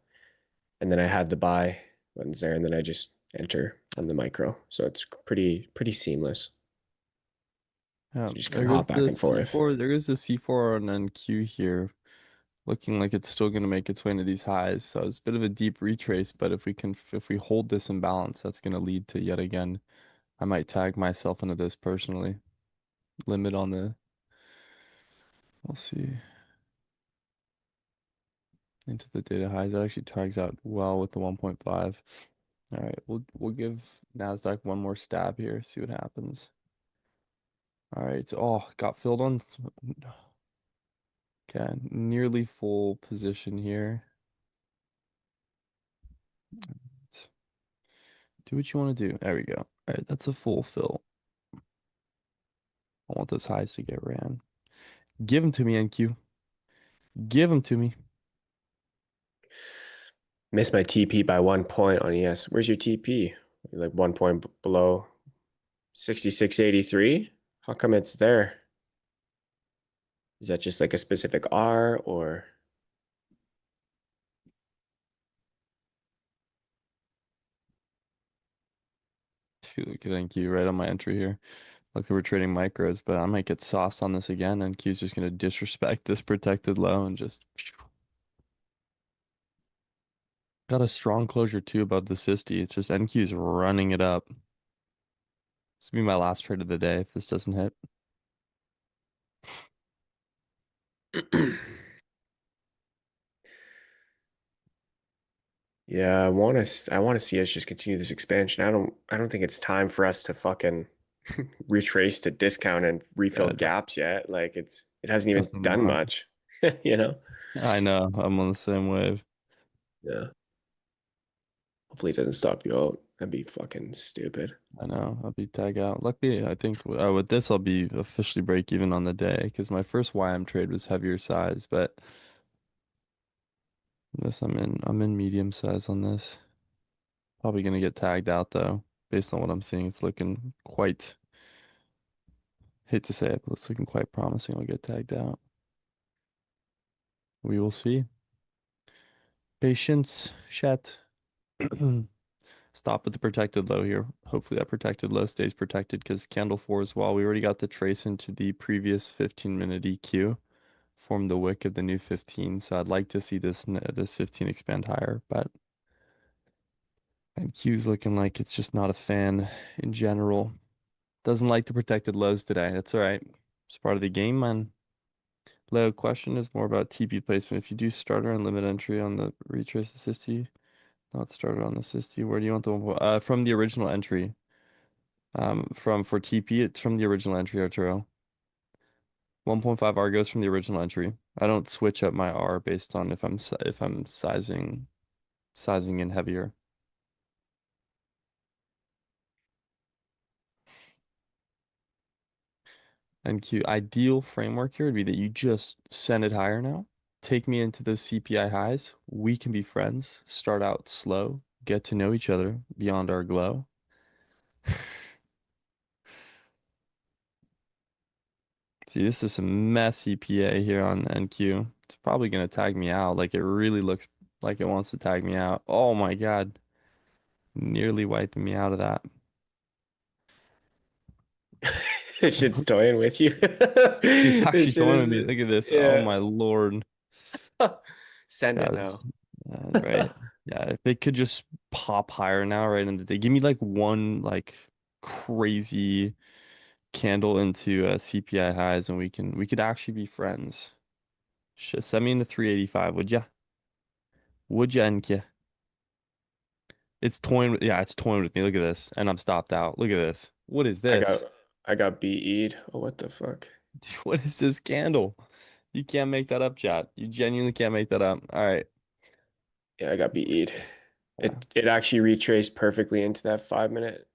and then I have the buy buttons there and then I just enter on the micro. So it's pretty seamless. So you just kind There of goes hop the back and forth. C4. There goes the C4 on NQ here, looking like it's still going to make its way into these highs. So it's a bit of a deep retrace, but if we hold this imbalance, that's going to lead to yet again. I might tag myself into this personally. Limit on the. We'll see. Into the data highs. That actually tags out well with the 1.5. All right, we'll give Nasdaq one more stab here. See what happens. All right. Oh, got filled on. Okay, nearly full position here. Do what you want to do. There we go. All right, that's a full fill. I want those highs to get ran. Give them to me, NQ. Give them to me. Missed my TP by 1 point on ES. Where's your TP? Like 1 point below 66.83? How come it's there? Is that just like a specific R or Dude, look at NQ right on my entry here. Look, we're trading micros, but I might get sauced on this again. NQ's just going to disrespect this protected low and just got a strong closure too above the 60. It's just NQ's running it up. This will be my last trade of the day if this doesn't hit. yeah, I want to see us just continue this expansion. I don't think it's time for us to fucking retrace to discount and refill Yeah, gaps yet. Like it hasn't even definitely done not. much, you know? I know. I'm on the same wave. Yeah. Hopefully it doesn't stop you out. That'd be fucking stupid. I know. I'll be tag out. Luckily, I think with this, I'll be officially break even on the day because my first YM trade was heavier size, but this I'm in medium size on this. Probably gonna get tagged out though, based on what I'm seeing. It's looking quite, hate to say it, but it's looking quite promising. I'll get tagged out. We will see. Patience, chat. Stop at the protected low here. Hopefully that protected low stays protected because candle four as well. We already got the trace into the previous 15-minute EQ. Form the wick of the new 15. So I'd like to see this 15 expand higher, but NQ's looking like it's just not a fan in general. Doesn't like the protected lows today. That's all right. It's part of the game, man. Low question is more about TP placement. If you do starter and limit entry on the retrace assisty, not starter on the assisty, where do you want the one? From the original entry. From for TP, it's from the original entry, Arturo. 1.5 R goes from the original entry. I don't switch up my R based on if I'm sizing in heavier. NQ ideal framework here would be that you just send it higher now. Take me into those CPI highs. We can be friends. Start out slow. Get to know each other beyond our glow. See, this is some messy PA here on NQ. It's probably gonna tag me out. Like it really looks like it wants to tag me out. Oh my God. Nearly wiping me out of that. This shit's toying with you. It's This actually shit toying is, with me. Look at this. Oh yeah. my Lord. Send it That is now. right. Yeah, if they could just pop higher now, right in the day. Give me like one like crazy candle into CPI highs and we could actually be friends. Send me into 385, would ya? Would ya, Enki? It's toying with, yeah, it's toying with me. Look at this. And I'm stopped out. Look at this. What is I this? got I got BE'd. Oh, what the fuck? What is this candle? You can't make that up, chat. You genuinely can't make that up. All right. Yeah, I got BE'd. Yeah. It actually retraced perfectly into that 5 minute.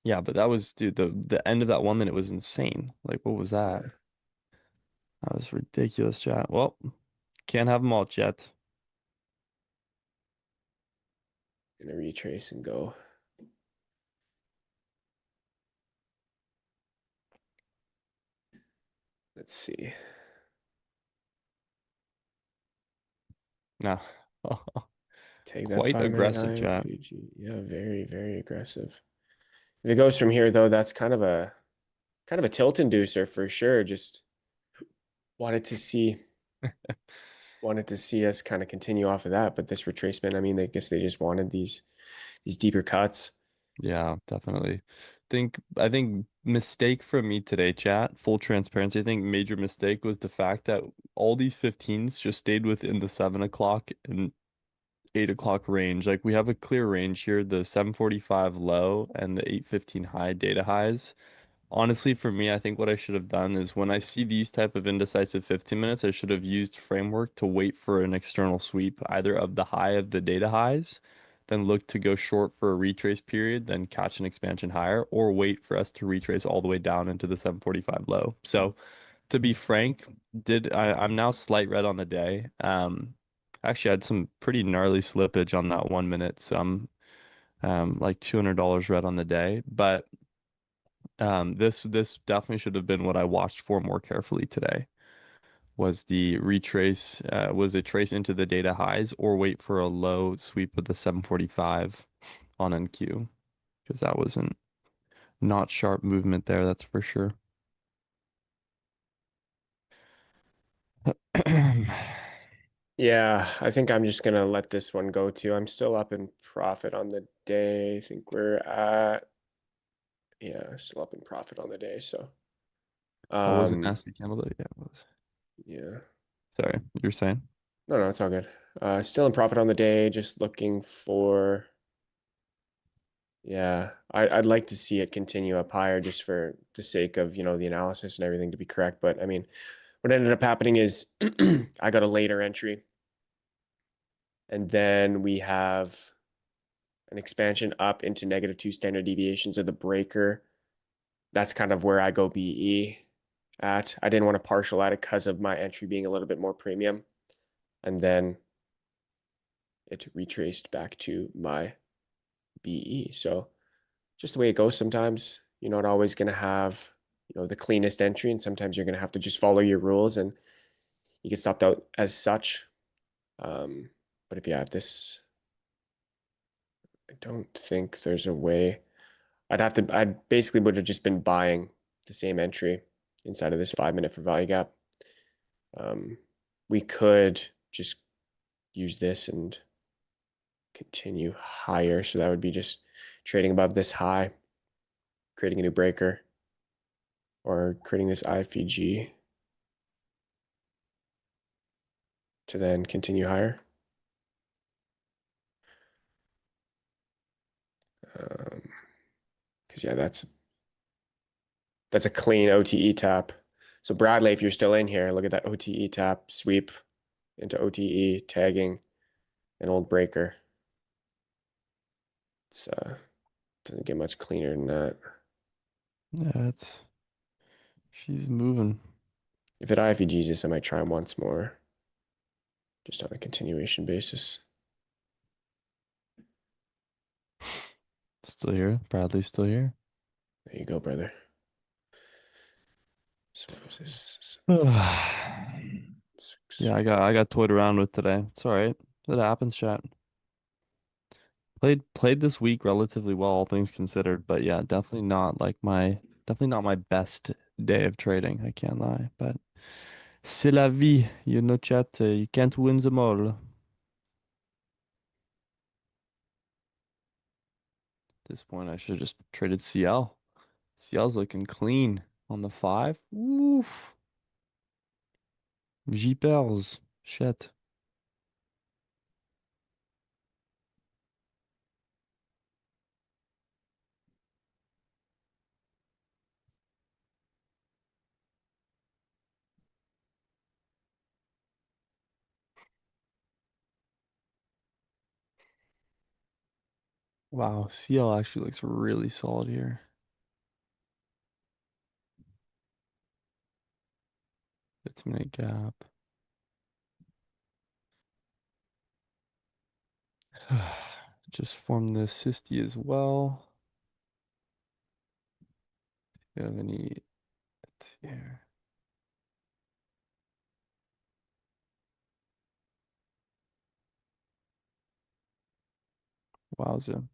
Yeah, but that was, dude, the end of that 1 minute was insane. Like, what was that? Yeah, That was ridiculous, chat. Well, can't have them all, chat. gonna retrace and go. Let's see. No. Take that Quite 5 minute aggressive, chat. IFUG. Yeah, very, very aggressive. If it goes from here though, that's kind of a tilt inducer for sure. Just wanted to see wanted to see us kind of continue off of that. But this retracement, I mean, I guess they just wanted these deeper cuts. Yeah, definitely. I think mistake from me today, chat. Full transparency. I think major mistake was the fact that all these 15s just stayed within the 7 o'clock and 8 o'clock range. Like we have a clear range here, the 745 low and the 815 high data highs. Honestly, for me, I think what I should have done is when I see these type of indecisive 15 minutes, I should have used framework to wait for an external sweep, either of the high of the data highs, then look to go short for a retrace period, then catch an expansion higher, or wait for us to retrace all the way down into the 745 low. So to be frank, I'm now slight red on the day. Actually I had some pretty gnarly slippage on that 1 minute. So I'm like $200 red on the day, but this definitely should have been what I watched for more carefully today. Was the retrace, was a trace into the data highs or wait for a low sweep of the 745 on NQ? Because that wasn't not sharp movement there, that's for sure. Yeah, I think I'm just gonna let this one go too. I'm still up in profit on the day. I think we're at, yeah, still up in profit on the day. So That was a um nasty candle though. Yeah, it was. yeah. Sorry, you're saying? No, no, it's all good. Still in profit on the day, just looking for, yeah, I'd like to see it continue up higher just for the sake of, the analysis and everything to be correct. But I mean, what ended up happening is I got a later entry, and then we have an expansion up into -2 standard deviations of the breaker. That's kind of where I go BE at. I didn't want to partial at it because of my entry being a little bit more premium. And then it retraced back to my BE. So just the way it goes sometimes. You're not always going to have, the cleanest entry, and sometimes you're going to have to just follow your rules and you get stopped out as such. But if you have this, I don't think there's a way. I basically would have just been buying the same entry inside of this 5 minute for value gap. Um, we could just use this and continue higher. So that would be just trading above this high, creating a new breaker, or creating this IFVG to then continue higher. Because yeah, that's a clean OTE tap. So Bradley, if you're still in here, look at that OTE tap, sweep into OTE, tagging an old breaker. It's doesn't get much cleaner than that. Yeah, it's she's moving. If it IFVGs this, I might try him once more, just on a continuation basis. Still here. Bradley's still here. There you go, brother. So what is this? Yeah, I got toyed around with today. It's all right. It happens, chat. Played this week relatively well, all things considered, but yeah, definitely not like my Definitely not my best day of trading, I can't lie, but c'est la vie, you know, chat. You can't win them all. At this point, I should have just traded CL. CL's looking clean on the 5. Oof. Jeepers. Shit. Wow, CL actually looks really solid here. 15-minute gap. Just form the Sisty as well. Do you have any here? Wowza.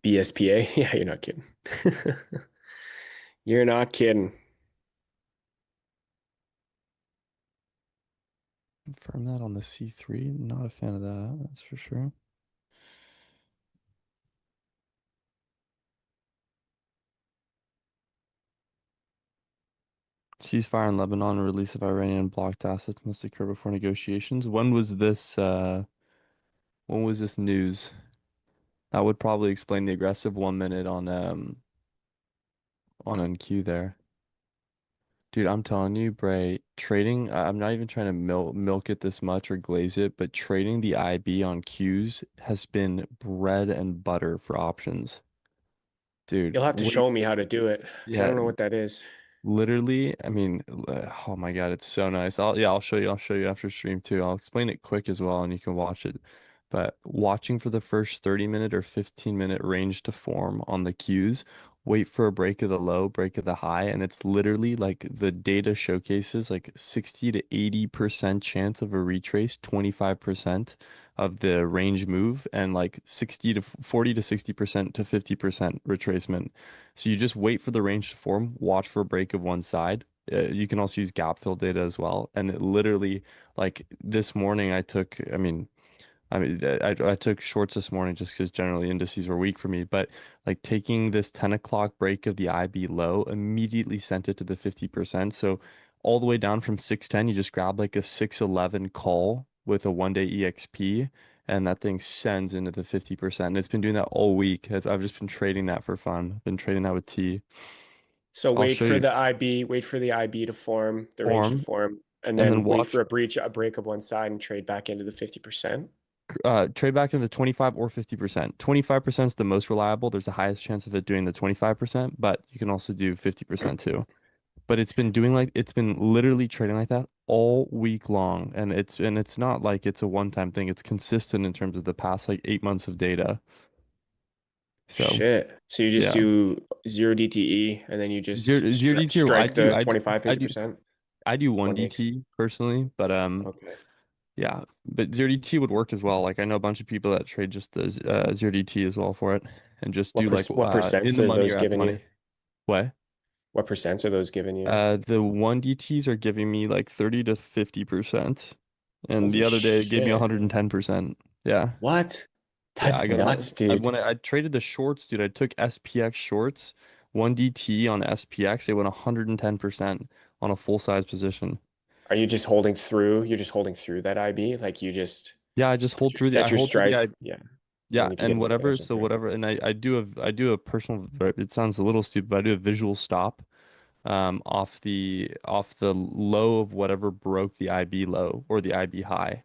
BSPA? Yeah, you're not kidding. You're not kidding. Confirm that on the C3. Not a fan of that, that's for sure. Ceasefire in Lebanon and release of Iranian blocked assets must occur before negotiations. When was this news? That would probably explain the aggressive 1 minute on NQ there. Dude, I'm telling you, Bray, trading, I'm not even trying to milk it this much or glaze it, but trading the IB on Qs has been bread and butter for options. Dude, You'll have to wait, show me how to do it because I yeah, don't know what that is. literally, I mean, oh my God, it's so nice. I'll show you. I'll show you after stream too. I'll explain it quick as well, and you can watch it. But watching for the first 30-minute or 15-minute range to form on the cues, wait for a break of the low, break of the high, and it's literally like the data showcases like 60 to 80% chance of a retrace, 25% of the range move, and like 60 to 40 to 60% to 50% retracement. So you just wait for the range to form, watch for a break of one side. You can also use gap fill data as well. And it literally, like this morning, I took shorts this morning just because generally indices were weak for me. But like taking this 10 o'clock break of the IB low immediately sent it to the 50%. So all the way down from 610, you just grab like a 611 call with a 1 day EXP, and that thing sends into the 50%. And it's been doing that all week. I've just been trading that for fun. Been trading that with T. So I'll wait show for you the IB, wait for the IB to form, the range to form form, and and then then wait watch for a break of one side and trade back into the 50%. trade back into the 25 or 50%. 25% is the most reliable. There's the highest chance of it doing the 25%, but you can also do 50% too. But it's been literally trading like that all week long. And it's not like it's a one-time thing. It's consistent in terms of the past like 8 months of data. So Shit. So you just yeah. do zero DTE and then you just Zero DT, strike the 25, I do 50%. I do one 1 day. DT personally, but Okay. yeah, but zero DT would work as well. Like I know a bunch of people that trade just the zero DT as well for it, and just do like What in percents the are money those or at the giving you? money. What? What percents are those giving you? The one DTs are giving me like 30 to 50%, and Holy the other day it gave me shit. 110%. Yeah, What? yeah. I That's got my nuts, I dude. when I traded the shorts, dude. I took SPX shorts, one DT on SPX. They went 110% on a full size position. Are you just holding through? You're just holding through that IB? Like you just Yeah, I just hold through the set I your hold through the strike. I Yeah. And Yeah, then you can get and in the whatever. financial So break. whatever, and I do a personal. It sounds a little stupid, but I do a visual stop, off the low of whatever broke the IB low or the IB high.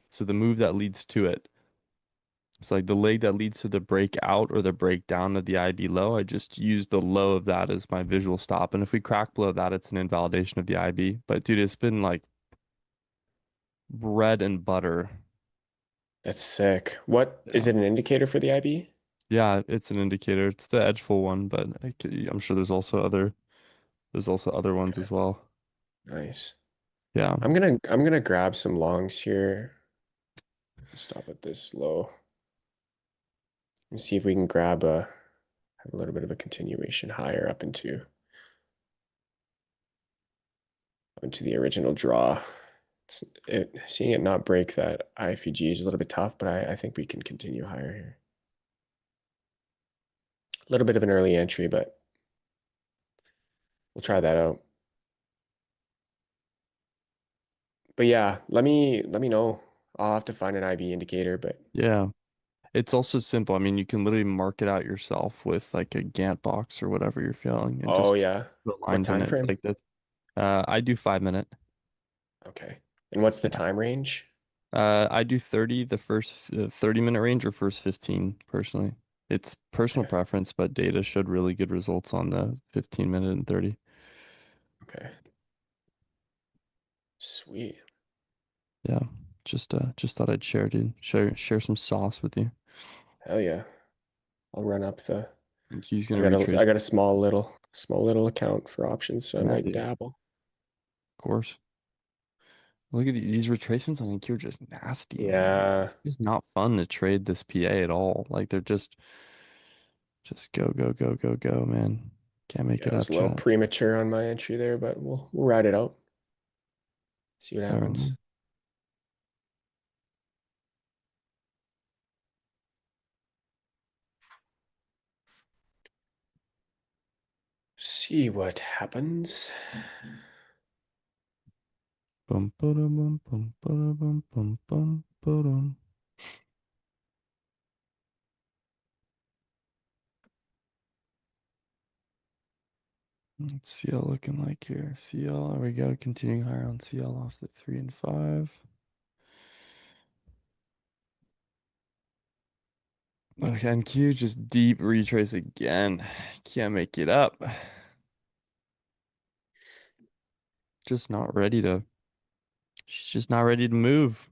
So the move that leads to it. It's like the leg that leads to the breakout or the breakdown of the IB low. I just use the low of that as my visual stop, and if we crack below that, it's an invalidation of the IB. But dude, it's been like bread and butter. That's sick. What is Yeah. it an indicator for the IB? Yeah, it's an indicator. It's the edgeful one, but I'm sure there's also other ones Okay, as well. nice. Yeah. I'm gonna grab some longs here. Stop at this low and see if we can grab have a little bit of a continuation higher up into the original draw. Seeing it not break that IFEG is a little bit tough, but I think we can continue higher here. A little bit of an early entry, but we'll try that out. But yeah, let me know. I'll have to find an IB indicator, but Yeah. It's also simple. I mean, you can literally mark it out yourself with like a Gantt box or whatever you're feeling and oh just yeah. put What lines in time it frame? like that. I do 5 minute. Okay. And what's the Yeah. time range? I do 30, the first 30-minute range or first 15 personally. It's personal Okay. preference, but data showed really good results on the 15-minute and 30. Okay. Sweet. Yeah. Just thought I'd share, dude. Share some sauce with you. Hell yeah. I'll run up the And he's I gonna got a retrace. I got a small little account for options, so I Yeah, might dude. Of dabble. course. Look at these retracements on EQ are just nasty, man. Yeah. It's not fun to trade this PA at all. Like they're just go, go, go, go, go, man. Can't make Yeah, it I was up, a little chat. premature on my entry there, but we'll ride it out. See what All happens. right. See what happens. Bum, ba-dum, bum, bum, ba-da-bum, bum, bum, ba-dum. What's CL looking like here? CL, there we go. Continuing higher on CL off the 3 and 5. Okay, and Q just deep retrace again. Can't make it up. Just not ready to. She's just not ready to move.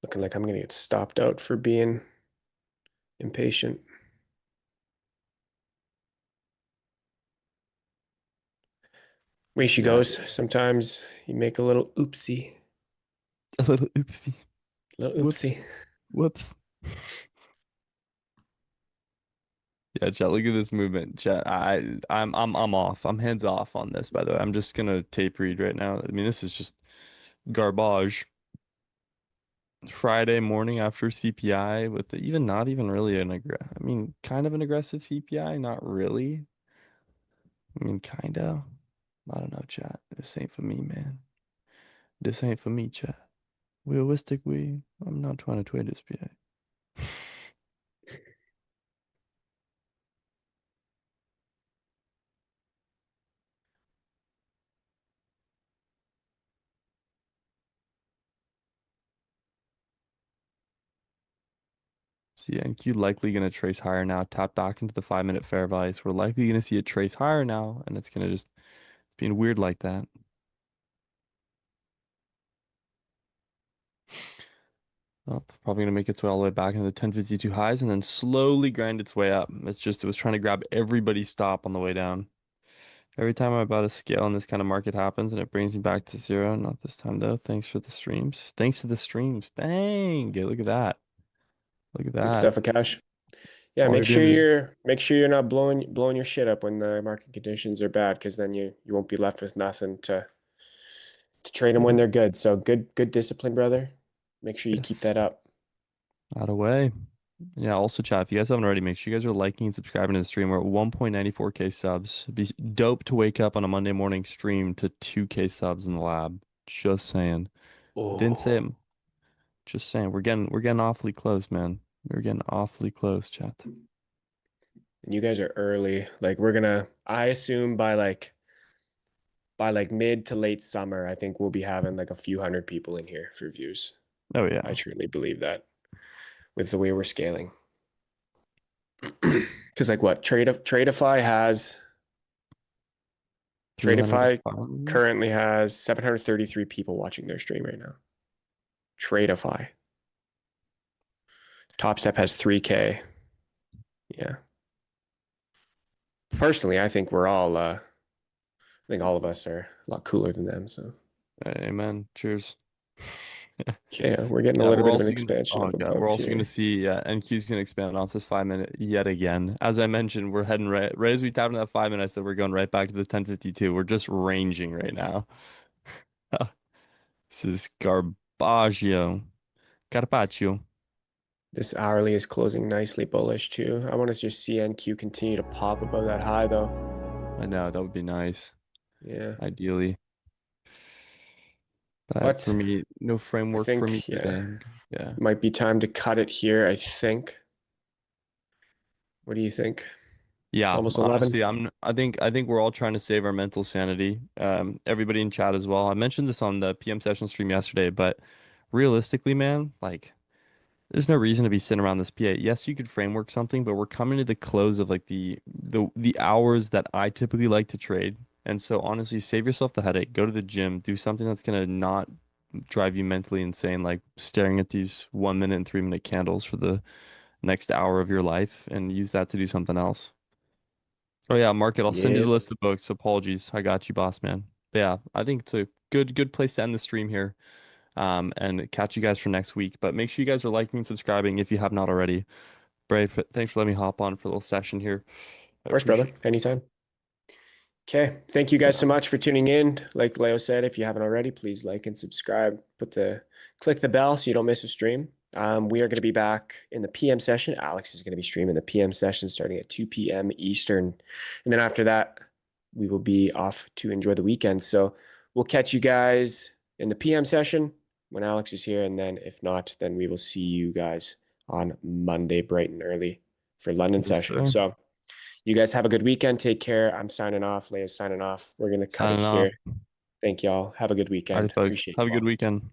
Looking like I'm gonna get stopped out for being impatient. Way she Yeah, goes. dude. Sometimes you make a little oopsie. A little oopsie. Little Whoops. oopsie. Whoops. Yeah, chat, look at this movement. Chat, I'm off. I'm hands off on this, by the way. I'm just gonna tape read right now. I mean, this is just garbage. Friday morning after CPI with even not even really I mean, kind of an aggressive CPI, not really. I mean, kind of. I don't know, chat. This ain't for me, man. This ain't for me, chat. Realistic, I'm not trying to trade this PA. So yeah, NQ likely going to trace higher now, tap back into the 5 minute fair value. So we're likely going to see it trace higher now, and it's going to just being weird like that. Oh, probably going to make its way all the way back into the 1052 highs and then slowly grind its way up. It was trying to grab everybody's stop on the way down. Every time I'm about to scale and this kind of market happens and it brings me back to zero. Not this time though. Thanks for the streams. Thanks to the streams. Bang! Look at that. Look at Good that. stuff, Akash. Yeah, All make you're sure doing is you're not blowing your shit up when the market conditions are bad, because then you won't be left with nothing to trade them when yeah, they're good. So good discipline, brother. Make sure you keep yes. that up. Out of way. Yeah, also chat, if you guys haven't already, make sure you guys are liking and subscribing to the stream. We're at 1.94K subs. It'd be dope to wake up on a Monday morning stream to 2K subs in the lab. Just saying. Didn't say it. Oh, Just saying. We're getting awfully close, man. We're getting awfully close, chat. and you guys are early. Like I assume by like mid to late summer, I think we'll be having like a few hundred people in here for views. Oh I yeah. truly believe that with the way we're scaling. Because like what Tradeify 305. currently has 733 people watching their stream right now. Tradeify. Top Step has 3K. Yeah. Personally, I think I think all of us are a lot cooler than them. So Amen. Cheers. okay, we're getting a Yeah, little we're bit of an also gonna. expansion Oh up god, we're above also gonna here. see. Yeah, NQ's gonna expand off this 5 minute yet again. As I mentioned, we're heading right as we tapped in that 5 minute. I said we're going right back to the 10:52. We're just ranging right now. This is Garbaggio. Carpaccio. This hourly is closing nicely bullish too. I want to just see NQ continue to pop above that high though. I know that would be nice, Yeah. ideally. But for But me, no I framework for me think, yeah, today. Yeah. might be time to cut it here, I think. What do you think? It's Yeah, almost 11. honestly, I think we're all trying to save our mental sanity. Everybody in chat as well. I mentioned this on the PM session stream yesterday, but realistically, man, like there's no reason to be sitting around this PA. Yes, you could framework something, but we're coming to the close of like the hours that I typically like to trade. And so honestly, save yourself the headache. Go to the gym, do something that's gonna not drive you mentally insane, like staring at these 1 minute and 3 minute candles for the next hour of your life and use that to do something else. Oh yeah, market. I'll send you the Yep. list of books. Apologies. I got you, boss man. But yeah, I think it's a good place to end the stream here. And catch you guys for next week. But make sure you guys are liking and subscribing if you have not already. Bray, thanks for letting me hop on for a little session here. I Of course, brother. appreciate Anytime. Okay. Thank you it. guys Yeah. so much for tuning in. Like Leo said, if you haven't already, please like and subscribe. Click the bell so you don't miss a stream. We are going to be back in the PM session. Alex is going to be streaming the PM session starting at 2 p.m. Eastern. And then after that, we will be off to enjoy the weekend. So we'll catch you guys in the PM session when Alex is here. And then if not, then we will see you guys on Monday, bright and early for London Yes, session. sir. So you guys have a good weekend. Take care. I'm signing off. Leia's signing off. We're going to cut it Signing off. here. Thank y'all. Have a good All right, weekend. folks. Appreciate Have a you good all. weekend.